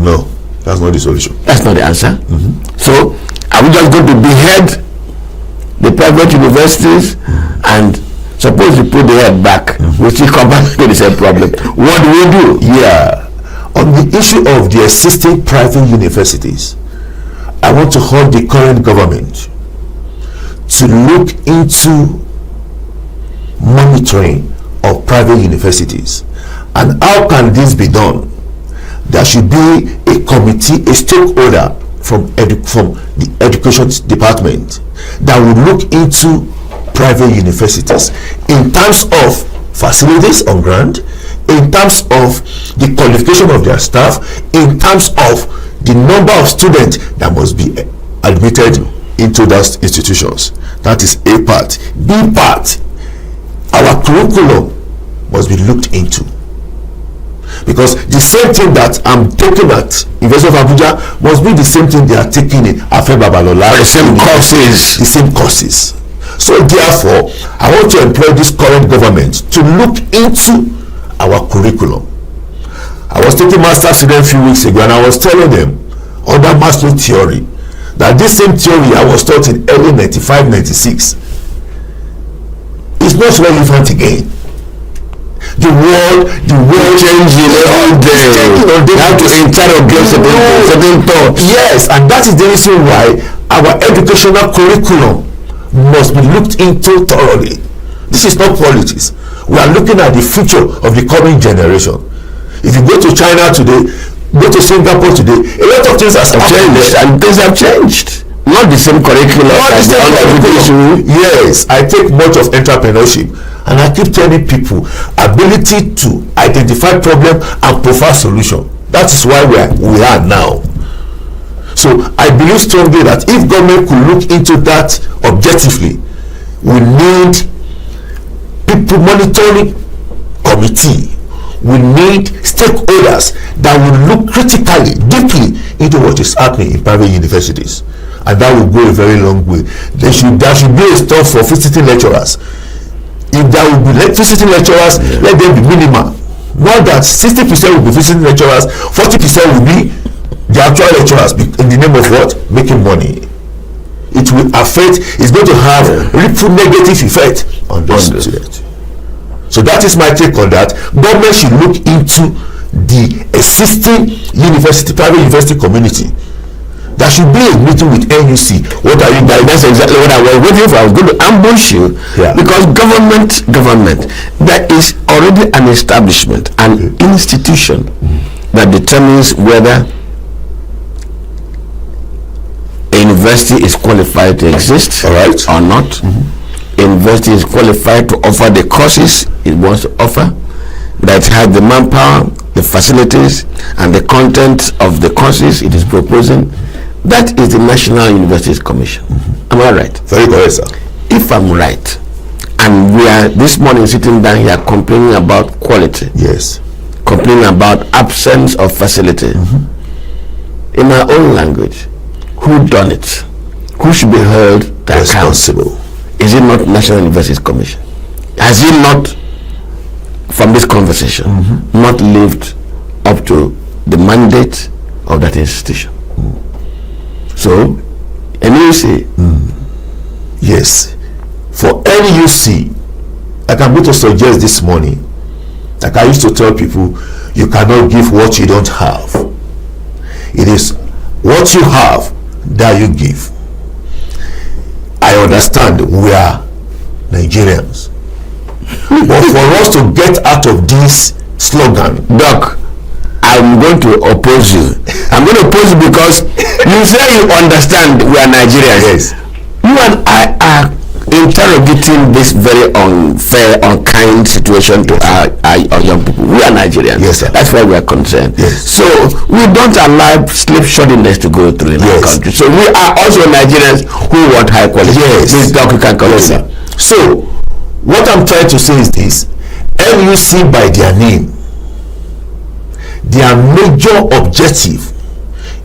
Speaker 15: No, that's not the solution.
Speaker 12: That's not the answer. So, are we just going to behead the private universities and suppose you put the head back, we still come back to the same problem? What do we do?
Speaker 15: Yeah. On the issue of the existing private universities, I want to hold the current government to look into monitoring of private universities. And how can this be done? There should be a committee, a stakeholder from the education department that will look into private universities in terms of facilities on ground, in terms of the qualification of their staff, in terms of the number of students that must be admitted into those institutions. That is A part. B part, our curriculum must be looked into, because the same thing that I'm taking at University of Abuja must be the same thing they are taking in Afe Babalola.
Speaker 12: The same courses.
Speaker 15: The same courses. So therefore, I want to employ this current government to look into our curriculum. I was taking master students a few weeks ago, and I was telling them under Maslow theory that this same theory I was taught in early 95, 96 is not relevant again. The world changing all day. You have to interrogate certain thoughts. Yes, and that is the reason why our educational curriculum must be looked into thoroughly. This is not politics. We are looking at the future of the coming generation. If you go to China today, go to Singapore today, a lot of things have changed, and things have changed. Not the same curriculum. Not the same curriculum. Yes, I take much of entrepreneurship, and I keep telling people ability to identify problem and provide solution. That is why we are now. So I believe strongly that if government could look into that objectively, we need people monitoring committee. We need stakeholders that will look critically, deeply into what is happening in private universities, and that will go a very long way. There should be a stop for visiting lecturers. If there will be visiting lecturers, let them be minimal. Not that 60% will be visiting lecturers, 40% will be the actual lecturers in the name of what? Making money. It will affect, it's going to have ripple negative effect on those students. So that is my take on that. Government should look into the existing private university community. There should be a meeting with NUC. What are you guys? That's exactly what I was waiting for. I was going to ambush you, because government, there is already an establishment, an institution that determines whether a university is qualified to exist or not. University is qualified to offer the courses it wants to offer, that it has the manpower, the facilities, and the content of the courses it is proposing. That is the National Universities Commission. Am I right? Very correct, sir.
Speaker 12: If I'm right, and we are this morning sitting down here complaining about quality, complaining about absence of facility, in our own language, who done it? Who should be held responsible? Is it not National Universities Commission? Has he not, from this conversation, not lived up to the mandate of that institution? So, NUC,
Speaker 15: yes, for NUC, like I'm going to suggest this morning, like I used to tell people, you cannot give what you don't have. It is what you have that you give. I understand we are Nigerians, but for us to get out of this slogan,
Speaker 12: Doc, I'm going to oppose you. I'm going to oppose you because you say you understand we are Nigerians.
Speaker 15: Yes.
Speaker 12: You and I are interrogating this very unfair, unkind situation to our young people. We are Nigerians.
Speaker 15: Yes, sir.
Speaker 12: That's why we are concerned.
Speaker 15: Yes.
Speaker 12: So we don't allow slipshoddiness to go through in our country. So we are also Nigerians who want high quality.
Speaker 15: Yes.
Speaker 12: This Doc, you can continue.
Speaker 15: Yes, so what I'm trying to say is this: NUC, by their name, their major objective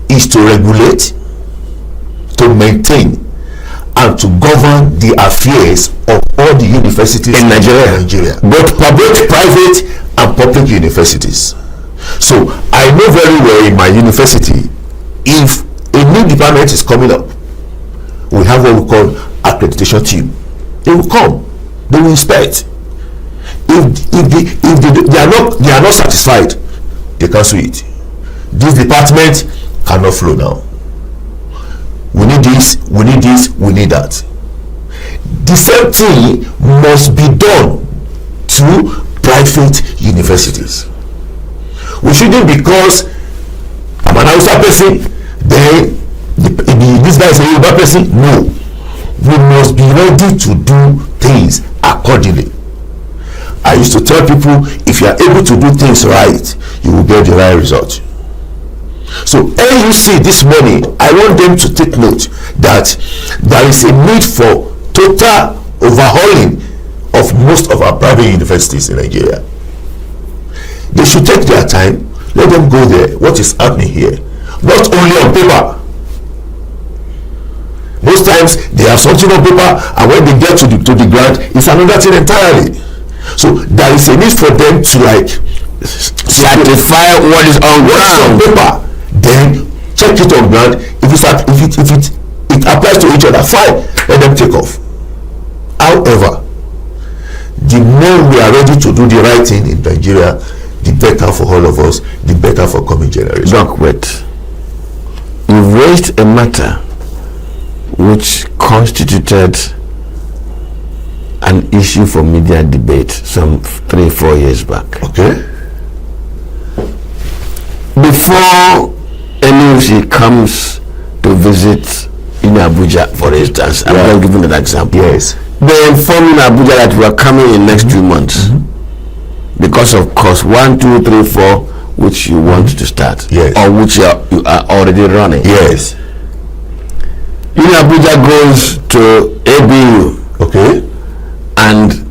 Speaker 15: is to regulate, to maintain, and to govern the affairs of all the universities in Nigeria, both private and public universities. So I know very well in my university, if a new department is coming up, we have what we call accreditation team. They will come, they will inspect. If they are not satisfied, they cancel it. This department cannot flow now. We need this, we need this, we need that. The same thing must be done to private universities. We shouldn't, because I'm an Hausa person, then this guy is a Yoruba person. No. We must be ready to do things accordingly. I used to tell people, if you are able to do things right, you will get the right result. So NUC this morning, I want them to take note that there is a need for total overhauling of most of our private universities in Nigeria. They should take their time, let them go there. What is happening here? Not only on paper. Most times they have something on paper, and when they get to the ground, it's another thing entirely. So there is a need for them to like
Speaker 12: certify what is on ground.
Speaker 15: Paper, then check it on ground. If it applies to each other, fine, let them take off. However, the more we are ready to do the right thing in Nigeria, the better for all of us, the better for coming generations.
Speaker 12: Doc, wait. You've raised a matter which constituted an issue for media debate some 3-4 years back.
Speaker 15: Okay.
Speaker 12: Before NUC comes to visit in Abuja, for instance, I'm not giving an example.
Speaker 15: Yes.
Speaker 12: They informed in Abuja that we are coming in next 2 months because of course 1, 2, 3, 4, which you want to start, or which you are already running.
Speaker 15: Yes.
Speaker 12: In Abuja goes to ABU,
Speaker 15: okay,
Speaker 12: and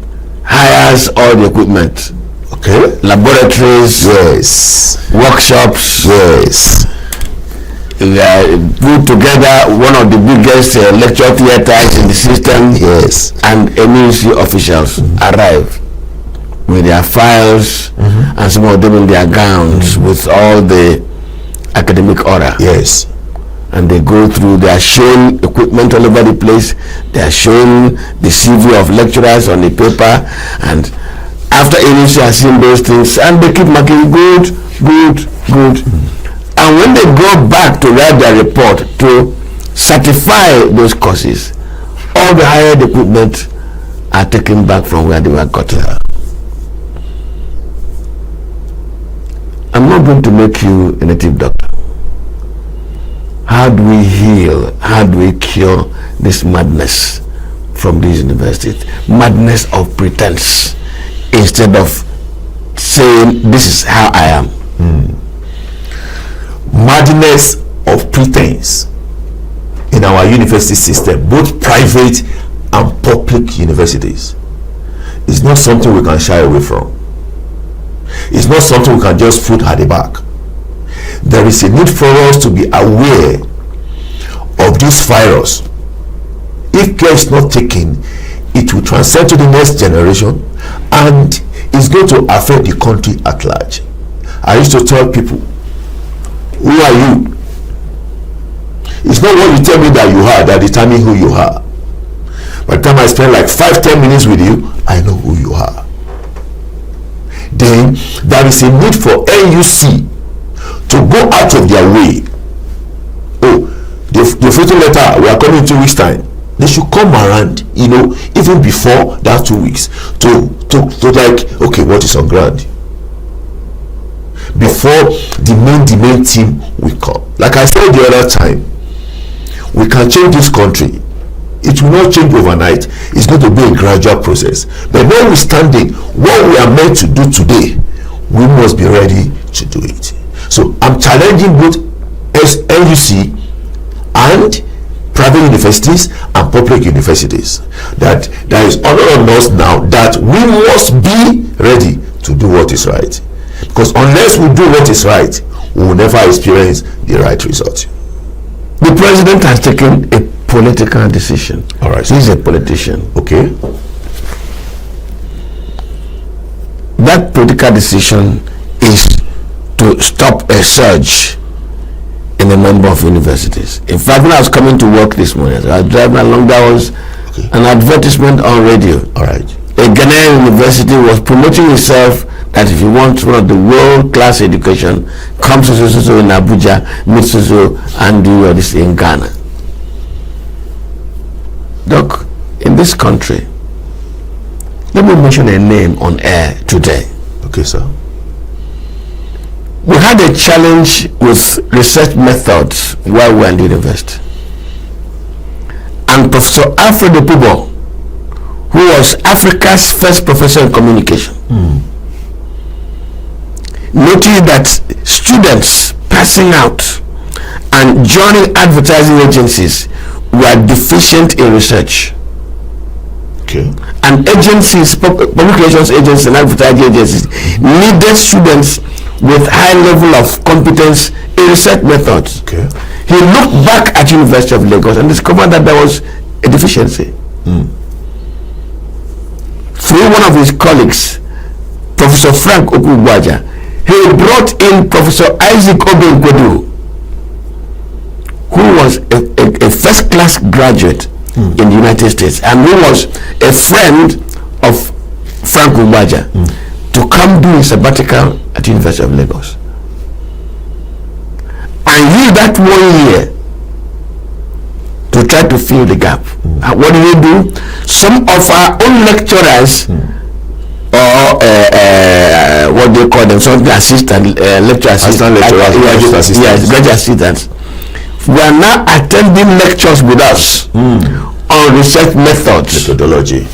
Speaker 12: hires all the equipment.
Speaker 15: Okay.
Speaker 12: Laboratories,
Speaker 15: yes.
Speaker 12: Workshops,
Speaker 15: yes.
Speaker 12: Put together one of the biggest lecture theaters in the system.
Speaker 15: Yes.
Speaker 12: And NUC officials arrive with their files and some of them in their gowns with all the academic order.
Speaker 15: Yes.
Speaker 12: And they go through, they are shown equipment all over the place, they are shown the CV of lecturers on the paper, and after NUC has seen those things, and they keep marking good. And when they go back to write their report to certify those courses, all the hired equipment are taken back from where they were gotten. I'm not going to make you a native doctor. How do we heal? How do we cure this madness from these universities? Madness of pretense, instead of saying this is how I am.
Speaker 15: Madness of pretense in our university system, both private and public universities, is not something we can shy away from. It's not something we can just put at the back. There is a need for us to be aware of this virus. If care is not taken, it will transcend to the next generation and it's going to affect the country at large. I used to tell people, who are you? It's not what you tell me that you are that determines who you are. By the time I spend like 5-10 minutes with you, I know who you are. Then there is a need for NUC to go out of their way. Oh, the photo letter, we are coming in 2 weeks time. They should come around, even before that 2 weeks to like, okay, what is on ground? Before the main team will come. Like I said the other time, we can change this country. It will not change overnight. It's going to be a gradual process. But notwithstanding what we are meant to do today, we must be ready to do it. So I'm challenging both NUC and private universities and public universities that there is honor on us now that we must be ready to do what is right. Because unless we do what is right, we will never experience the right result.
Speaker 12: The president has taken a political decision.
Speaker 15: All right.
Speaker 12: He's a politician.
Speaker 15: Okay.
Speaker 12: That political decision is to stop a surge in a number of universities. In fact, when I was coming to work this morning, I was driving along, there was an advertisement on radio.
Speaker 15: All right.
Speaker 12: A Ghanaian university was promoting itself that if you want one of the world-class education, come to so in Abuja, meet so and do this in Ghana. Doc, in this country, let me mention a name on air today.
Speaker 15: Okay, sir.
Speaker 12: We had a challenge with research methods while we were in the university. And Professor Alfred Opubo, who who was Africa's first professor in communication, noticed that students passing out and joining advertising agencies were deficient in research.
Speaker 15: Okay.
Speaker 12: And agencies, public relations agencies and advertising agencies needed students with high level of competence in research methods.
Speaker 15: Okay.
Speaker 12: He looked back at University of Lagos and discovered that there was a deficiency. Through one of his colleagues, Professor Frank Okugwaja, he brought in Professor Isaac Obenkwedu, who was a first-class graduate in the United States and who was a friend of Frank Okugwaja, to come do a sabbatical at the University of Lagos. And he that 1 year to try to fill the gap. What do we do? Some of our own lecturers, or what do you call them? Something assistant, lecturer assistant, graduate assistants. We are now attending lectures with us on research methods,
Speaker 15: methodology.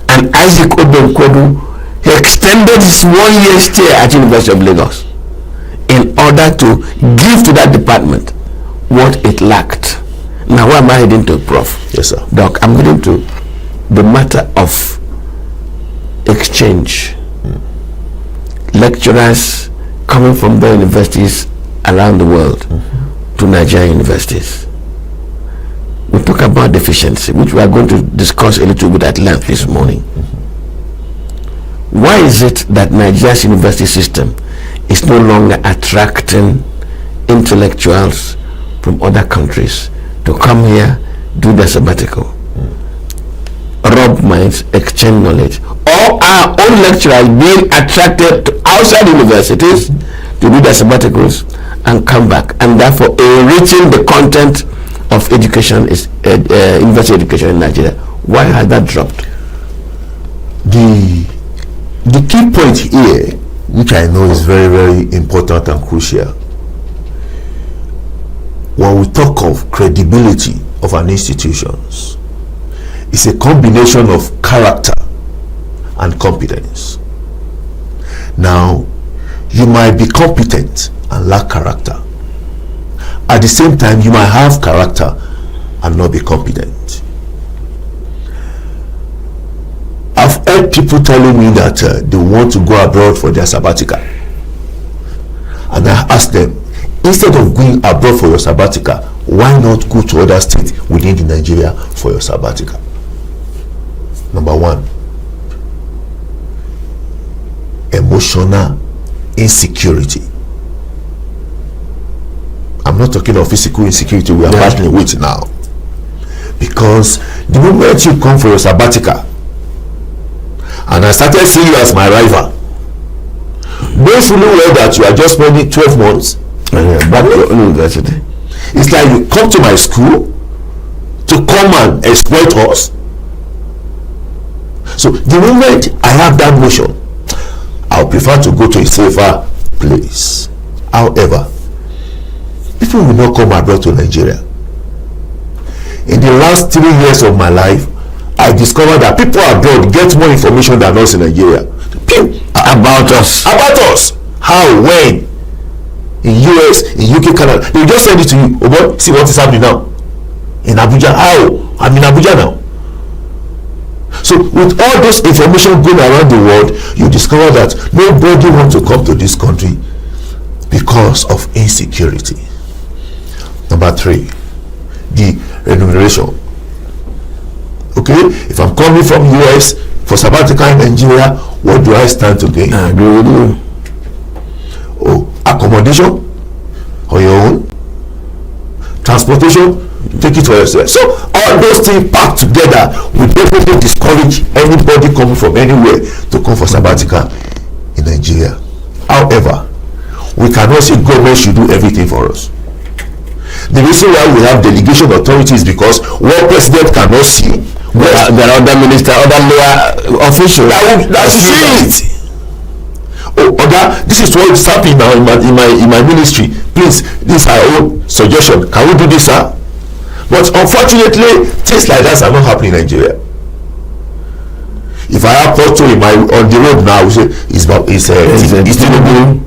Speaker 12: And Isaac Obenkwedu, he extended his 1 year stay at University of Lagos in order to give to that department what it lacked. Now, why am I heading to, Prof?
Speaker 15: Yes, sir.
Speaker 12: Doc, I'm heading to the matter of exchange. Lecturers coming from the universities around the world to Nigerian universities. We talk about deficiency, which we are going to discuss a little bit at length this morning. Why is it that Nigeria's university system is no longer attracting intellectuals from other countries to come here, do their sabbatical, rub minds, exchange knowledge, or our own lecturers being attracted to outside universities to do their sabbaticals and come back, and therefore enriching the content of education, is university education in Nigeria? Why has that dropped?
Speaker 15: The key point here, which I know is very, very important and crucial, when we talk of credibility of an institutions, it's a combination of character and competence. Now, you might be competent and lack character. At the same time, you might have character and not be competent. I've heard people telling me that they want to go abroad for their sabbatical, and I ask them, instead of going abroad for your sabbatical, why not go to other states within the Nigeria for your sabbatical? Number one, emotional insecurity. I'm not talking of physical insecurity we are battling with now, because the moment you come for your sabbatical and I started seeing you as my rival, knowing fully well that you are just spending 12 months back to university, it's like you come to my school to come and exploit us. So the moment I have that notion, I'll prefer to go to a safer place. However, people will not come abroad to Nigeria. In the last 3 years of my life, I discovered that people abroad get more information than us in Nigeria. About us. How? When? In US, in UK, Canada. They just send it to you. Oh boy, see what is happening now. In Abuja. How? I'm in Abuja now. So with all this information going around the world, you discover that nobody wants to come to this country because of insecurity. Number 3, the remuneration. Okay, if I'm coming from US for sabbatical in Nigeria, what do I stand to gain? I agree with you. Oh, accommodation on your own, transportation, take it for yourself. So all those things packed together will definitely discourage anybody coming from anywhere to come for sabbatical in Nigeria. However, we cannot say government should do everything for us. The reason why we have delegation authority is because what president cannot see, there are other ministers, other lower officials that see it. Oh, this is what is happening now in my ministry. Please, this is our own suggestion. Can we do this, sir? But unfortunately, things like that are not happening in Nigeria. If I have pothole on the road now, we say it's Tinubu.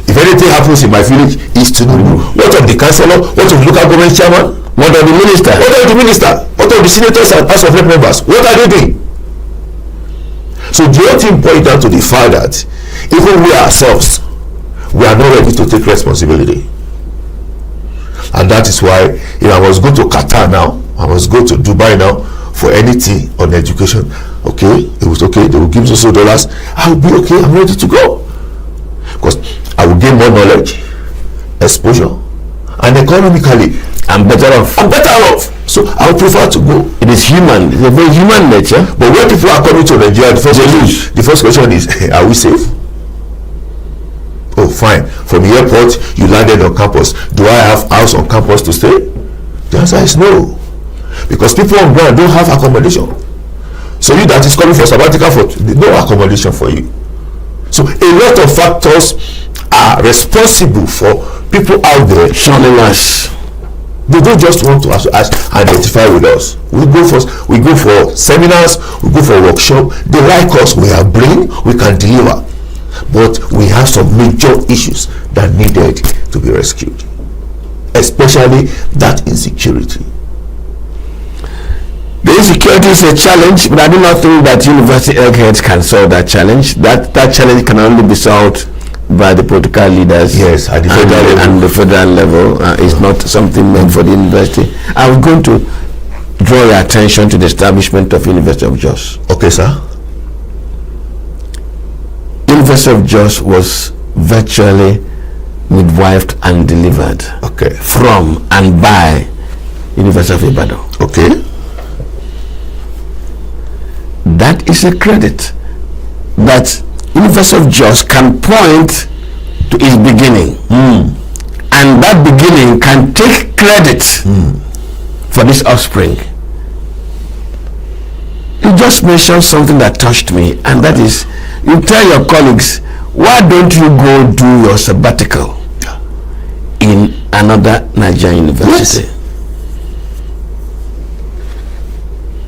Speaker 15: If anything happens in my village, it's Tinubu. What of the councillor? What of the local government chairman? What of the minister? What of the minister? What of the senators and House of Rep members? What are they doing? So the whole thing points down to the fact that even we ourselves, we are not ready to take responsibility. And that is why if I was go to Qatar now, I was go to Dubai now for anything on education, okay, it was okay, they will give us $, I will be okay, I'm ready to go. Because I will gain more knowledge, exposure, and economically I'm better off. So I would prefer to go. It is human. It's a very human nature. But when people are coming to Nigeria, the first question is, are we safe? Oh, fine. From the airport, you landed on campus. Do I have house on campus to stay? The answer is no. Because people on ground don't have accommodation. So you that is coming for sabbatical, for no accommodation for you. So a lot of factors are responsible for people out there shunning us. They don't just want to identify with us. We go for seminars, we go for workshop. They like us, we have brain, we can deliver. But we have some major issues that needed to be rescued. Especially that insecurity.
Speaker 12: The insecurity is a challenge, but I do not think that university eggheads can solve that challenge. That challenge can only be solved by the political leaders,
Speaker 15: yes, at the
Speaker 12: federal level. It's not something meant for the university. I was going to draw your attention to the establishment of University of Jos.
Speaker 15: Okay, sir.
Speaker 12: University of Jos was virtually midwifed and delivered.
Speaker 15: Okay.
Speaker 12: From and by University of Ibadan.
Speaker 15: Okay.
Speaker 12: That is a credit that University of Jos can point to its beginning, and that beginning can take credit for this offspring. You just mentioned something that touched me, and that is, you tell your colleagues, why don't you go do your sabbatical in another Nigerian university? Yes.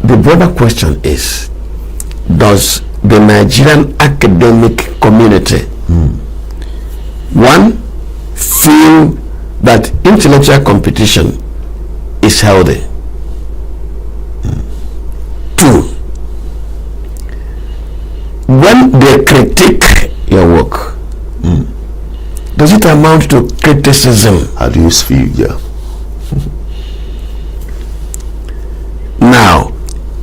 Speaker 12: The broader question is, does the Nigerian academic community one, feel that intellectual competition is healthy? Two, when they critique your work, does it amount to criticism?
Speaker 15: How do you feel? Yeah.
Speaker 12: Now,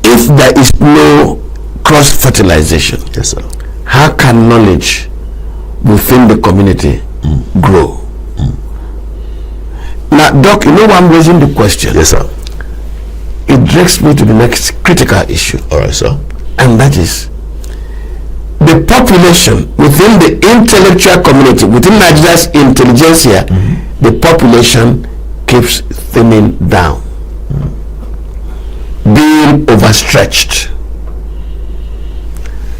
Speaker 12: if there is no cross-fertilization,
Speaker 15: yes, sir,
Speaker 12: how can knowledge within the community grow? Now, Doc, you know why I'm raising the question?
Speaker 15: Yes, sir.
Speaker 12: It directs me to the next critical issue.
Speaker 15: All right, sir.
Speaker 12: And that is the population within the intellectual community, within Nigeria's intelligentsia, the population keeps thinning down, being overstretched.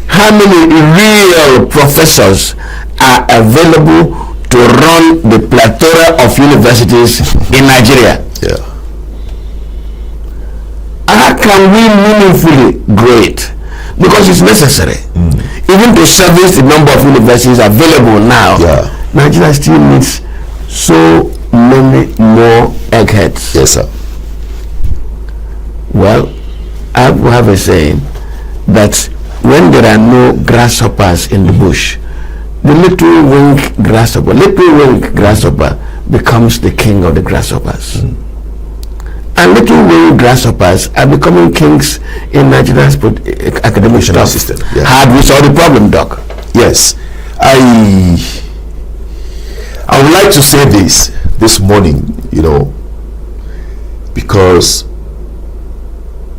Speaker 12: How many real professors are available to run the plethora of universities in Nigeria?
Speaker 15: Yeah.
Speaker 12: How can we meaningfully grow it? Because it's necessary. Even to service the number of universities available now, Nigeria still needs so many more eggheads.
Speaker 15: Yes, sir.
Speaker 12: Well, I have a saying that when there are no grasshoppers in the bush, the little winged grasshopper becomes the king of the grasshoppers. And little winged grasshoppers are becoming kings in Nigeria's academic system.
Speaker 15: Yeah.
Speaker 12: Had we solved the problem, Doc?
Speaker 15: Yes. I would like to say this morning, because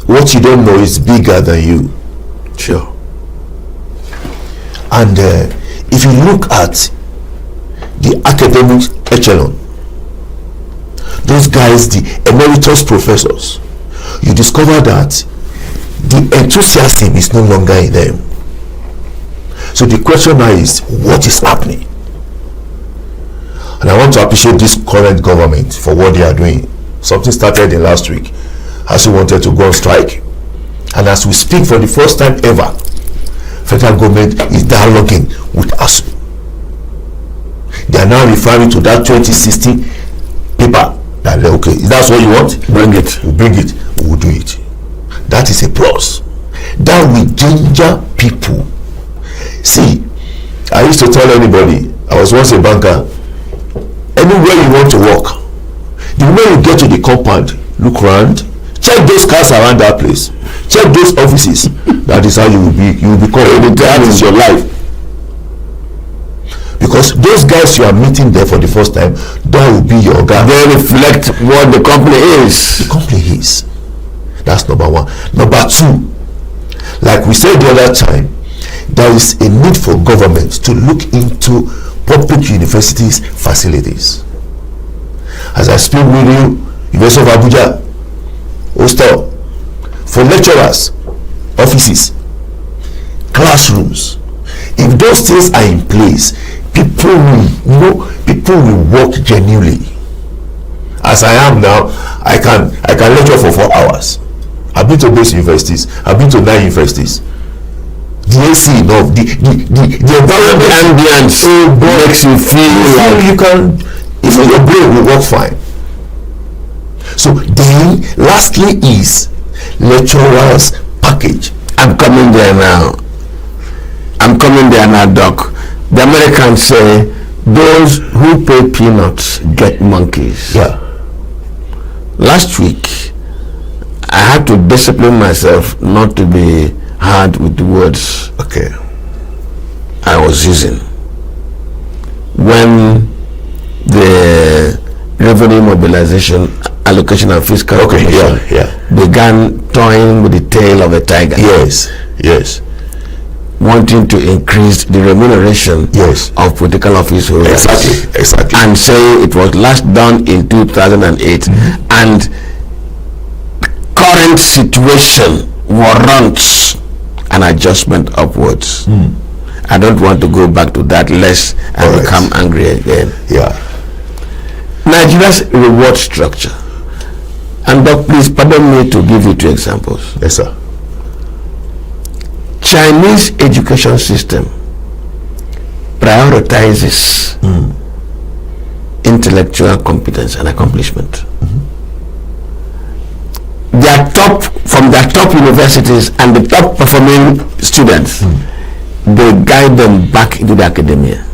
Speaker 15: what you don't know is bigger than you.
Speaker 12: Sure.
Speaker 15: And if you look at the academic echelon, those guys, the emeritus professors, you discover that the enthusiasm is no longer in them. So the question now is, what is happening? And I want to appreciate this current government for what they are doing. Something started in last week. As you wanted to go on strike, And as we speak, for the first time ever, federal government is dialoguing with us. They are now referring to that 2016 paper. That okay, if that's what you want, bring it. We'll bring it. We'll do it. That is a plus. That will ginger people. See, I used to tell anybody, I was once a banker, anywhere you want to work, the moment you get to the compound, look around, check those cars around that place, check those offices. That is how you will be. You will become. That is your life. Because those guys you are meeting there for the first time, that will be your guy. They reflect what the company is. The company is. That's number one. Number two, like we said the other time, there is a need for government to look into public universities facilities. As I speak with you, University of Abuja, hostel, for lecturers, offices, classrooms. If those things are in place, people will work genuinely. As I am now, I can lecture for 4 hours. I've been to those universities. I've been to 9 universities. The AC, no, the environment, ambience makes you feel like you can. Even your brain will work fine. So then, lastly, is lecturers package.
Speaker 12: I'm coming there now, Doc. The Americans say those who pay peanuts get monkeys.
Speaker 15: Yeah.
Speaker 12: Last week, I had to discipline myself not to be hard with the words.
Speaker 15: Okay.
Speaker 12: I was using. When the Revenue Mobilization, Allocation and Fiscal Commission began toying with the tail of a tiger.
Speaker 15: Yes.
Speaker 12: Wanting to increase the remuneration of political office holders.
Speaker 15: Exactly.
Speaker 12: And say it was last done in 2008. And current situation warrants an adjustment upwards. I don't want to go back to that lest I become angry again.
Speaker 15: Yeah.
Speaker 12: Nigeria's reward structure. And Doc, please pardon me to give you 2 examples.
Speaker 15: Yes, sir.
Speaker 12: Chinese education system prioritizes intellectual competence and accomplishment. From their top universities and the top performing students, they guide them back into the academia.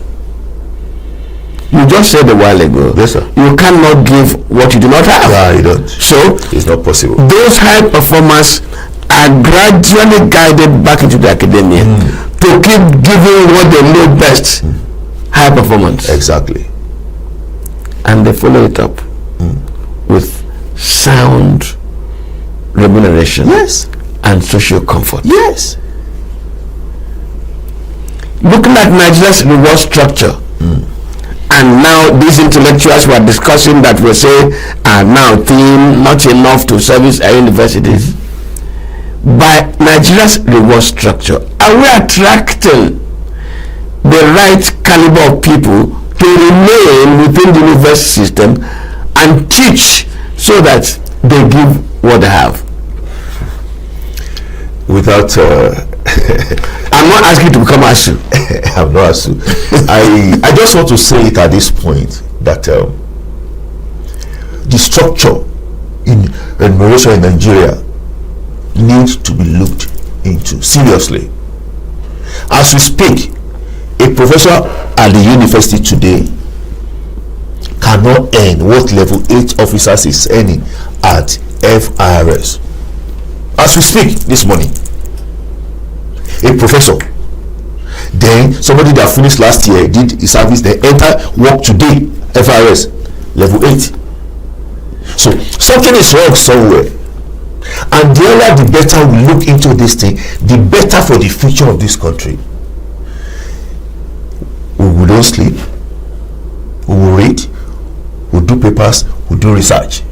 Speaker 12: You just said a while ago,
Speaker 15: yes, sir,
Speaker 12: you cannot give what you do not have.
Speaker 15: Yeah, you don't.
Speaker 12: So
Speaker 15: it's not possible.
Speaker 12: Those high performers are gradually guided back into the academia to keep giving what they know best, high performance.
Speaker 15: Exactly.
Speaker 12: And they follow it up with sound remuneration, and social comfort.
Speaker 15: Yes.
Speaker 12: Looking at Nigeria's reward structure, and now these intellectuals were discussing that we say are now not enough to service our universities. By Nigeria's reward structure, are we attracting the right caliber of people to remain within the university system and teach so that they give what they have?
Speaker 15: Without
Speaker 12: I'm not asking you to become ASU.
Speaker 15: I'm not ASU. I just want to say it at this point that the structure in remuneration in Nigeria needs to be looked into seriously. As we speak, a professor at the university today cannot earn what level 8 officers is earning at FIRS. As we speak this morning, a professor, then somebody that finished last year, did his service, they enter work today, FIRS level 8. So something is wrong somewhere, and the earlier the better we look into this thing, the better for the future of this country. We don't sleep, we will read, we'll do papers, we'll do research,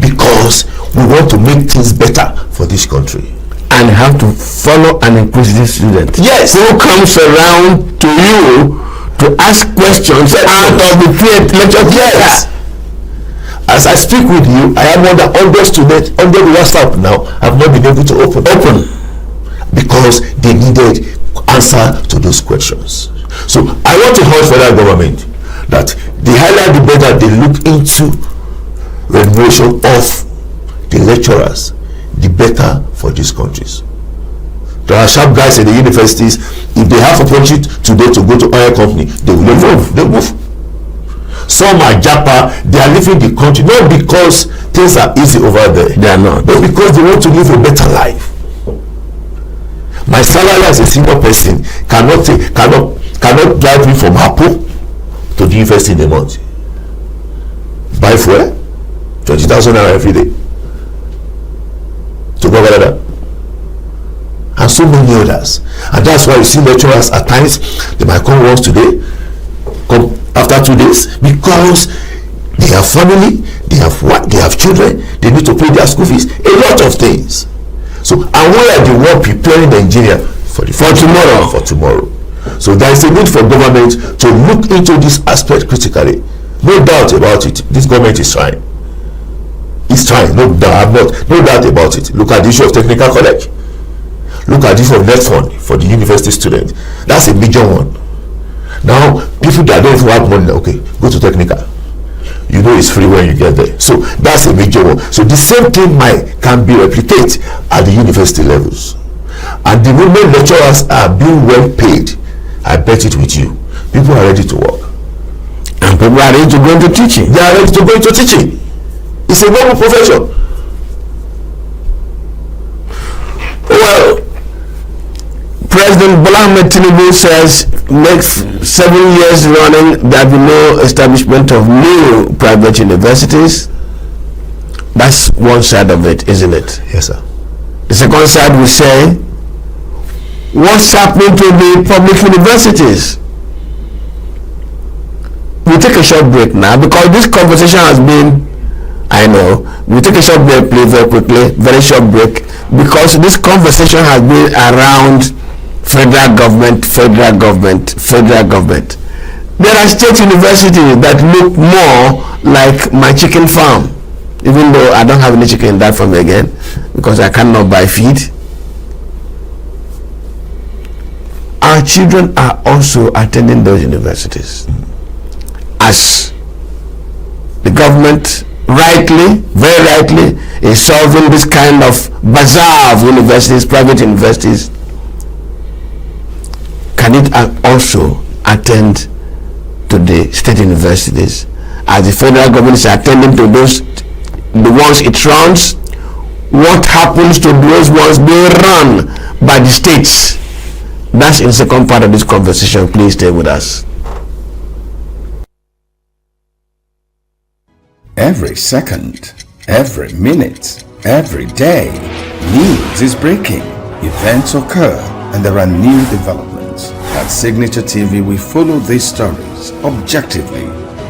Speaker 15: because we want to make things better for this country.
Speaker 12: And have to follow an inquisitive student.
Speaker 15: Yes.
Speaker 12: Who comes around to you to ask questions out of the lecture.
Speaker 15: Yes. As I speak with you, I have more than 100 students, 100 WhatsApp now, have not been able to open because they needed answer to those questions. So I want to urge federal government that the higher the better they look into remuneration of the lecturers, the better for these countries. There are sharp guys in the universities. If they have opportunity today to go to oil company, they will move. They move. Some are japa. They are leaving the country not because things are easy over there. They are not. But because they want to live a better life. My salary as a single person cannot drive me from Hapo to the university in a month. Buy fuel, 20,000 naira every day. To go over there. And so many others. And that's why you see lecturers at times, they might come once today, come after 2 days, because they have family, they have what, they have children, they need to pay their school fees, a lot of things. So, and we are the one preparing Nigeria for tomorrow. So there is a need for government to look into this aspect critically. No doubt about it. This government is trying. It's trying. No doubt about it. Look at the issue of technical college. Look at the issue of net fund for the university students. That's a major one. Now, people that don't even have money, okay, go to technical. You know it's free when you get there. So that's a major one. So the same thing can be replicated at the university levels. And the moment lecturers are being well paid, I bet it with you, people are ready to work. And people are ready to go into teaching. They are ready to go into teaching. It's a noble profession. Well, President Bola Ahmed Tinubu says next 7 years running there will be no establishment of new private universities. That's one side of it, isn't it? Yes, sir. The second side will say, what's happening to the public universities? We'll take a short break now because this conversation has been, I know, we'll take a short break, please, very quickly, very short break, because this conversation has been around federal government. There are state universities that look more like my chicken farm, even though I don't have any chicken in that farm again because I cannot buy feed. Our children are also attending those universities. As the government rightly, very rightly, is solving this kind of bazaar of universities, private universities, can it also attend to the state universities as the federal government is attending to those, the ones it runs? What happens to those ones being run by the states? That's in the second part of this conversation. Please stay with us.
Speaker 4: Every second, every minute, every day, news is breaking, events occur, and there are new developments. At Signaturetv, we follow these stories objectively,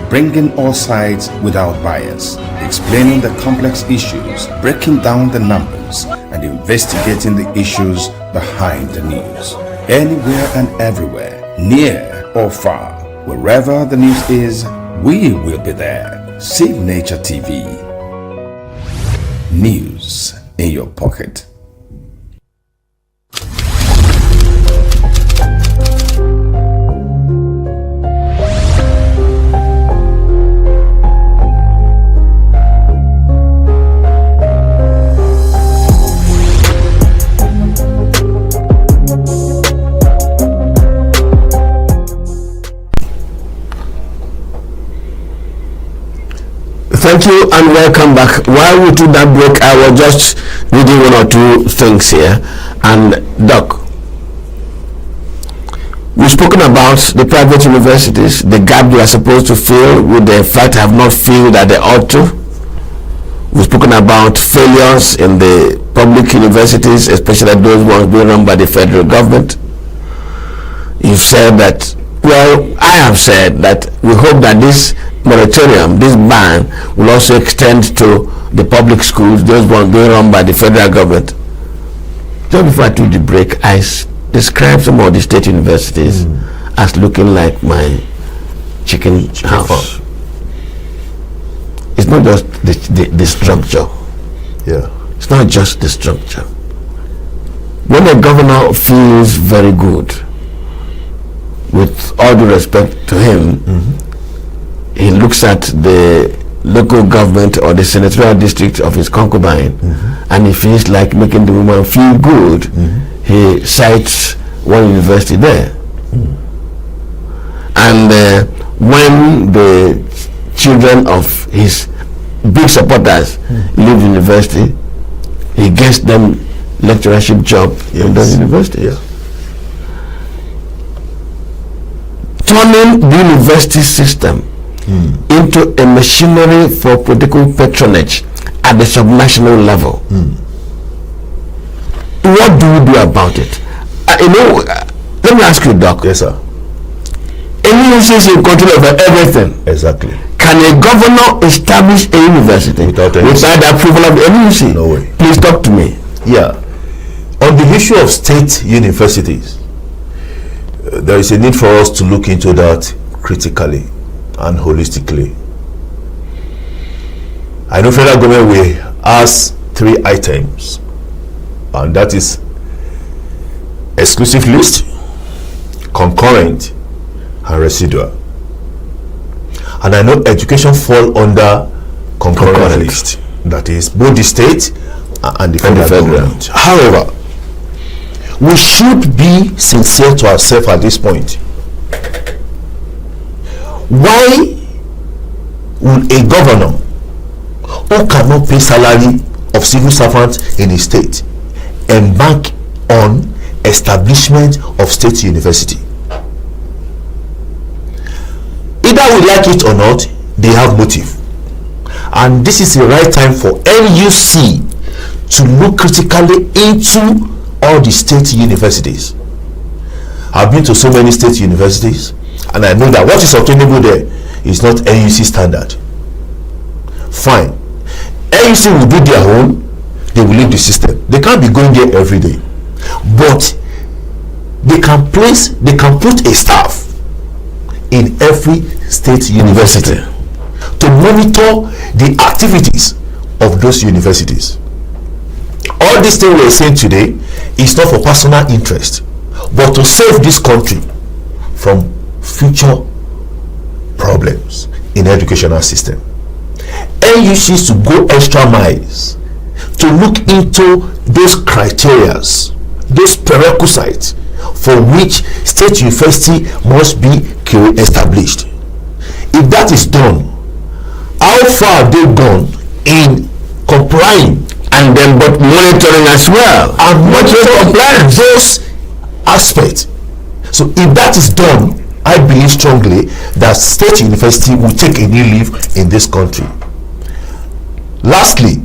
Speaker 4: bringing all sides without bias, explaining the complex issues, breaking down the numbers, and investigating the issues behind the news. Anywhere and everywhere, near or far, wherever the news is, we will be there. Signaturetv. News in your pocket.
Speaker 15: Thank you and welcome back. While we took that break, I was just reading one or two things here. And Doc, we've spoken about the private universities, the gap they are supposed to fill, with the fact have not filled that they ought to. We've spoken about failures in the public universities, especially those ones being run by the federal government. You've said that, well, I have said that we hope that this moratorium, this ban, will also extend to the public schools, those ones being run by the federal government. Just before I took the break, I described some of the state universities as looking like my chicken house.
Speaker 12: it's not just the structure.
Speaker 15: Yeah.
Speaker 12: It's not just the structure. When a governor feels very good, with all due respect to him, he looks at the local government or the senatorial district of his concubine, and he feels like making the woman feel good. He cites one university there. And when the children of his big supporters leave university, he gets them lecturership job in those universities. Turning the university system into a machinery for political patronage at the subnational level. What do we do about it? Let me ask you, Doc.
Speaker 15: Yes, sir.
Speaker 12: ENUGU is in control over everything.
Speaker 15: Exactly.
Speaker 12: Can a governor establish a university without the approval of the ENUGU?
Speaker 15: No way.
Speaker 12: Please talk to me.
Speaker 15: Yeah. On the issue of state universities, there is a need for us to look into that critically and holistically. I know federal government will ask 3 items, and that is exclusive list, concurrent, and residual. And I know education fall under concurrent list. That is both the state and the federal government. However, we should be sincere to ourselves at this point. Why would a governor who cannot pay salary of civil servants in his state embark on establishment of state university? Either we like it or not, they have motive. And this is the right time for NUC to look critically into all the state universities. I've been to so many state universities, and I know that what is obtainable there is not NUC standard. Fine. NUC will do their own, they will leave the system. They can't be going there every day. But they can put a staff in every state university to monitor the activities of those universities. All this thing we're saying today is not for personal interest, but to save this country from future problems in educational system. NUC is to go extra miles to look into those criterias, those prerequisites for which state university must be established. If that is done, how far have they gone in complying
Speaker 12: and then but monitoring as well
Speaker 15: and monitoring those aspects? So if that is done, I believe strongly that state university will take a new leaf in this country. Lastly,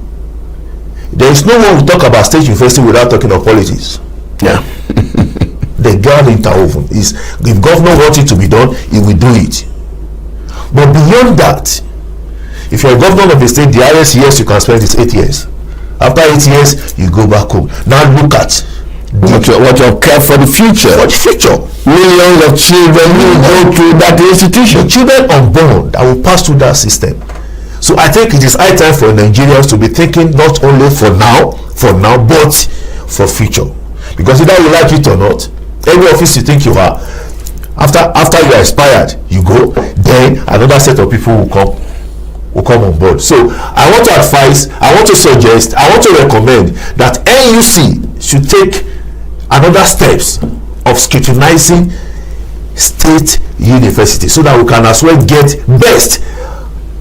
Speaker 15: there is no one who talk about state university without talking of politics.
Speaker 12: Yeah.
Speaker 15: The ground interwoven is, if governor wants it to be done, he will do it. But beyond that, if you're a governor of a state, the highest years you can spend is 8 years. After 8 years, you go back home. Now look at
Speaker 12: what you care for the future.
Speaker 15: For the future.
Speaker 12: Millions of children will go through that institution.
Speaker 15: The children unborn that will pass through that system. So I think it is high time for Nigerians to be thinking not only for now, but for future. Because either you like it or not, every office you think you are, after you are expired, you go, then another set of people will come on board. So I want to advise, I want to suggest, I want to recommend that NUC should take another steps of scrutinizing state universities so that we can as well get best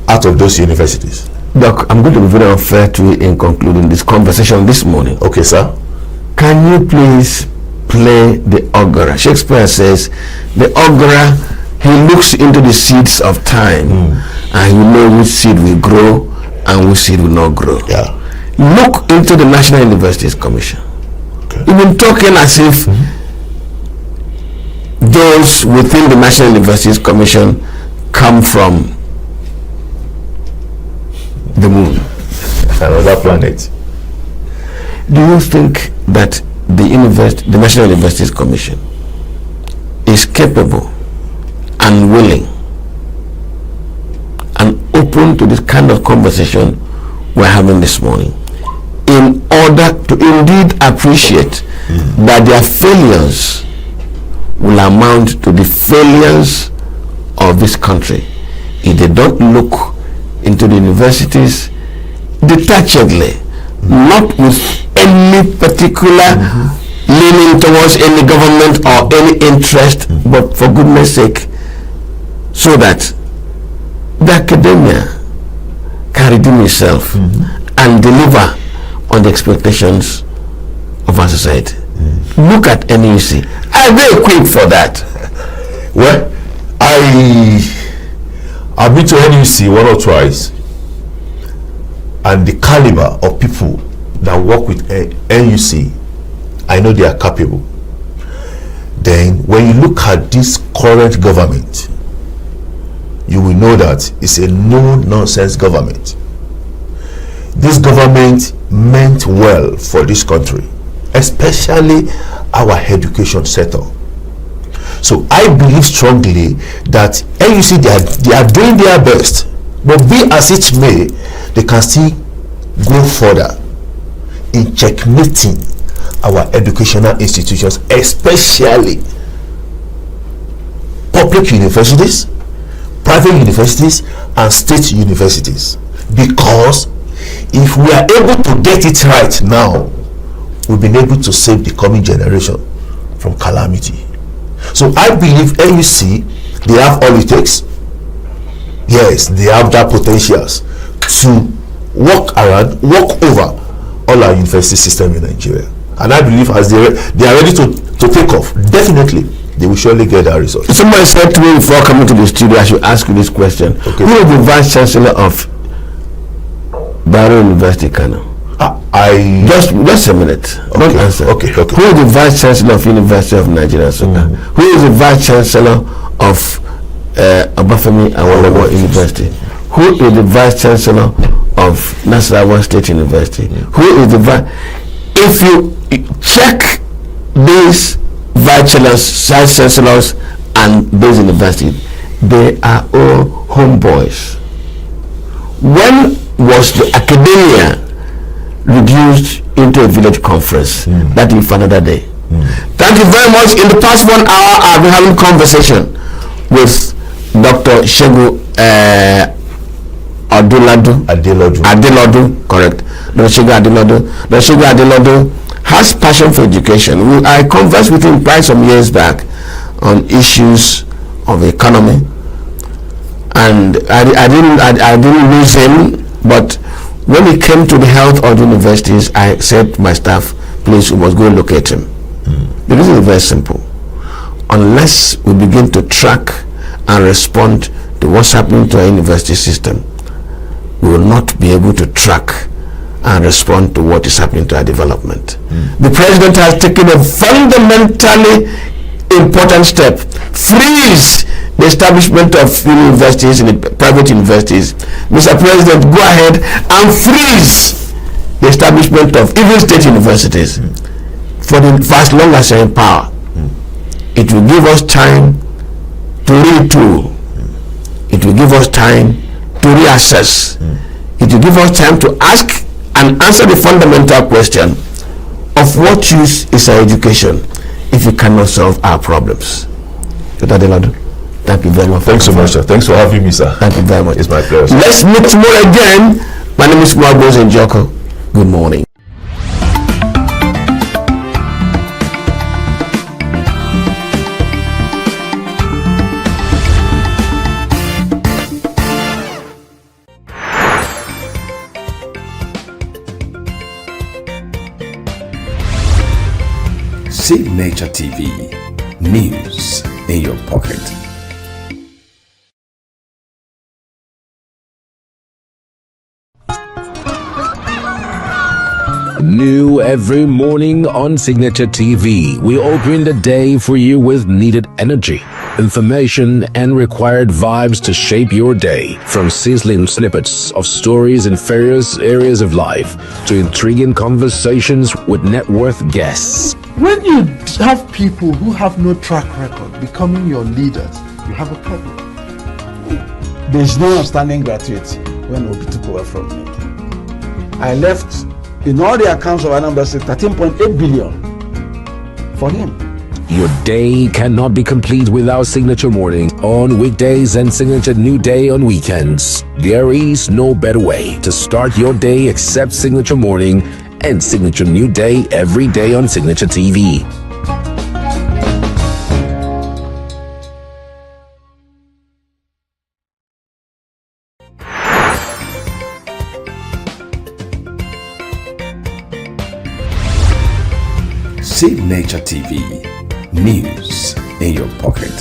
Speaker 15: out of those universities.
Speaker 12: Doc, I'm going to be very unfair to you in concluding this conversation this morning.
Speaker 15: Okay, sir.
Speaker 12: Can you please play the augurer? Shakespeare says the augurer, he looks into the seeds of time and he knows which seed will grow and which seed will not grow.
Speaker 15: Yeah.
Speaker 12: Look into the National Universities Commission. Okay. You've been talking as if those within the National Universities Commission come from the moon,
Speaker 15: another planet.
Speaker 12: Do you think that the National Universities Commission is capable and willing and open to this kind of conversation we're having this morning, in order to indeed appreciate that their failures will amount to the failures of this country if they don't look into the universities detachedly, not with any particular leaning towards any government or any interest, but for goodness sake, so that the academia can redeem itself and deliver on the expectations of our society. Look at NUC. I'm very quick for that.
Speaker 15: Well, I've been to NUC one or twice, and the caliber of people that work with NUC, I know they are capable. Then when you look at this current government, you will know that it's a no-nonsense government. This government meant well for this country, especially our education sector. So I believe strongly that NUC, they are doing their best, but be as it may, they can still go further in checkmating our educational institutions, especially public universities, private universities, and state universities. Because if we are able to get it right now, we've been able to save the coming generation from calamity. So I believe NUC, they have all it takes. Yes, they have that potentials to walk over all our university system in Nigeria. And I believe as they are ready to take off, definitely they will surely get that result.
Speaker 12: Somebody said to me before coming to the studio, I should ask you this question. Okay. Who is the Vice Chancellor of Bayero University, Kano? Just a minute. Okay. Don't answer. Okay. Who is the Vice Chancellor of University of Nigeria? Who is the Vice Chancellor of Obafemi Awolowo University? Who is the Vice Chancellor of Nasarawa State University? Who is the If you check these Vice Chancellors and those universities, they are all homeboys. When was the academia reduced into a village conference? That is for another day. Thank you very much. In the past 1 hour, I've been having conversation with Dr. Shegu Adelodu, correct. Dr. Shegu Adelodu has passion for education. I conversed with him quite some years back on issues of economy, and I didn't lose him. But when it came to the health of the universities, I said to my staff, please, we must go locate him. The reason is very simple. Unless we begin to track and respond to what's happening to our university system, we will not be able to track and respond to what is happening to our development. The president has taken a fundamentally important step. Freeze the establishment of universities and private universities. Mr. President, go ahead and freeze the establishment of even state universities for as long as you're in power. It will give us time to retool. It will give us time to reassess. It will give us time to ask and answer the fundamental question of what use is our education if we cannot solve our problems. Dr. Adeladu, thank you very much.
Speaker 15: Thanks so much, sir. Thanks for having me, sir.
Speaker 12: Thank you very much.
Speaker 15: It's my pleasure.
Speaker 12: Let's meet tomorrow again. My name is Mwagboz Njoko. Good morning.
Speaker 4: Signaturetv, news in your pocket.
Speaker 16: New every morning on Signaturetv, we open the day for you with needed energy, information, and required vibes to shape your day. From sizzling snippets of stories in various areas of life to intriguing conversations with net worth guests.
Speaker 17: When you have people who have no track record becoming your leaders, you have a problem.
Speaker 11: There's no outstanding gratuity when Obi took over from me. I left in all the accounts of Anambra State 13.8 billion for him.
Speaker 16: Your day cannot be complete without Signature Morning on weekdays and Signature New Day on weekends. There is no better way to start your day except Signature Morning and Signature New Day every day on Signature TV.
Speaker 4: Signature TV, news in your pocket.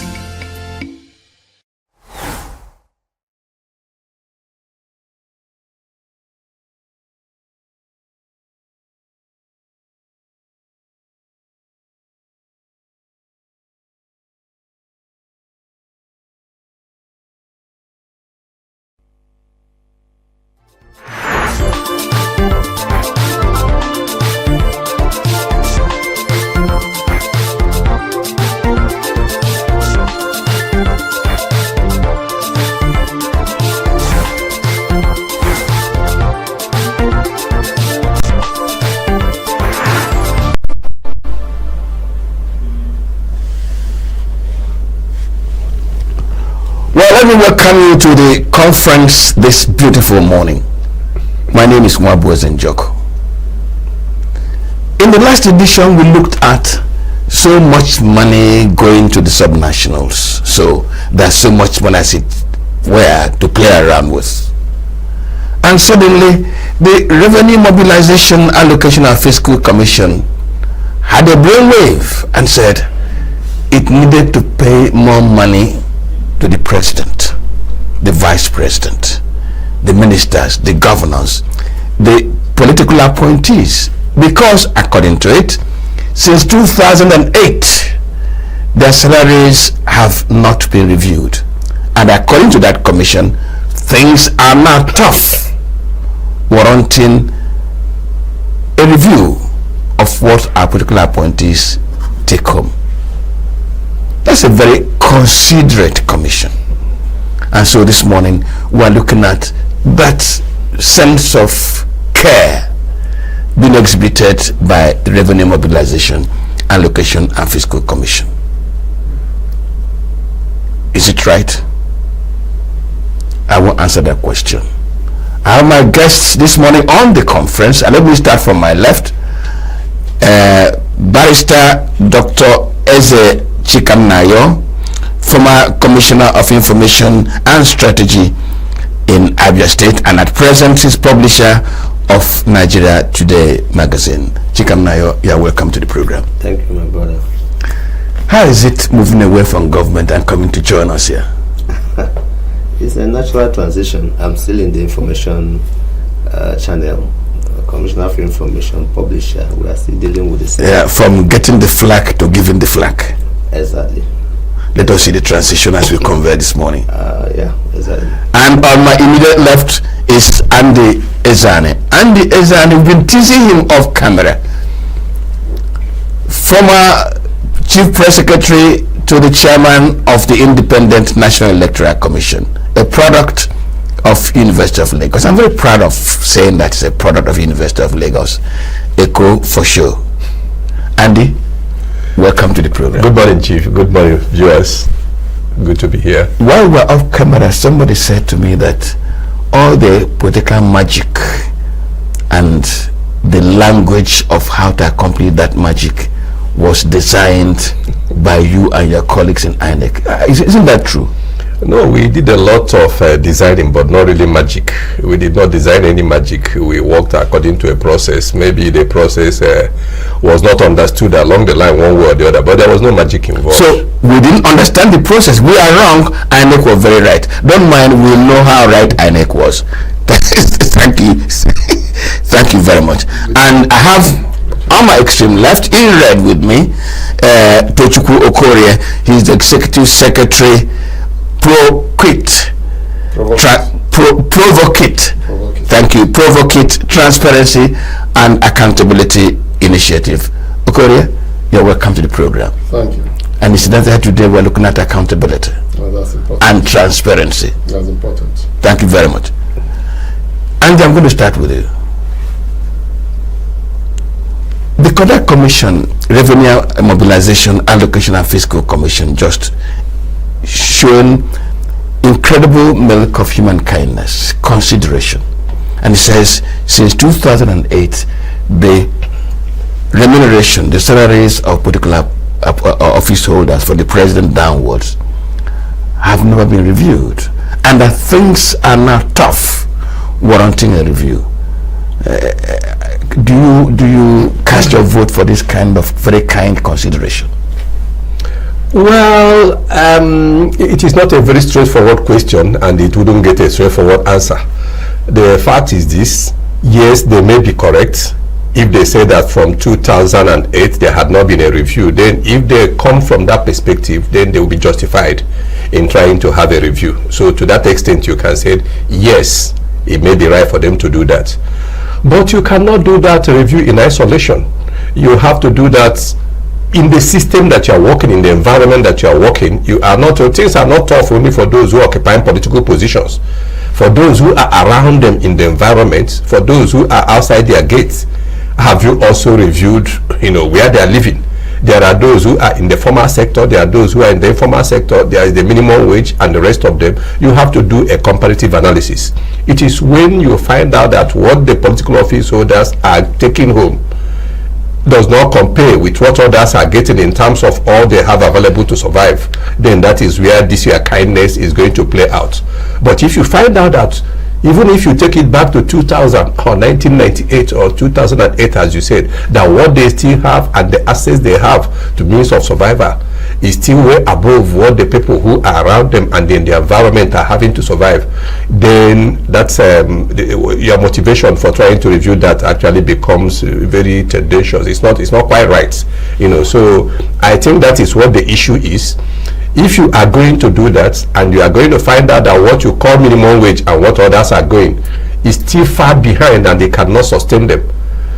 Speaker 12: Let me welcome you to the conference this beautiful morning. My name is Mwabu Zenjoko. In the last edition, we looked at so much money going to the subnationals. So there's so much money as it were to play around with. And suddenly, the Revenue Mobilization Allocation and Fiscal Commission had a brainwave and said it needed to pay more money to the president, the vice president, the ministers, the governors, the political appointees, because according to it, since 2008, their salaries have not been reviewed. And according to that commission, things are now tough, warranting a review of what our political appointees take home. That's a very considerate commission. And so this morning we are looking at that sense of care being exhibited by the Revenue Mobilization, Allocation and Fiscal Commission. Is it right? I will answer that question. I have my guests this morning on the conference, and let me start from my left. Barrister Dr. Eze Chikamnayo, former Commissioner of Information and Strategy in Abia State, and at present is publisher of Nigeria Today magazine. Chikamnayo, you are welcome to the program.
Speaker 18: Thank you, my brother.
Speaker 12: How is it moving away from government and coming to join us here?
Speaker 18: It's a natural transition. I'm still in the information channel. Commissioner for Information, publisher. We are still dealing with the same.
Speaker 12: Yeah, from getting the flag to giving the flag.
Speaker 18: Exactly.
Speaker 12: Let us see the transition as we convert this morning.
Speaker 18: Yeah, exactly.
Speaker 12: And on my immediate left is Andy Ezane. Andy Ezane, we've been teasing him off camera. Former Chief Press Secretary to the Chairman of the Independent National Electoral Commission, a product of University of Lagos. I'm very proud of saying that it's a product of University of Lagos. Echo for sure. Andy, welcome to the program.
Speaker 19: Good morning, Chief. Good morning, viewers. Good to be here.
Speaker 12: While we're off camera, somebody said to me that all the political magic and the language of how to accomplish that magic was designed by you and your colleagues in INEC. Isn't that true?
Speaker 19: No, we did a lot of designing, but not really magic. We did not design any magic. We worked according to a process. Maybe the process was not understood along the line one way or the other, but there was no magic involved.
Speaker 12: So we didn't understand the process. We are wrong. INEC was very right. Don't mind, we know how right INEC was. Thank you. Thank you very much. And I have on my extreme left, in red with me, Tochukwu Okorie. He's the Executive Secretary, Provocate. Thank you. Provocate Transparency and Accountability Initiative. Okorie, you're welcome to the program.
Speaker 20: Thank you.
Speaker 12: And incidentally, today we're looking at accountability.
Speaker 20: Well, that's important.
Speaker 12: and transparency.
Speaker 11: That's important.
Speaker 12: Thank you very much. Andy, I'm going to start with you. The Conduct Commission, Revenue Mobilization, Allocation and Fiscal Commission just shown incredible milk of human kindness, consideration. And it says since 2008, the remuneration, the salaries of particular office holders for the president downwards have never been reviewed, and that things are now tough, warranting a review. Do you cast your vote for this kind of very kind consideration?
Speaker 19: Well, it is not a very straightforward question, and it wouldn't get a straightforward answer. The fact is this: yes, they may be correct. If they say that from 2008 there had not been a review, then if they come from that perspective, then they will be justified in trying to have a review. So to that extent, you can say, yes, it may be right for them to do that. But you cannot do that review in isolation. You have to do that in the system that you are working, in the environment that you are working. Things are not tough only for those who occupy political positions. For those who are around them in the environment, for those who are outside their gates, have you also reviewed, where they are living? There are those who are in the formal sector, there are those who are in the informal sector, there is the minimum wage and the rest of them. You have to do a comparative analysis. It is when you find out that what the political office holders are taking home does not compare with what others are getting in terms of all they have available to survive, then that is where this year kindness is going to play out. But if you find out that even if you take it back to 2000 or 1998 or 2008, as you said, that what they still have and the access they have to means of survival is still way above what the people who are around them and in the environment are having to survive, then that's your motivation for trying to review that actually becomes very tendentious. It's not quite right, So I think that is what the issue is. If you are going to do that and you are going to find out that what you call minimum wage and what others are going is still far behind and they cannot sustain them,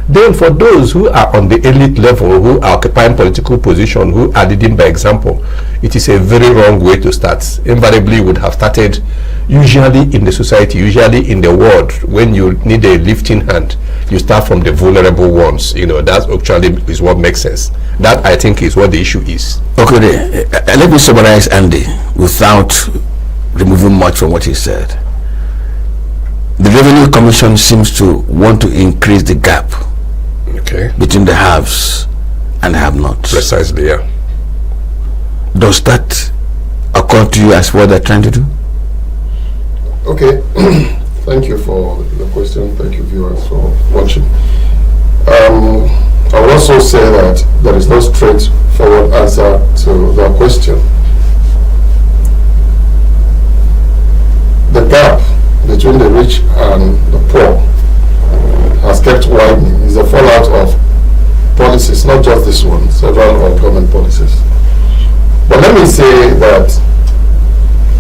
Speaker 19: then for those who are on the elite level, who are occupying political position, who are leading by example, it is a very wrong way to start. Invariably would have started usually in the society, usually in the world, when you need a lifting hand, you start from the vulnerable ones. That actually is what makes sense. That, I think, is what the issue is.
Speaker 12: Okay, let me summarize Andy without removing much from what he said. The Revenue Commission seems to want to increase the gap between the haves and have-nots.
Speaker 19: Precisely, yeah.
Speaker 12: Does that occur to you as what they're trying to do?
Speaker 11: Okay, thank you for the question. Thank you, viewers, for watching. I will also say that there is no straightforward answer to that question. The gap between the rich and the poor has kept widening. It's a fallout of policies, not just this one, several government policies. But let me say that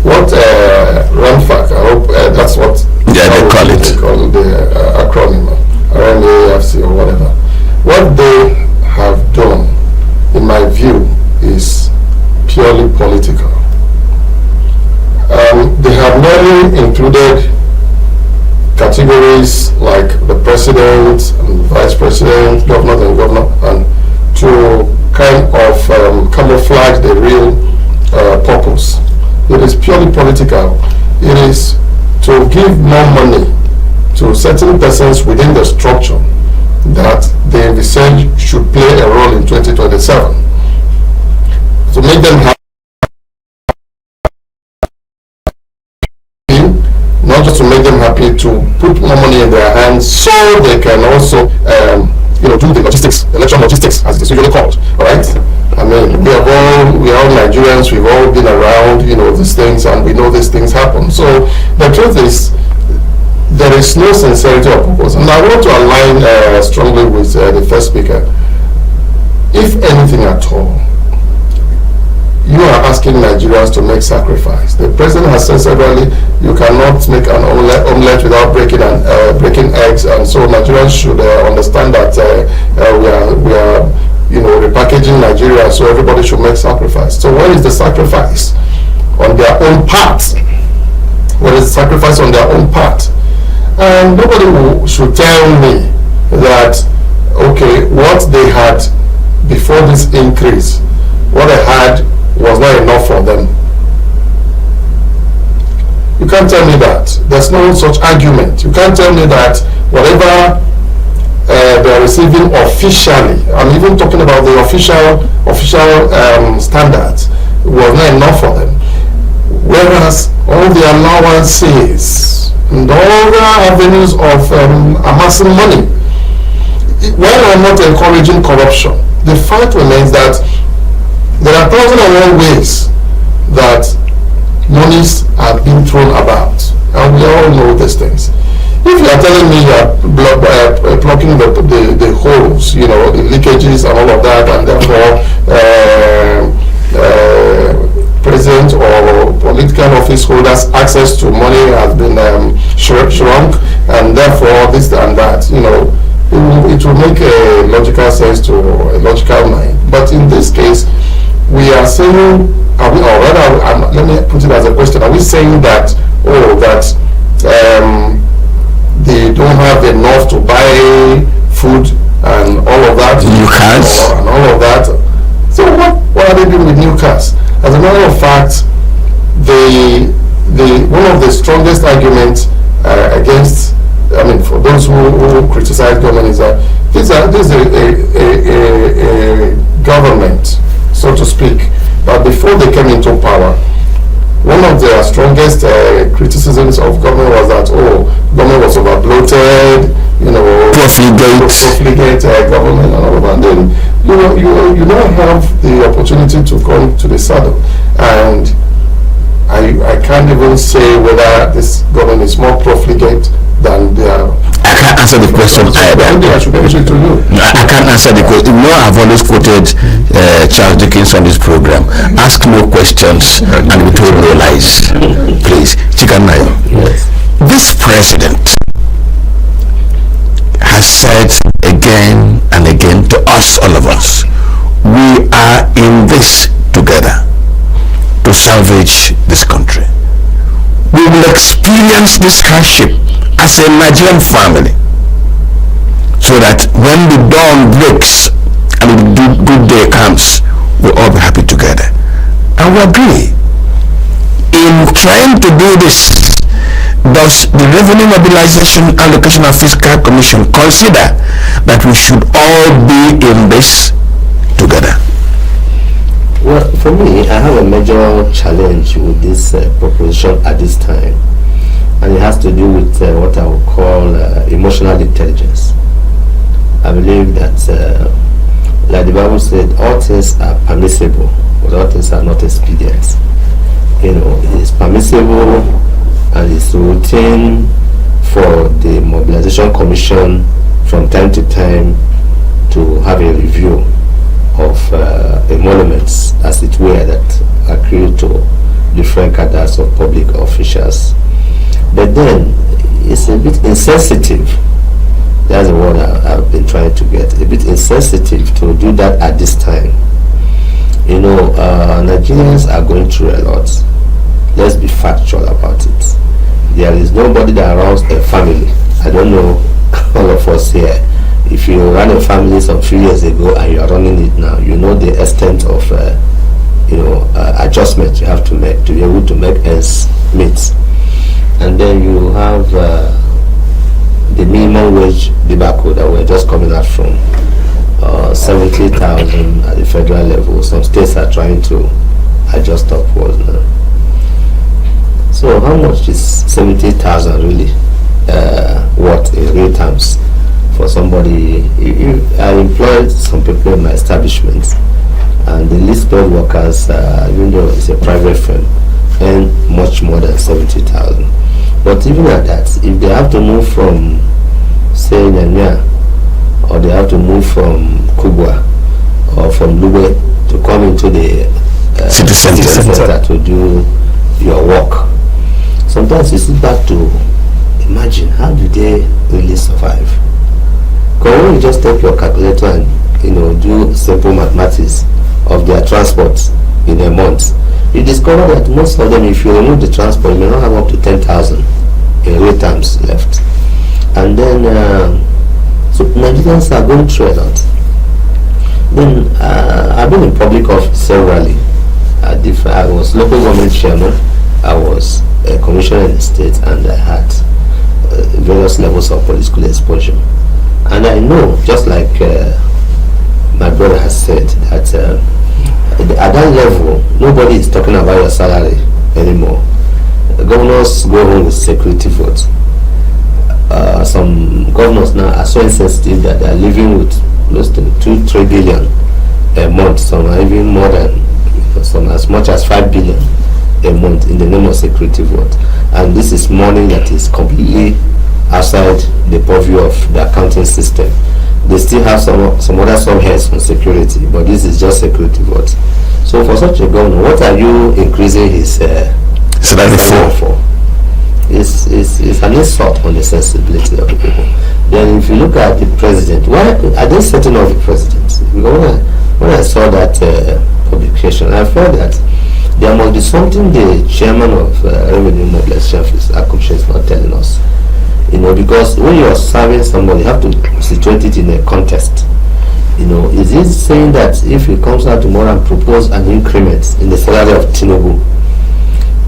Speaker 11: what RANFAC, I hope that's what
Speaker 12: they call it.
Speaker 11: They call the acronym, RNAFC or whatever. What they have done, in my view, is purely political. They have not included categories like the president and vice president, governor and governor, and to kind of camouflage the real purpose. It is purely political. It is to give more money to certain persons within the structure that they envisage should play a role in 2027. To make them happy, not just to make them happy, to put more money in their hands so they can also do the logistics, election logistics, as it is usually called. All right. I mean, we are all Nigerians. We've all been around, these things, and we know these things happen. So the truth is, there is no sincerity or purpose. And I want to align strongly with the first speaker. If anything at all, you are asking Nigerians to make sacrifice. The president has said severally, you cannot make an omelette without breaking eggs, and so Nigerians should understand that we are repackaging Nigeria, so everybody should make sacrifice. So where is the sacrifice on their own part. What is sacrifice on their own part? And nobody should tell me that, okay, what they had before this increase, what they had was not enough for them. You can't tell me that. There's no such argument. You can't tell me that whatever they are receiving officially, I'm even talking about the official standards, was not enough for them. Whereas all the allowances and all the avenues of amassing money, while I'm not encouraging corruption, the fact remains that there are 1,001 ways that monies are being thrown about, and we all know these things. If you are telling me you are plugging the holes, you know, the leakages and all of that, and therefore president or political office holders' access to money has been shrunk, and therefore this and that, you know, it will make a logical sense to a logical mind. But in this case, we are saying, or rather, let me put it as a question: are we saying that, they don't have enough to buy food and all of that,
Speaker 12: new cars,
Speaker 11: and all of that? So what are they doing with new cars? As a matter of fact, one of the strongest arguments against, I mean, for those who criticize government is that this is a government, so to speak, but before they came into power, one of their strongest criticisms of government was that, government was over-bloated, you know, profligate government and all of that. And then, you now have the opportunity to come to the saddle. And I can't even say whether this government is more profligate than their...
Speaker 12: I can't answer the question either.
Speaker 11: I should answer to you.
Speaker 12: No, I can't answer the question. You know, I've always quoted Charles Dickens on this program. Ask no questions and be told no lies. Please, Chikanayo.
Speaker 18: Yes.
Speaker 12: This president has said again and again to us, all of us, we are in this together to salvage this country. We will experience this hardship as a Nigerian family, so that when the dawn breaks and the good day comes, we'll all be happy together. And we agree. In trying to do this, does the Revenue Mobilization Allocation and Fiscal Commission consider that we should all be in this together?
Speaker 18: Well, for me, I have a major challenge with this proposition at this time, and it has to do with what I would call emotional intelligence. I believe that, like the Bible said, all things are permissible, but all things are not expedient. You know, it is permissible and it's routine for the Mobilization Commission from time to time to have a review of emoluments, as it were, that accrue to different cadres of public officials. But then it's a bit insensitive. That's the word I've been trying to get. A bit insensitive to do that at this time. You know, Nigerians are going through a lot. Let's be factual about it. There is nobody that runs a family. I don't know, all of us here. If you ran a family some few years ago and you are running it now, you know the extent of adjustment you have to make to be able to make ends meet. And then you have the minimum wage debacle that we're just coming out from, 70,000 at the federal level. Some states are trying to adjust upwards now. So how much is 70,000 really worth in real terms for somebody? I employed some people in my establishment, and the least paid workers, even though it's a private firm, earn much more than 70,000. But even at that, if they have to move from, say, Nyanya, or they have to move from Kubwa or from Lube to come into the city center to do your work, sometimes you sit back to imagine, how do they really survive? Because when you just take your calculator and do simple mathematics of their transport in a month, you discover discover that most of them, if you remove the transport, you may not have up to 10,000 in real terms left. And then, so Nigerians are going through a lot. Then I've been in public office severally. I was local government chairman, I was a commissioner in the state, and I had various levels of political exposure. And I know, just like my brother has said, that at that level, nobody is talking about your salary anymore. The governors go home with security votes. Some governors now are so insensitive that they are living with close to 2-3 billion a month. Some are even more than, some as much as 5 billion a month in the name of security vote. And this is money that is completely outside the purview of the accounting system. They still have some other subheads on security, but this is just security votes. So for such a governor, what are you increasing his salary for? It's an insult on the sensibility of the people. Then if you look at the president, why are they setting off the president? Because when I saw that publication, I felt that there must be something the chairman of Revenue Mobilization Office is not telling us. You know, because when you are serving somebody, you have to situate it in a context. You know, is he saying that if he comes out tomorrow and propose an increment in the salary of ENUGU,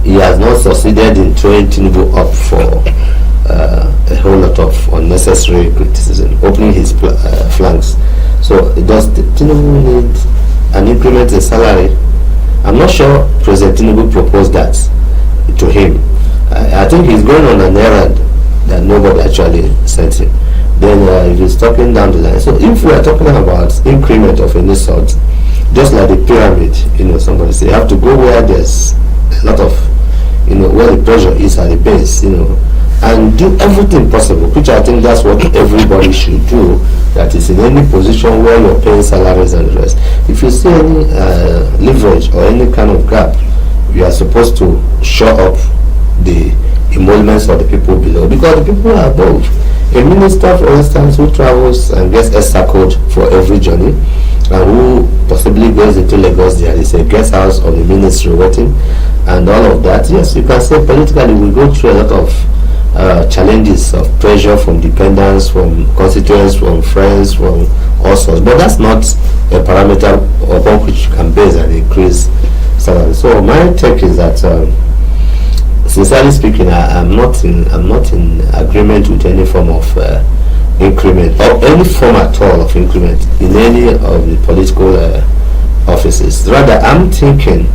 Speaker 18: he has not succeeded in throwing ENUGU up for a whole lot of unnecessary criticism, opening his flanks? So does ENUGU need an increment in salary? I'm not sure President ENUGU proposed that to him. I think he's going on an errand that nobody actually sent him. Then if he's talking down the line. So if we are talking about increment of any sort, just like the pyramid, you know, somebody say you have to go where there's a lot of, you know, where the pressure is at the base, you know, and do everything possible, which I think that's what everybody should do, that is in any position where you're paying salaries and the rest. If you see any leverage or any kind of gap, you are supposed to shore up the emoluments of the people below, because the people are above. A minister, for instance, who travels and gets extra code for every journey, and who possibly goes into Lagos, there is a guest house of the ministry waiting, and all of that. Yes, you can say politically we go through a lot of challenges of pressure from dependents, from constituents, from friends, from all sorts. But that's not a parameter upon which you can base an increase salary. So my take is that, sincerely speaking, I'm not in agreement with any form of increment or any form at all of increment in any of the political offices. Rather, I'm thinking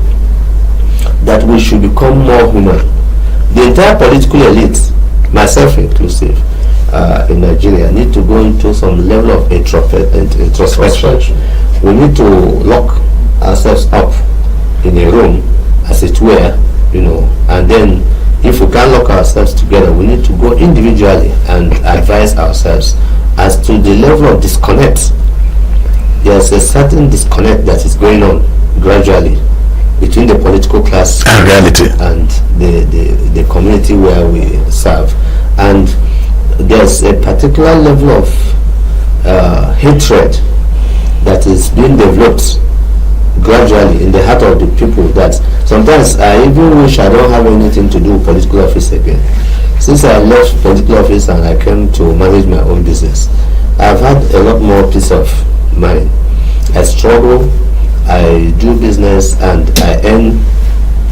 Speaker 18: that we should become more human. The entire political elite, myself inclusive, in Nigeria, need to go into some level of introspection. We need to lock ourselves up in a room, as it were, you know, and then if we can't lock ourselves together, we need to go individually and advise ourselves as to the level of disconnect. There's a certain disconnect that is going on gradually between the political class and reality and the community where we serve. And there's a particular level of hatred that is being developed gradually in the heart of the people, that sometimes I even wish I don't have anything to do with political office again. Since I left political office and I came to manage my own business, I've had a lot more peace of mind. I struggle, I do business, and I earn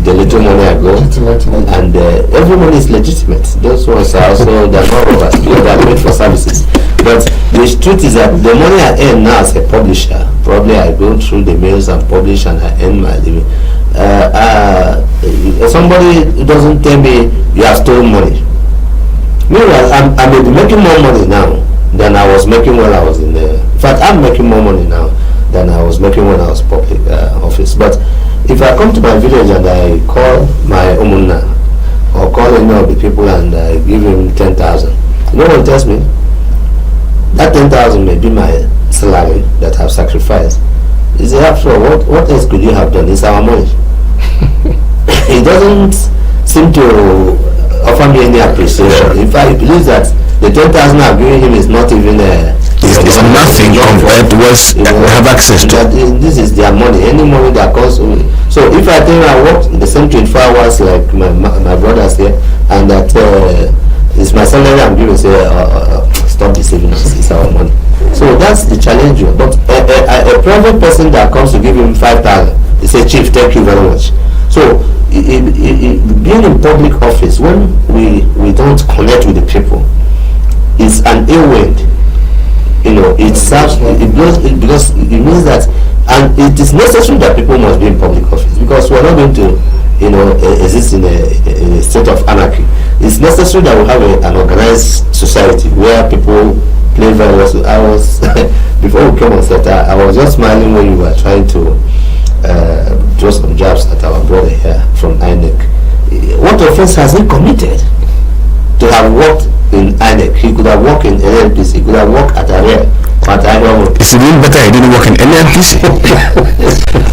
Speaker 18: the little money I go, and every money is legitimate. Those ones are also, they're not overspent, they're paid for services. But the truth is that the money I earn now as a publisher, probably I go through the mails and publish and I earn my living. Somebody doesn't tell me you have stolen money. Meanwhile, I may be making more money now than I was making when I was in the... In fact, I'm making more money now than I was making when I was public office. But if I come to my village and I call my Umunna or call any of the people and I give him 10,000, you know what he tells me? That 10,000 may be my salary that I've sacrificed. He said, after all, what else could you have done? It's our money. He doesn't seem to offer me any appreciation. In fact, he believes that the 10,000 I'm giving him is not even his
Speaker 12: It's nothing compared to what they have access to.
Speaker 18: This is their money. Any money that comes. So if I think I work the same 24 hours like my brothers here, and that it's my salary I'm giving, say stop deceiving us. It's our money. So that's the challenge. But a private person that comes to give him 5,000, they say, Chief, thank you very much. So being in public office, when we don't connect with the people, it's an ill wind. It serves because it means that, and it is necessary that people must be in public office, because we're not going to exist in a state of anarchy. It's necessary that we have an organized society where people play very well. I was before we came on set, I was just smiling when you were trying to throw some jabs at our brother here from INEC. What offense has he committed to have worked in INEC? He could have worked in NNPC, he could have worked at AREA.
Speaker 12: It's even better he didn't work in NNPC.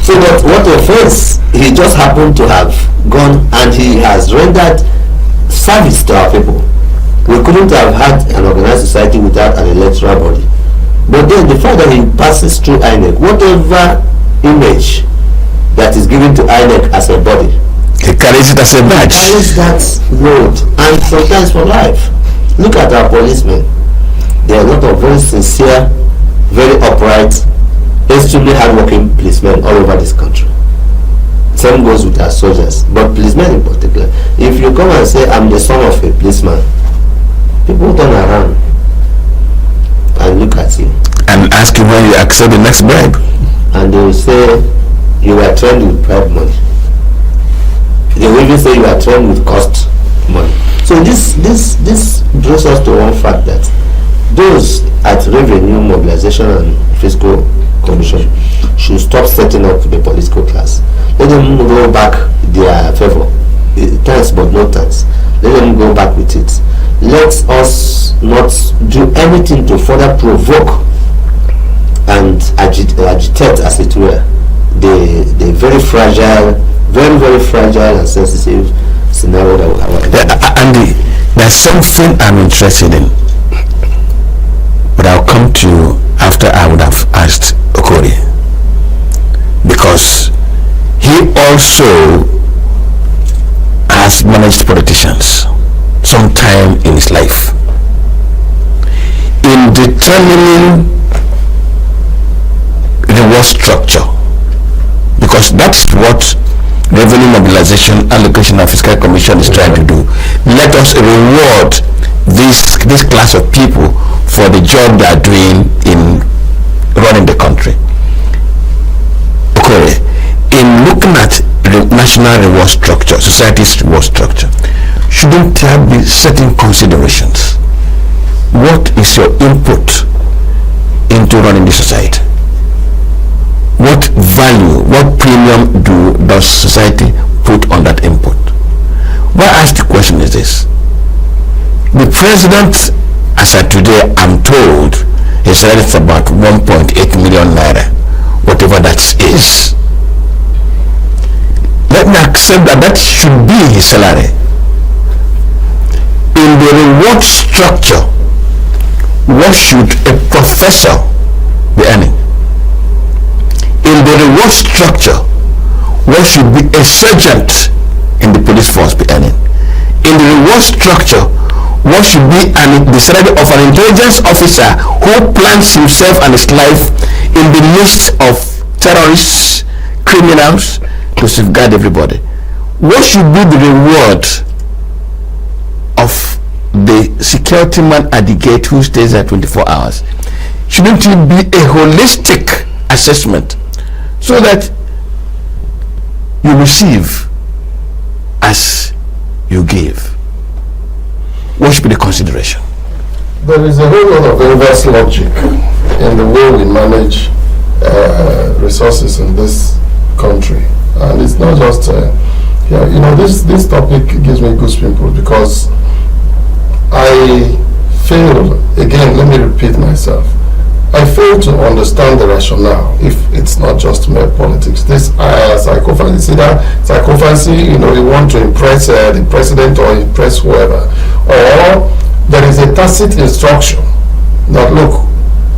Speaker 18: So that what offense? He just happened to have gone and he has rendered service to our people. We couldn't have had an organized society without an electoral body. But then the fact that he passes through INEC, whatever image that is given to INEC as a body,
Speaker 12: he carries it as a badge.
Speaker 18: He carries that road, and sometimes for life. Look at our policemen. There are a lot of very sincere, very upright, extremely hardworking policemen all over this country. Same goes with our soldiers, but policemen in particular. If you come and say, I'm the son of a policeman, people turn around and look at you
Speaker 12: and ask you when you accept the next bribe,
Speaker 18: and they will say you were trained with bribe money. They will even say you are trained with cost money. So this draws us to one fact, that those at Revenue, Mobilization and Fiscal Commission should stop setting up the political class. Let them go back their favor. Thanks but no thanks. Let them go back with it. Let us not do anything to further provoke and agitate, as it were, the very fragile, very fragile and sensitive scenario that we have.
Speaker 12: Andy, there's something I'm interested in, but I'll come to you after I would have asked Okori, because he also has managed politicians sometime in his life. In determining reward structure, because that's what Revenue Mobilization, Allocation and Fiscal Commission is trying to do. Let us reward this class of people for the job they are doing in running the country. Okay, in looking at the national reward structure, society's reward structure, shouldn't there be certain considerations? What is your input into running the society? What value, what premium does society put on that input? Why I ask the question is this: the president, as of today, I'm told, his salary is about 1.8 million naira, whatever that is. Let me accept that should be his salary. In the reward structure, what should a professor be earning? In the reward structure, what should be a sergeant in the police force be earning? In the reward structure, what should be the salary of an intelligence officer who plants himself and his life in the midst of terrorists, criminals, to safeguard everybody? What should be the reward of the security man at the gate who stays there 24 hours? Shouldn't it be a holistic assessment, so that you receive as you give? What should be the consideration?
Speaker 11: There is a whole lot of inverse logic in the way we manage resources in this country, and it's not just this topic gives me goosebumps, because I fail again. Let me repeat myself. I fail to understand the rationale if it's not just mere politics. This psychophancy, you want to impress the president or impress whoever, or there is a tacit instruction that, look,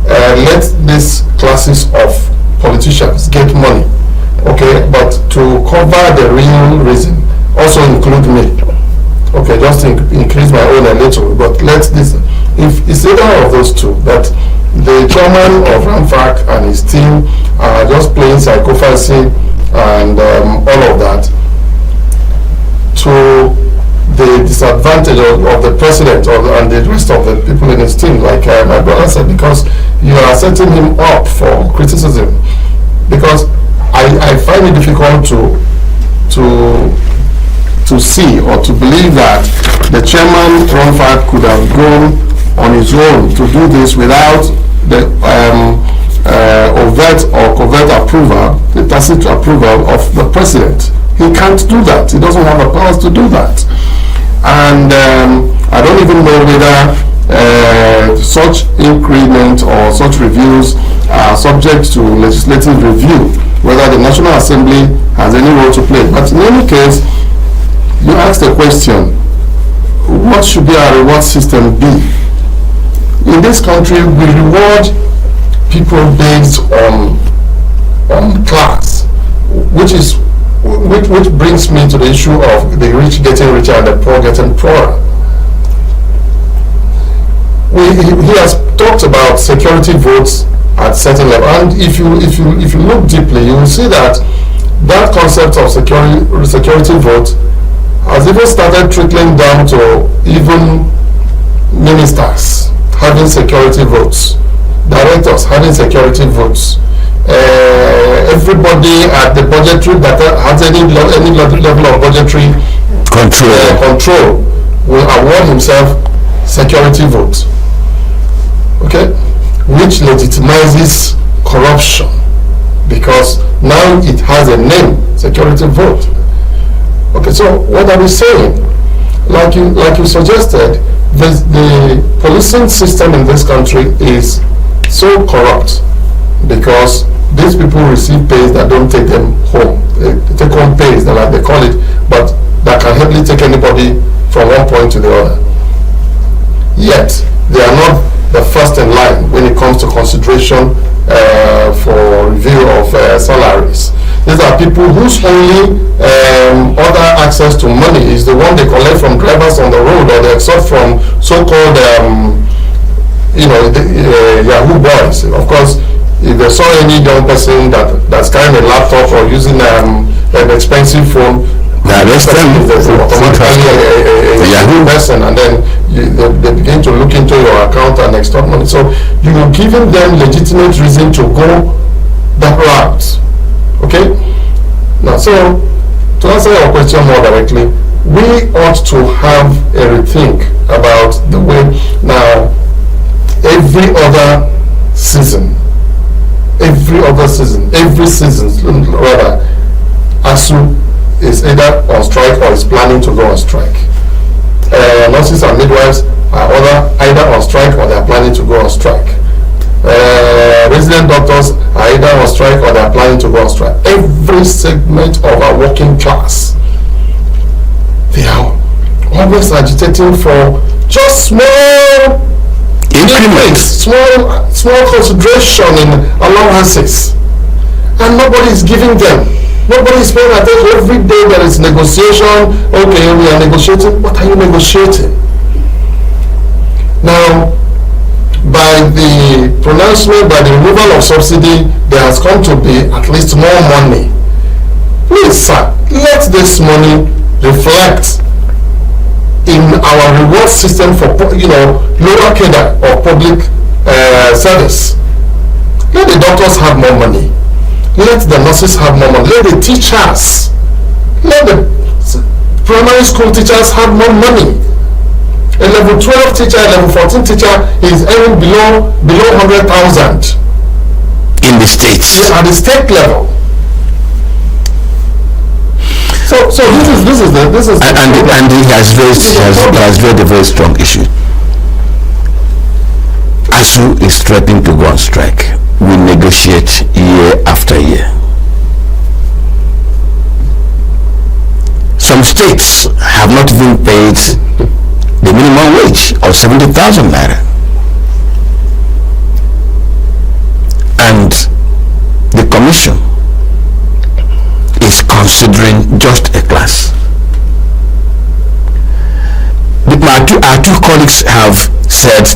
Speaker 11: let these classes of politicians get money, okay, but to cover the real reason, also include me, okay, just to increase my own a little, but let this, if it's either of those two, that the chairman of RAMFAC and his team are just playing psychophancy and all of that, to the disadvantage of the president and the rest of the people in his team, like my brother said, because you are setting him up for criticism. Because I find it difficult to see or to believe that the chairman RAMFAC could have gone on his own to do this without the overt or covert approval, the tacit approval of the president. He can't do that. He doesn't have the powers to do that. And I don't even know whether such increment or such reviews are subject to legislative review, whether the National Assembly has any role to play. But in any case, you asked the question, what should be our reward system be? In this country, we reward people based on class, which brings me to the issue of the rich getting richer and the poor getting poorer. He has talked about security votes at certain level, and if you look deeply, you will see that that concept of security vote has even started trickling down to even ministers having security votes, directors having security votes. Everybody at the budgetary that has any level of budgetary control will award himself security vote, okay, which legitimizes corruption because now it has a name, security vote. Okay, so what are we saying? Like you suggested, the policing system in this country is so corrupt because these people receive pays that don't take them home. They take home pays, like they call it, but that can hardly take anybody from one point to the other. Yet, they are not the first in line when it comes to consideration for review of salaries. These are people whose only other access to money is the one they collect from drivers on the road, or they accept from so-called Yahoo boys. Of course, if they saw any young person that's carrying a laptop or using an expensive phone, automatically a Yahoo person, and then they begin to look into your account and extort money. So you are giving them legitimate reason to go that route. Okay? Now, so to answer your question more directly, we ought to have a rethink about the way now every season rather, ASU is either on strike or is planning to go on strike. Nurses and midwives are either on strike or they are planning to go on strike. Resident doctors are either on strike or they are planning to go on strike. Every segment of our working class, they are always agitating for just small increments, small consideration in allowances, and nobody is giving them. Nobody is paying attention. Every day there is negotiation. Okay, we are negotiating. What are you negotiating? Now, by the pronouncement, by the removal of subsidy, there has come to be at least more money. Please, sir, let this money reflect in our reward system for lower cadre of public service. Let the doctors have more money. Let the nurses have more money. Let the teachers, let the primary school teachers have more money. A level 12 teacher, a level 14 teacher is earning below 100,000
Speaker 12: in the states.
Speaker 11: At the state level. So this is
Speaker 12: and he has raised a very strong issue. ASU is threatening to go on strike. We negotiate year after year. Some states have not even paid the minimum wage of 70,000 naira. and the commission is considering just a class. Our two colleagues have said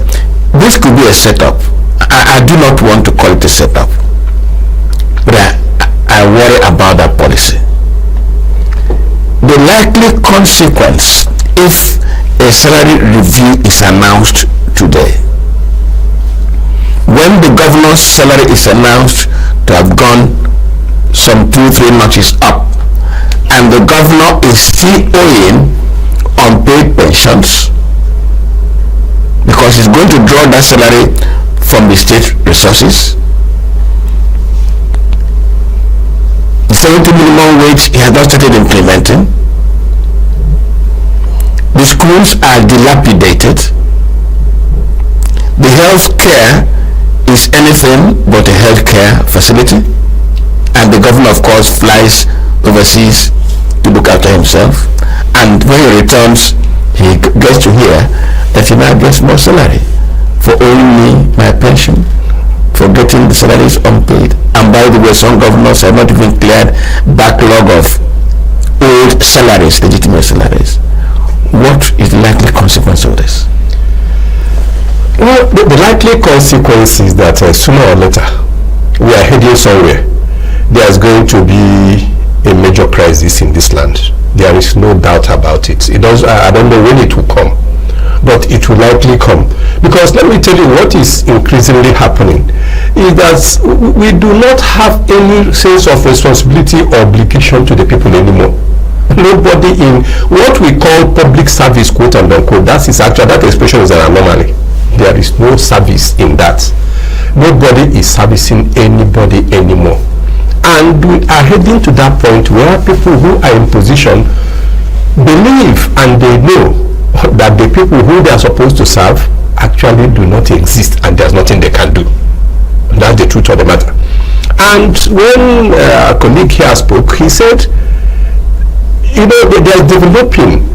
Speaker 12: this could be a setup. I do not want to call it a setup, but I worry about that policy. The likely consequence if a salary review is announced today, when the governor's salary is announced to have gone some 2-3 notches up, and the governor is still owing unpaid pensions, because he's going to draw that salary from the state resources. The 70 minimum wage he has not started implementing. The schools are dilapidated. The health care is anything but a health care facility, and the governor of course flies overseas to look after himself, and when he returns he gets to hear that he now gets more salary for owing me my pension, for getting the salaries unpaid. And by the way, some governors have not even cleared backlog of old salaries, legitimate salaries. What is the likely consequence of this?
Speaker 19: Well, the likely consequence is that sooner or later we are heading somewhere. There's going to be a major crisis in this land. There is no doubt about it. I don't know when it will come, but it will likely come. Because let me tell you what is increasingly happening is that we do not have any sense of responsibility or obligation to the people anymore. Nobody in what we call public service, quote and unquote, that expression is an anomaly. There is no service in that. Nobody is servicing anybody anymore. And we are heading to that point where people who are in position believe and they know that the people who they are supposed to serve actually do not exist, and there's nothing they can do. That's the truth of the matter. And when a colleague here spoke, he said, you know, they are developing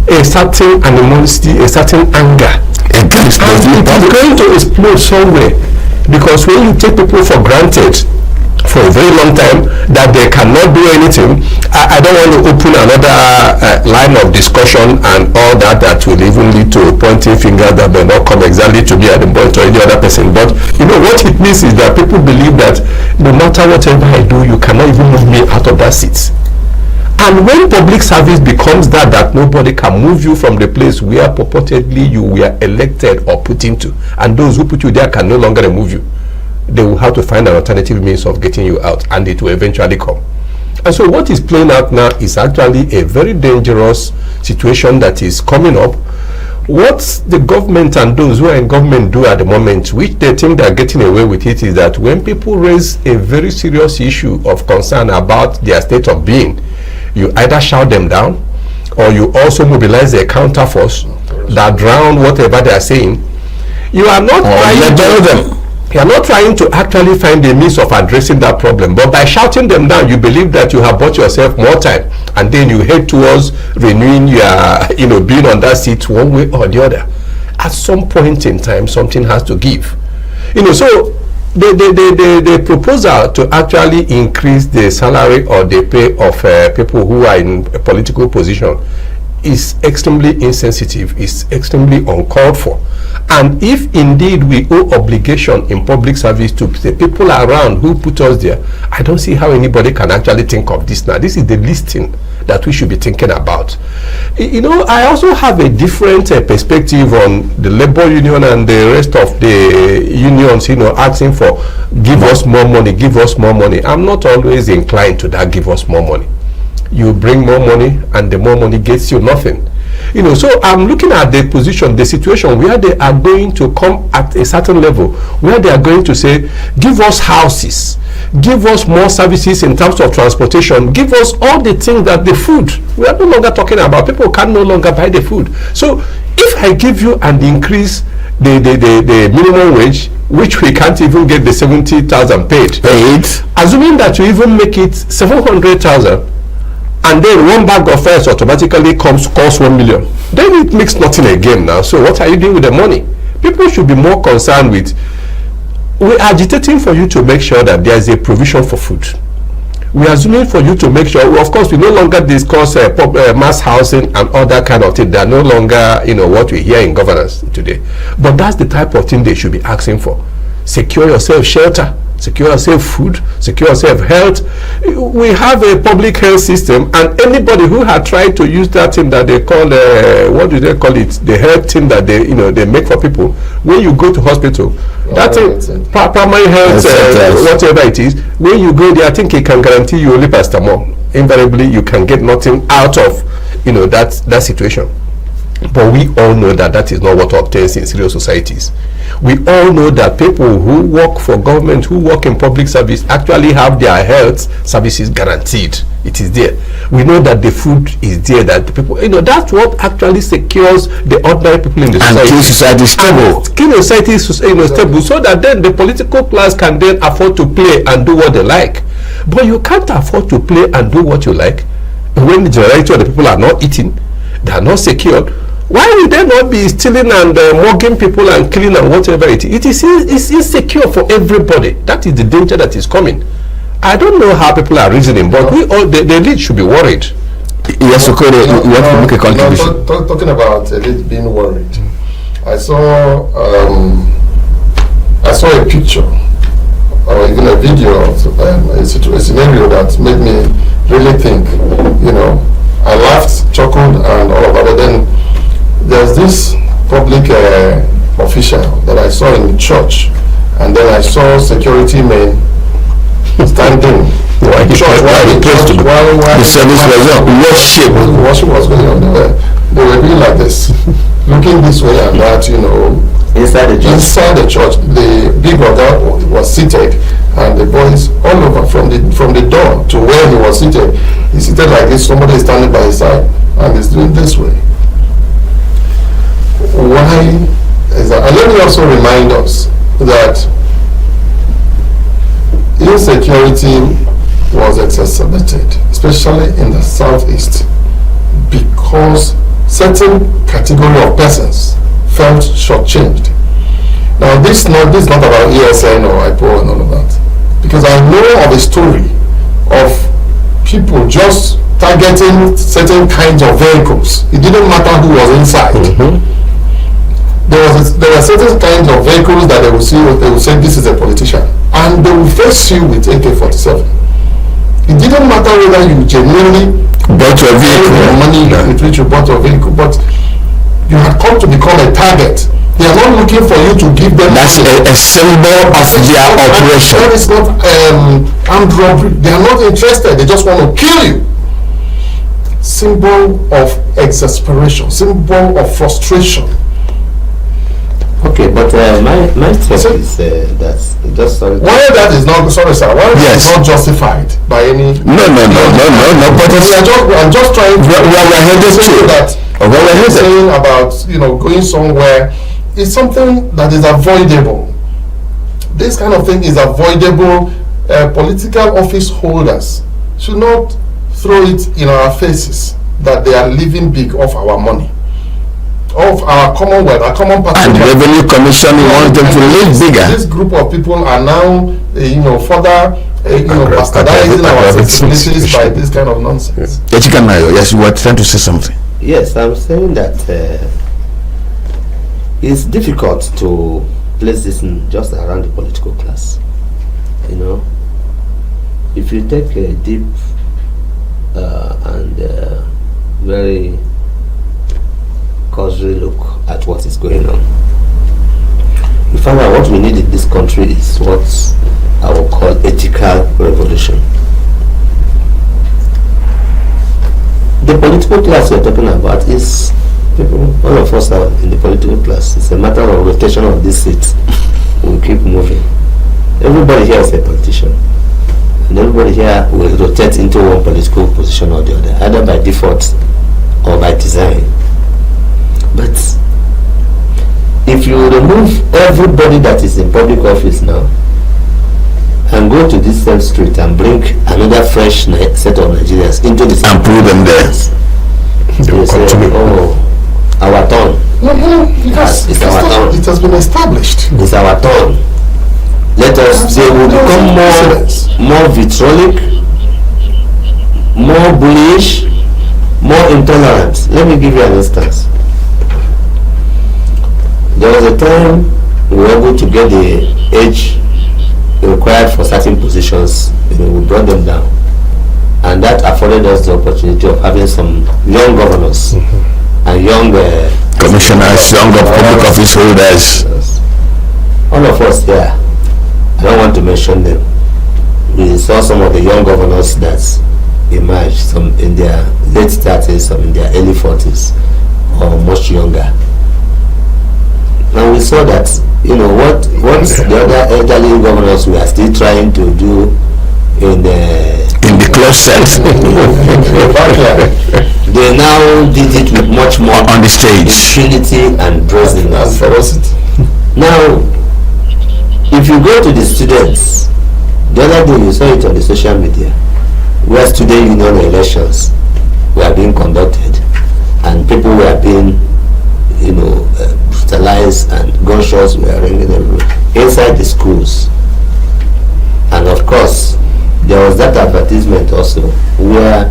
Speaker 19: a certain animosity, a certain anger. And it is going to explode somewhere, because when you take people for granted for a very long time that they cannot do anything, I don't want to open another line of discussion and all that will even lead to pointing fingers that may not come exactly to me at the point or any other person. But you know what it means is that people believe that no matter whatever I do, you cannot even move me out of that seat. And when public service becomes that nobody can move you from the place where purportedly you were elected or put into, and those who put you there can no longer remove you, they will have to find an alternative means of getting you out, and it will eventually come. And so what is playing out now is actually a very dangerous situation that is coming up. What the government and those who are in government do at the moment, which they think they are getting away with it, is that when people raise a very serious issue of concern about their state of being, you either shout them down, or you also mobilize a counter force that drown whatever they are saying. You are not trying to actually find a means of addressing that problem, but by shouting them down, you believe that you have bought yourself more time, and then you head towards renewing your, being on that seat one way or the other. At some point in time, something has to give. So the proposal to actually increase the salary or the pay of people who are in a political position is extremely insensitive, is extremely uncalled for. And if indeed we owe obligation in public service to the people around who put us there, I don't see how anybody can actually think of this now. This is the least thing that we should be thinking about. I also have a different perspective on the labor union and the rest of the unions, asking for give us more money, give us more money. I'm not always inclined to that give us more money. You bring more money, and the more money gets you nothing. So I'm looking at the position, the situation where they are going to come at a certain level, where they are going to say, give us houses, give us more services in terms of transportation, give us all the things that the food, we are no longer talking about, people can no longer buy the food. So if I give you and increase the minimum wage, which we can't even get the 70,000 paid, assuming that you even make it 700,000, and then one bag of rice automatically costs 1 million, then it makes nothing again now. So what are you doing with the money? People should be more concerned with we are agitating for you to make sure that there is a provision for food. We are assuming for you to make sure, well, of course, we no longer discuss mass housing and all that kind of thing. They are no longer, what we hear in governance today. But that's the type of thing they should be asking for. Secure yourself shelter, secure yourself food, secure yourself health. We have a public health system, and anybody who had tried to use that thing that they call, what do they call it? The health thing that they make for people. When you go to hospital, that thing, primary health, whatever it is, when you go there, I think it can guarantee you only paracetamol. Invariably, you can get nothing out of, that situation. But we all know that that is not what obtains in serious societies. We all know that people who work for government, who work in public service, actually have their health services guaranteed. It is there. We know that the food is there, that the people, that's what actually secures the ordinary people in the society.
Speaker 12: And keep society stable.
Speaker 19: Keep society stable, so that then the political class can then afford to play and do what they like. But you can't afford to play and do what you like when the majority of the people are not eating, they are not secured. Why would they not be stealing and mugging people and killing and whatever it is? It's insecure for everybody. That is the danger that is coming. I don't know how people are reasoning, but we all, the elite should be worried.
Speaker 12: Yes, you want to make a contribution.
Speaker 11: Talking about elite being worried, I saw a picture or even a video of a scenario that made me really think. I laughed, chuckled, and all of that. But then there's this public official that I saw in the church, and then I saw security men standing while the service was going on. They were doing like this, looking this way and that, inside the church. The big brother was seated, and the boys all over from the door to where he was seated. He's seated like this. Somebody is standing by his side, and he's doing this way. Why is that? And let me also remind us that insecurity was exacerbated, especially in the southeast, because certain category of persons felt shortchanged. Now this is not about ESN or IPO and all of that, because I know of a story of people just targeting certain kinds of vehicles. It didn't matter who was inside. There were certain kinds of vehicles that they would say this is a politician, and they will face you with AK-47. It didn't matter whether you genuinely
Speaker 12: bought a vehicle,
Speaker 11: money with which you bought a vehicle, but you had come to become a target. They are not looking for you to give them.
Speaker 12: That's a symbol of their operation.
Speaker 11: That is not armed robbery. They are not interested. They just want to kill you. Symbol of exasperation. Symbol of frustration.
Speaker 18: Okay, but my thought is that's just sorry.
Speaker 11: Why that is not not justified by any.
Speaker 12: No. But
Speaker 11: I'm just trying to. We're saying about going somewhere is something that is avoidable. This kind of thing is avoidable. Political office holders should not throw it in our faces that they are living big off our money, of our commonwealth, our common patrimony.
Speaker 12: And the Revenue Commission wants them to live bigger.
Speaker 11: This group of people are now, further, bastardizing our sensibilities by this kind of nonsense.
Speaker 12: Yes, you were trying to say something.
Speaker 18: Yes, I'm saying that it's difficult to place this in just around the political class. If you take a deep and very cursory look at what is going on, you find out what we need in this country is what I will call ethical revolution. The political class we're talking about is people, all of us are in the political class. It's a matter of rotation of this seat. We'll keep moving. Everybody here is a politician, and everybody here will rotate into one political position or the other, either by default or by design. But if you remove everybody that is in public office now and go to this same street and bring another fresh set of Nigerians into this
Speaker 12: and put them there,
Speaker 18: they say, oh, our turn.
Speaker 11: Because
Speaker 18: it's our turn.
Speaker 11: It has been established.
Speaker 18: It's our turn. they will become more vitriolic, more bullish, more intolerant. Let me give you an instance. There was a time we were able to get the age required for certain positions, we brought them down, and that afforded us the opportunity of having some young governors and young
Speaker 12: commissioners, younger public office holders.
Speaker 18: All of us there, I don't want to mention them. We saw some of the young governors that emerged, some in their late 30s, some in their early 40s, or much younger. And we saw that, what the other elderly governors were still trying to do in the
Speaker 12: closet.
Speaker 18: They now did it with much more
Speaker 12: on the stage,
Speaker 18: impunity and brazenness. Now, if you go to the students, the other day you saw it on the social media, where student union elections were being conducted, and people were being, brutalized, and gunshots were ringing everywhere inside the schools. And of course, there was that advertisement also where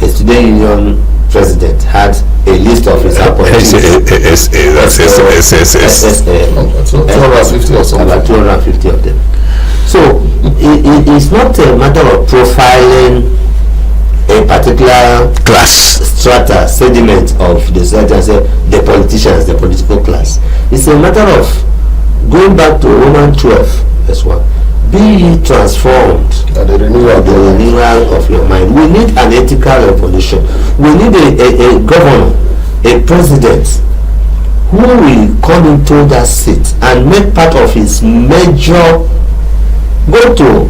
Speaker 18: a student union president had a list of his appointees. About 250 of them. So it's not a matter of profiling a particular
Speaker 12: class,
Speaker 18: strata, sediment of the society and say the politicians, the political class. It's a matter of going back to Romans 12, verse 1. Be ye transformed by the renewal of your mind. We need an ethical revolution. We need a governor, a president who will come into that seat and make part of his major, go to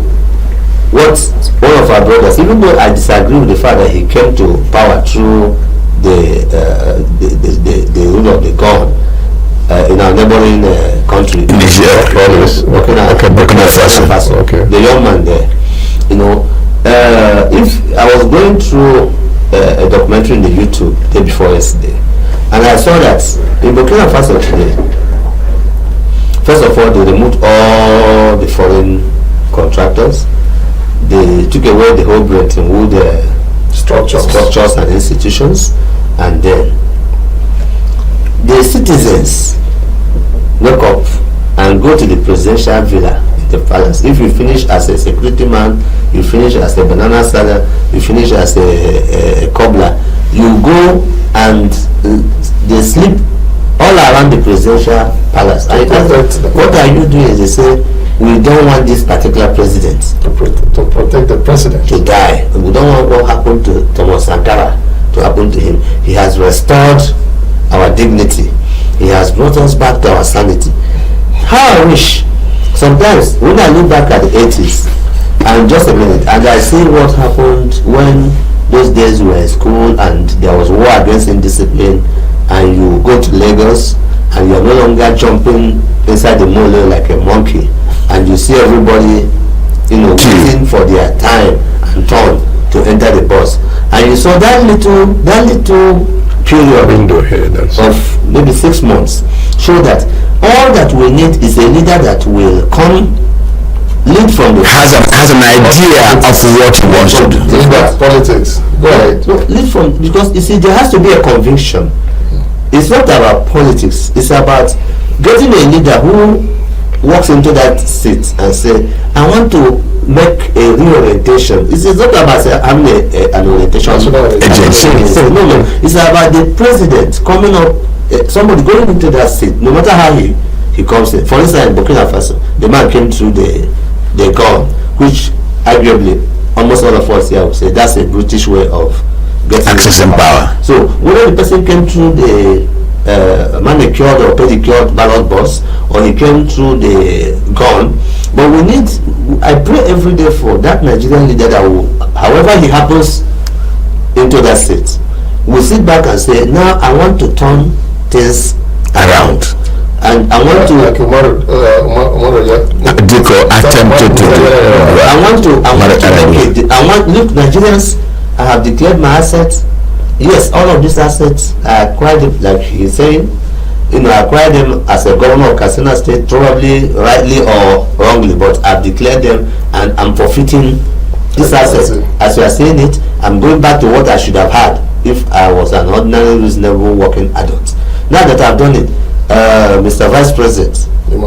Speaker 18: what one of our brothers, even though I disagree with the fact that he came to power through the rule of the gun in our neighboring country, Burkina Faso. The young man there, if I was going through a documentary in the YouTube day before yesterday, and I saw that in Burkina Faso today, first of all, they removed all the foreign contractors. They took away the whole Bretton Woods structures and institutions, and then the citizens wake up and go to the presidential villa in the palace. If you finish as a security man, you finish as a banana seller, you finish as a cobbler, you go and they sleep all around the presidential palace. And what are you doing? They say, we don't want this particular president to protect the president to die. We don't want what happened to Thomas Sankara to happen to him. He has restored our dignity. He has brought us back to our sanity. How I wish, sometimes when I look back at the 80s, and just a minute, and I see what happened when those days we were in school and there was war against indiscipline, and you go to Lagos and you're no longer jumping inside the mole like a monkey, and you see everybody, waiting for their time and turn to enter the bus, and you saw that little period of maybe 6 months show that all that we need is a leader that will come, lead from the
Speaker 12: has an idea of what he wants to do.
Speaker 11: Politics. Right.
Speaker 18: No, lead from, because you see, there has to be a conviction. It's not about politics. It's about getting a leader who walks into that seat and say, I want to make a reorientation. It's not about having an orientation agency. No. It's about the president coming up, somebody going into that seat, no matter how he comes in. For instance, in Burkina Faso, the man came through the gun, which arguably almost all of us here would say that's a British way of getting
Speaker 12: accessing power.
Speaker 18: So whether the person came through the manicured or pedicured ballot box, or he came through the gun, but we need, I pray every day for that Nigerian leader that will, however he happens into that seat, will sit back and say, now I want to turn things around, and I want to like
Speaker 12: Diko attempted to do.
Speaker 18: I want to make it. Look, Nigerians, I have declared my assets. Yes, all of these assets are quite, like he's saying, acquired them as a governor of Katsina State, probably rightly or wrongly, but I've declared them and I'm forfeiting this asset. As you are saying it, I'm going back to what I should have had if I was an ordinary, reasonable working adult. Now that I've done it, Mr. Vice President, you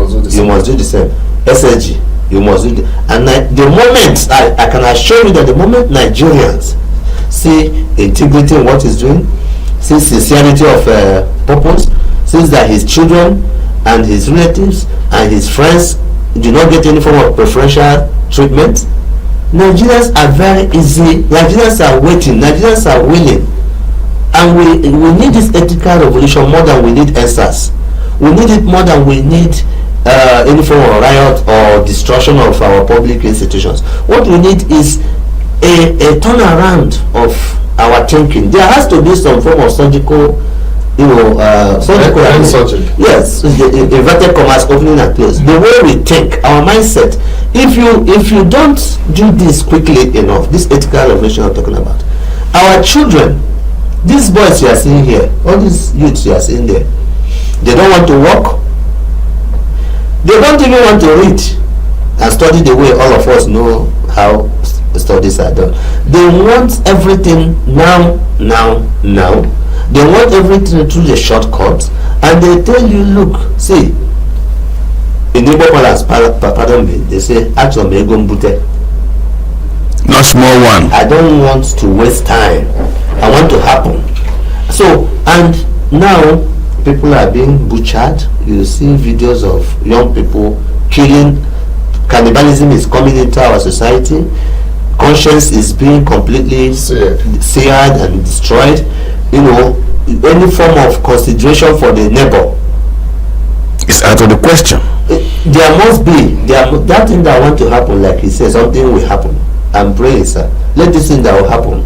Speaker 18: must do the same. SLG, you must do the and the moment I can assure you that the moment Nigerians see integrity in what he's doing, see sincerity of purpose, since that his children and his relatives and his friends do not get any form of preferential treatment, Nigerians are very easy. Nigerians are waiting. Nigerians are willing. And we need this ethical revolution more than we need answers. We need it more than we need any form of riot or destruction of our public institutions. What we need is a turnaround of our thinking. There has to be some form of surgical, surgery. Yes, the inverted commas, opening and close. The way we think, our mindset. If you don't do this quickly enough, this ethical revolution I'm talking about, our children, these boys you are seeing here, all these youths you are seeing there, they don't want to work. They don't even want to read and study the way all of us know how studies are done. They want everything now. They want everything through the shortcuts, and they tell you, look, see, in Igbo parlance, pardon me, they say, actually,
Speaker 12: not small one.
Speaker 18: I don't want to waste time. I want to happen. So, and now people are being butchered. You see videos of young people killing. Cannibalism is coming into our society. Conscience is being completely seared and destroyed. Any form of consideration for the neighbor
Speaker 12: is out of the question.
Speaker 18: There must be that thing that want to happen, like he says, something will happen. I'm praying, sir. Let this thing that will happen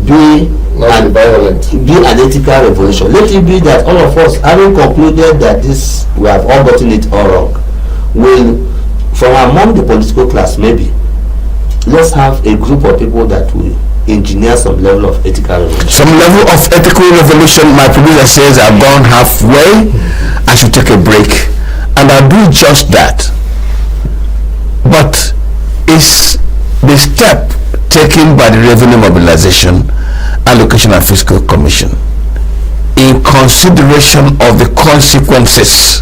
Speaker 18: be an ethical revolution. Let it be that all of us, having concluded that we have all gotten it all wrong, will, from among the political class, maybe let's have a group of people that will engineer some level of ethical revolution.
Speaker 12: Some level of ethical revolution. My producer says I've gone halfway. I should take a break, and I'll do just that. But is the step taken by the Revenue Mobilization, Allocation and Fiscal Commission in consideration of the consequences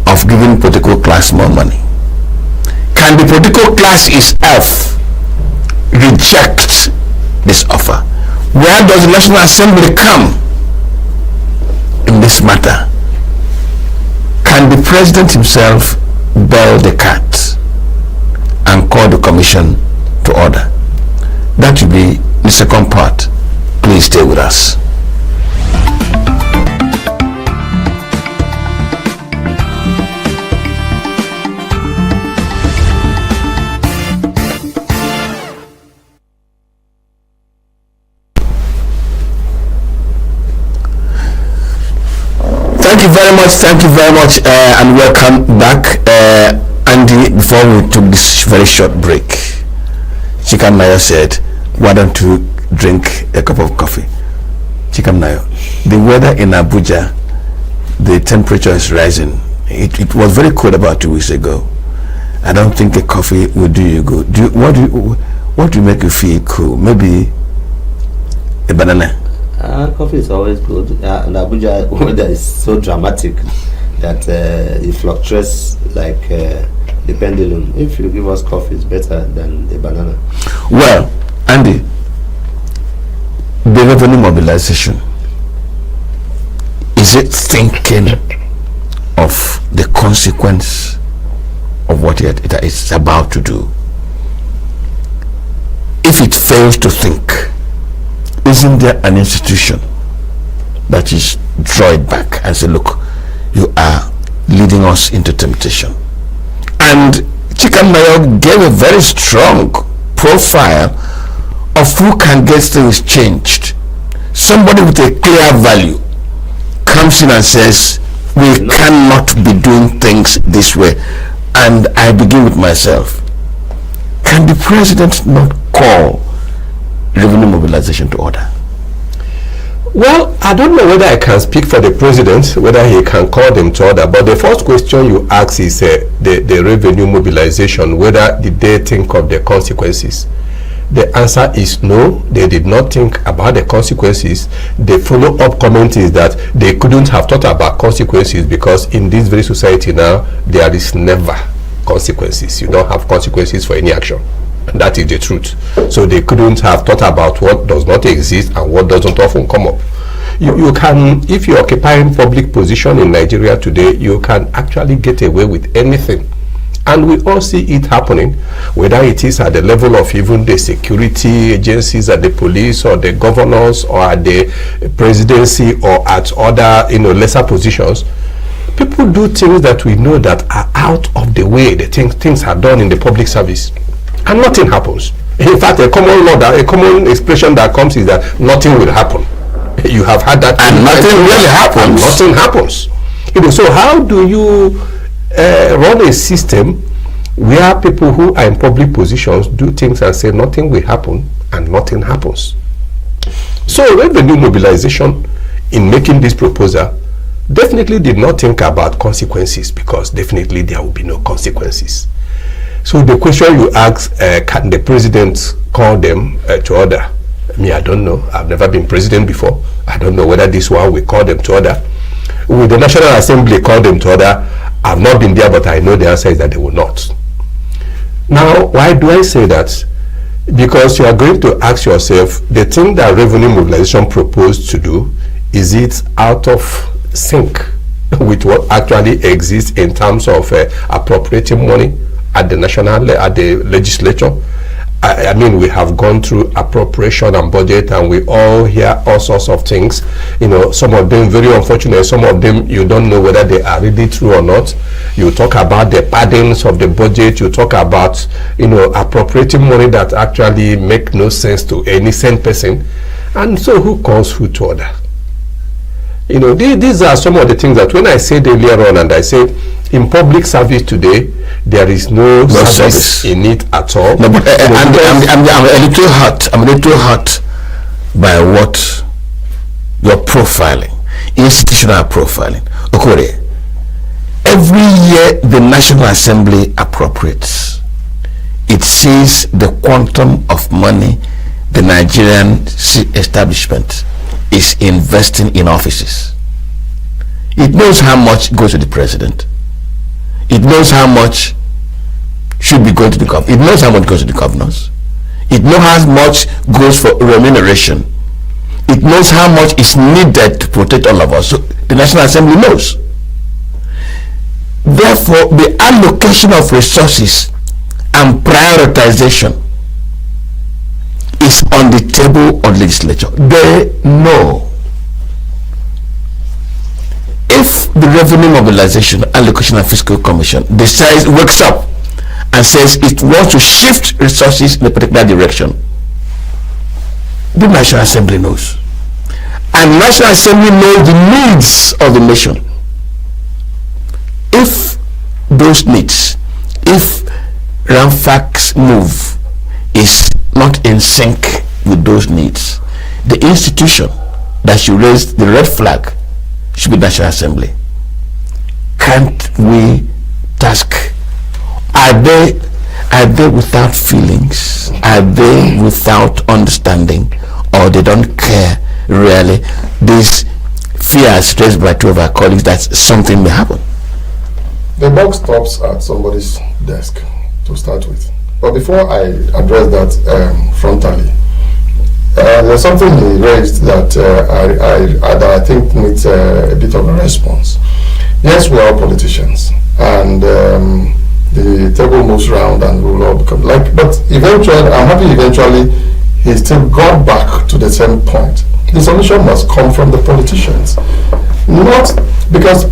Speaker 12: of giving political class more money? Can the political class itself reject this offer? Where does the National Assembly come in this matter? Can the president himself bail the cat and call the commission to order? That will be the second part. Please stay with us. Thank you very much, and welcome back. Andy, before we took this very short break, Chikam Nayo said, why don't you drink a cup of coffee? Chikam Nayo, the weather in Abuja, the temperature is rising. It was very cold about 2 weeks ago. I don't think a coffee will do you good. What do make you feel cool? Maybe a banana?
Speaker 18: Coffee is always good. And Abuja weather is so dramatic that it fluctuates like the pendulum. If you give us coffee, it's better than the banana.
Speaker 12: Well, Andy, the revenue mobilization, is it thinking of the consequence of what it is about to do? If it fails to think, isn't there an institution that is draw it back and say, look, you are leading us into temptation? And Chikam Nayo gave a very strong profile of who can get things changed. Somebody with a clear value comes in and says, we cannot be doing things this way. And I begin with myself. Can the president not call revenue mobilization to order?
Speaker 19: Well, I don't know whether I can speak for the president, whether he can call them to order, but the first question you ask is the revenue mobilization, whether did they think of the consequences? The answer is no, they did not think about the consequences. The follow-up comment is that they couldn't have thought about consequences because in this very society now, there is never consequences. You don't have consequences for any action. And that is the truth. So they couldn't have thought about what does not exist and what doesn't often come up. You can, if you're occupying public position in Nigeria today, you can actually get away with anything. And we all see it happening, whether it is at the level of even the security agencies, at the police or the governors or at the presidency or at other, lesser positions. People do things that we know that are out of the way. The things are done in the public service. And nothing happens. In fact, a common expression that comes is that nothing will happen. You have had that, and nothing really happens. And nothing happens. So how do you run a system where people who are in public positions do things and say nothing will happen, and nothing happens? So revenue mobilization, in making this proposal, definitely did not think about consequences, because definitely there will be no consequences. So the question you ask, can the president call them to order? Me, I don't know. I've never been president before. I don't know whether this one will call them to order. Will the National Assembly call them to order? I've not been there, but I know the answer is that they will not. Now, why do I say that? Because you are going to ask yourself, the thing that revenue mobilization proposed to do, is it out of sync with what actually exists in terms of appropriating money at the at the legislature? I mean, we have gone through appropriation and budget, and we all hear all sorts of things. Some of them very unfortunate, some of them you don't know whether they are really true or not. You talk about the paddings of the budget, you talk about, appropriating money that actually make no sense to any sane person. And so who calls who to order? These are some of the things that when I said earlier on, and I say in public service today, there is no service in it at all. No, but
Speaker 12: I'm a little hurt. I'm a little hurt by what you're profiling, institutional profiling. Okay, every year the National Assembly appropriates. It sees the quantum of money the Nigerian establishment is investing in offices. It knows how much goes to the president. It knows how much should be going to the governor. It knows how much goes to the governors. It knows how much goes for remuneration. It knows how much is needed to protect all of us. So the National Assembly knows. Therefore, the allocation of resources and prioritization is on the table of legislature. They know. If the Revenue Mobilization, Allocation and Fiscal Commission decides, wakes up and says it wants to shift resources in a particular direction, the National Assembly knows. And National Assembly knows the needs of the nation. If those needs, if RAMFAC's move is not in sync with those needs, the institution that should raise the red flag should be National Assembly. Can't we task? Are they without feelings? Are they without understanding? Or they don't care really? These fears raised by two of our colleagues that something may happen.
Speaker 11: The buck stops at somebody's desk to start with. But before I address that frontally, there's something he raised that I think needs a bit of a response. Yes, we are politicians, and the table moves around and we will all become but eventually, I'm happy eventually he still got back to the same point. The solution must come from the politicians. Not because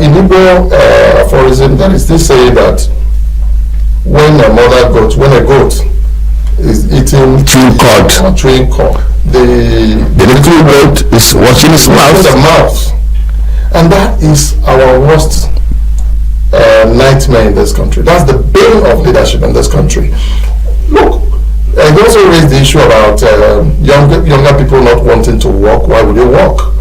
Speaker 11: in Igbo, for example, there is this saying that when a goat is eating chewing corn, the little goat is washing his mouth. And that is our worst nightmare in this country. That's the bane of leadership in this country. Look, He also raised the issue about younger people not wanting to work. Why would they work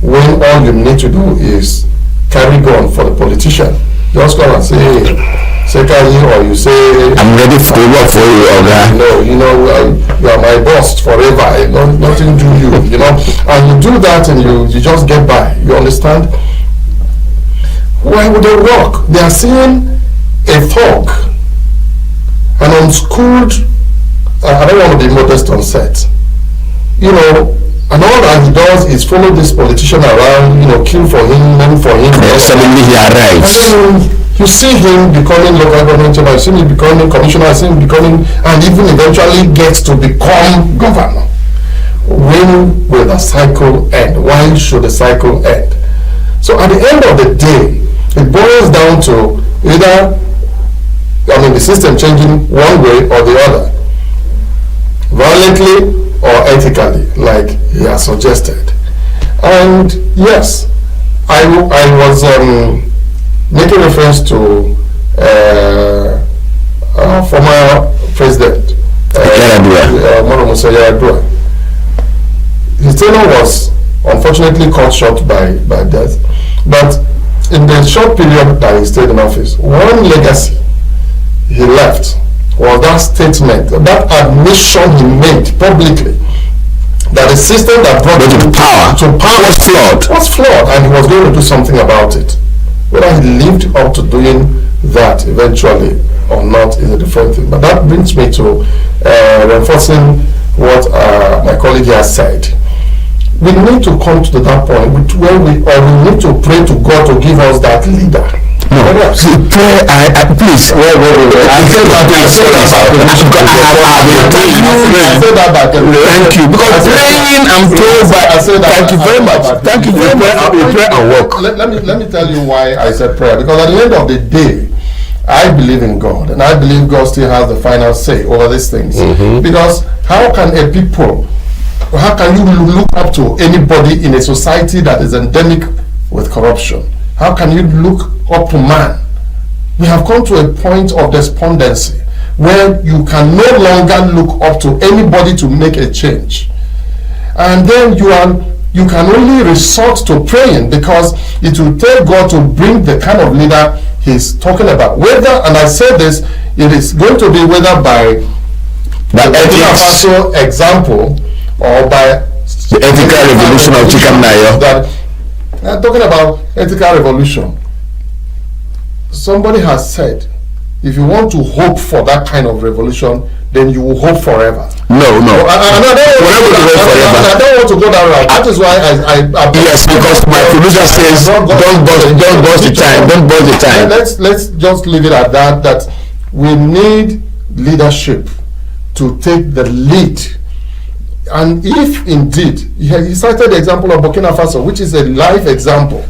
Speaker 11: when all you need to do is carry gun for the politician? Just come and say, or you say,
Speaker 12: I'm ready to work for you, Oga.
Speaker 11: No, you are my boss forever. Nothing do you, and you do that and you just get by. You understand? Why would they work? They are seeing a thug, an unschooled, I don't want to be modest on set, and all that he does is follow this politician around, kill for him, name for him.
Speaker 12: Suddenly he arrives.
Speaker 11: And then you see him becoming local government chairman, you see him becoming commissioner, you see him becoming, and even eventually gets to become governor. When will the cycle end? Why should the cycle end? So at the end of the day, it boils down to either, the system changing one way or the other, violently or ethically, like he has suggested. And yes, I was making reference to former president his tenure was unfortunately cut short by death, but in the short period that he stayed in office, one legacy he left was that statement, that admission he made publicly, that the system that brought him to power was flawed, and he was going to do something about it. Whether he lived up to doing that eventually or not is a different thing. But that brings me to reinforcing what my colleague has said. We need to come to that point where we need to pray to God to give us that leader.
Speaker 12: No, see, pray. Please. Thank you. Because praying and praying. Thank you very much. Thank you very much. Pray and work.
Speaker 11: Let me tell you why I said prayer. Because at the end of the day, I believe in God, and I believe God still has the final say over these things. Because how can you look up to anybody in a society that is endemic with corruption? How can you look up to man? We have come to a point of despondency where you can no longer look up to anybody to make a change. And then you can only resort to praying, because it will take God to bring the kind of leader he's talking about. Whether, and I say this, it is going to be whether by the Burkina example or by
Speaker 12: the ethical revolution of Chikamnayo.
Speaker 11: Talking about ethical revolution, somebody has said, if you want to hope for that kind of revolution, then you will hope forever.
Speaker 12: No.
Speaker 11: I don't want to go that route. That is why I
Speaker 12: yes, because my producer says don't bust the time. Don't bust the time.
Speaker 11: Let's just leave it at that. That we need leadership to take the lead. And if indeed, he cited the example of Burkina Faso, which is a live example.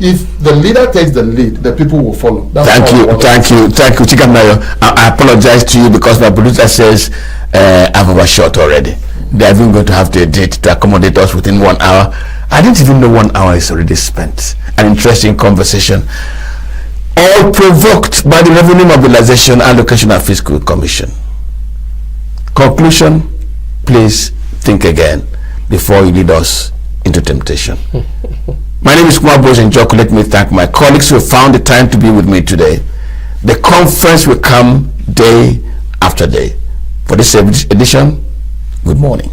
Speaker 11: If the leader takes the lead, the people will follow.
Speaker 12: Thank you, Chikamnayo. I apologize to you because my producer says I've overshot already. They're even going to have to edit to accommodate us within 1 hour. I didn't even know 1 hour is already spent. An interesting conversation, all provoked by the Revenue Mobilization Allocation and Fiscal Commission. Conclusion, please think again before you lead us into temptation. My name is Kumar Bose Njoku. Let me thank my colleagues who have found the time to be with me today. The conference will come day after day. For this edition, good morning.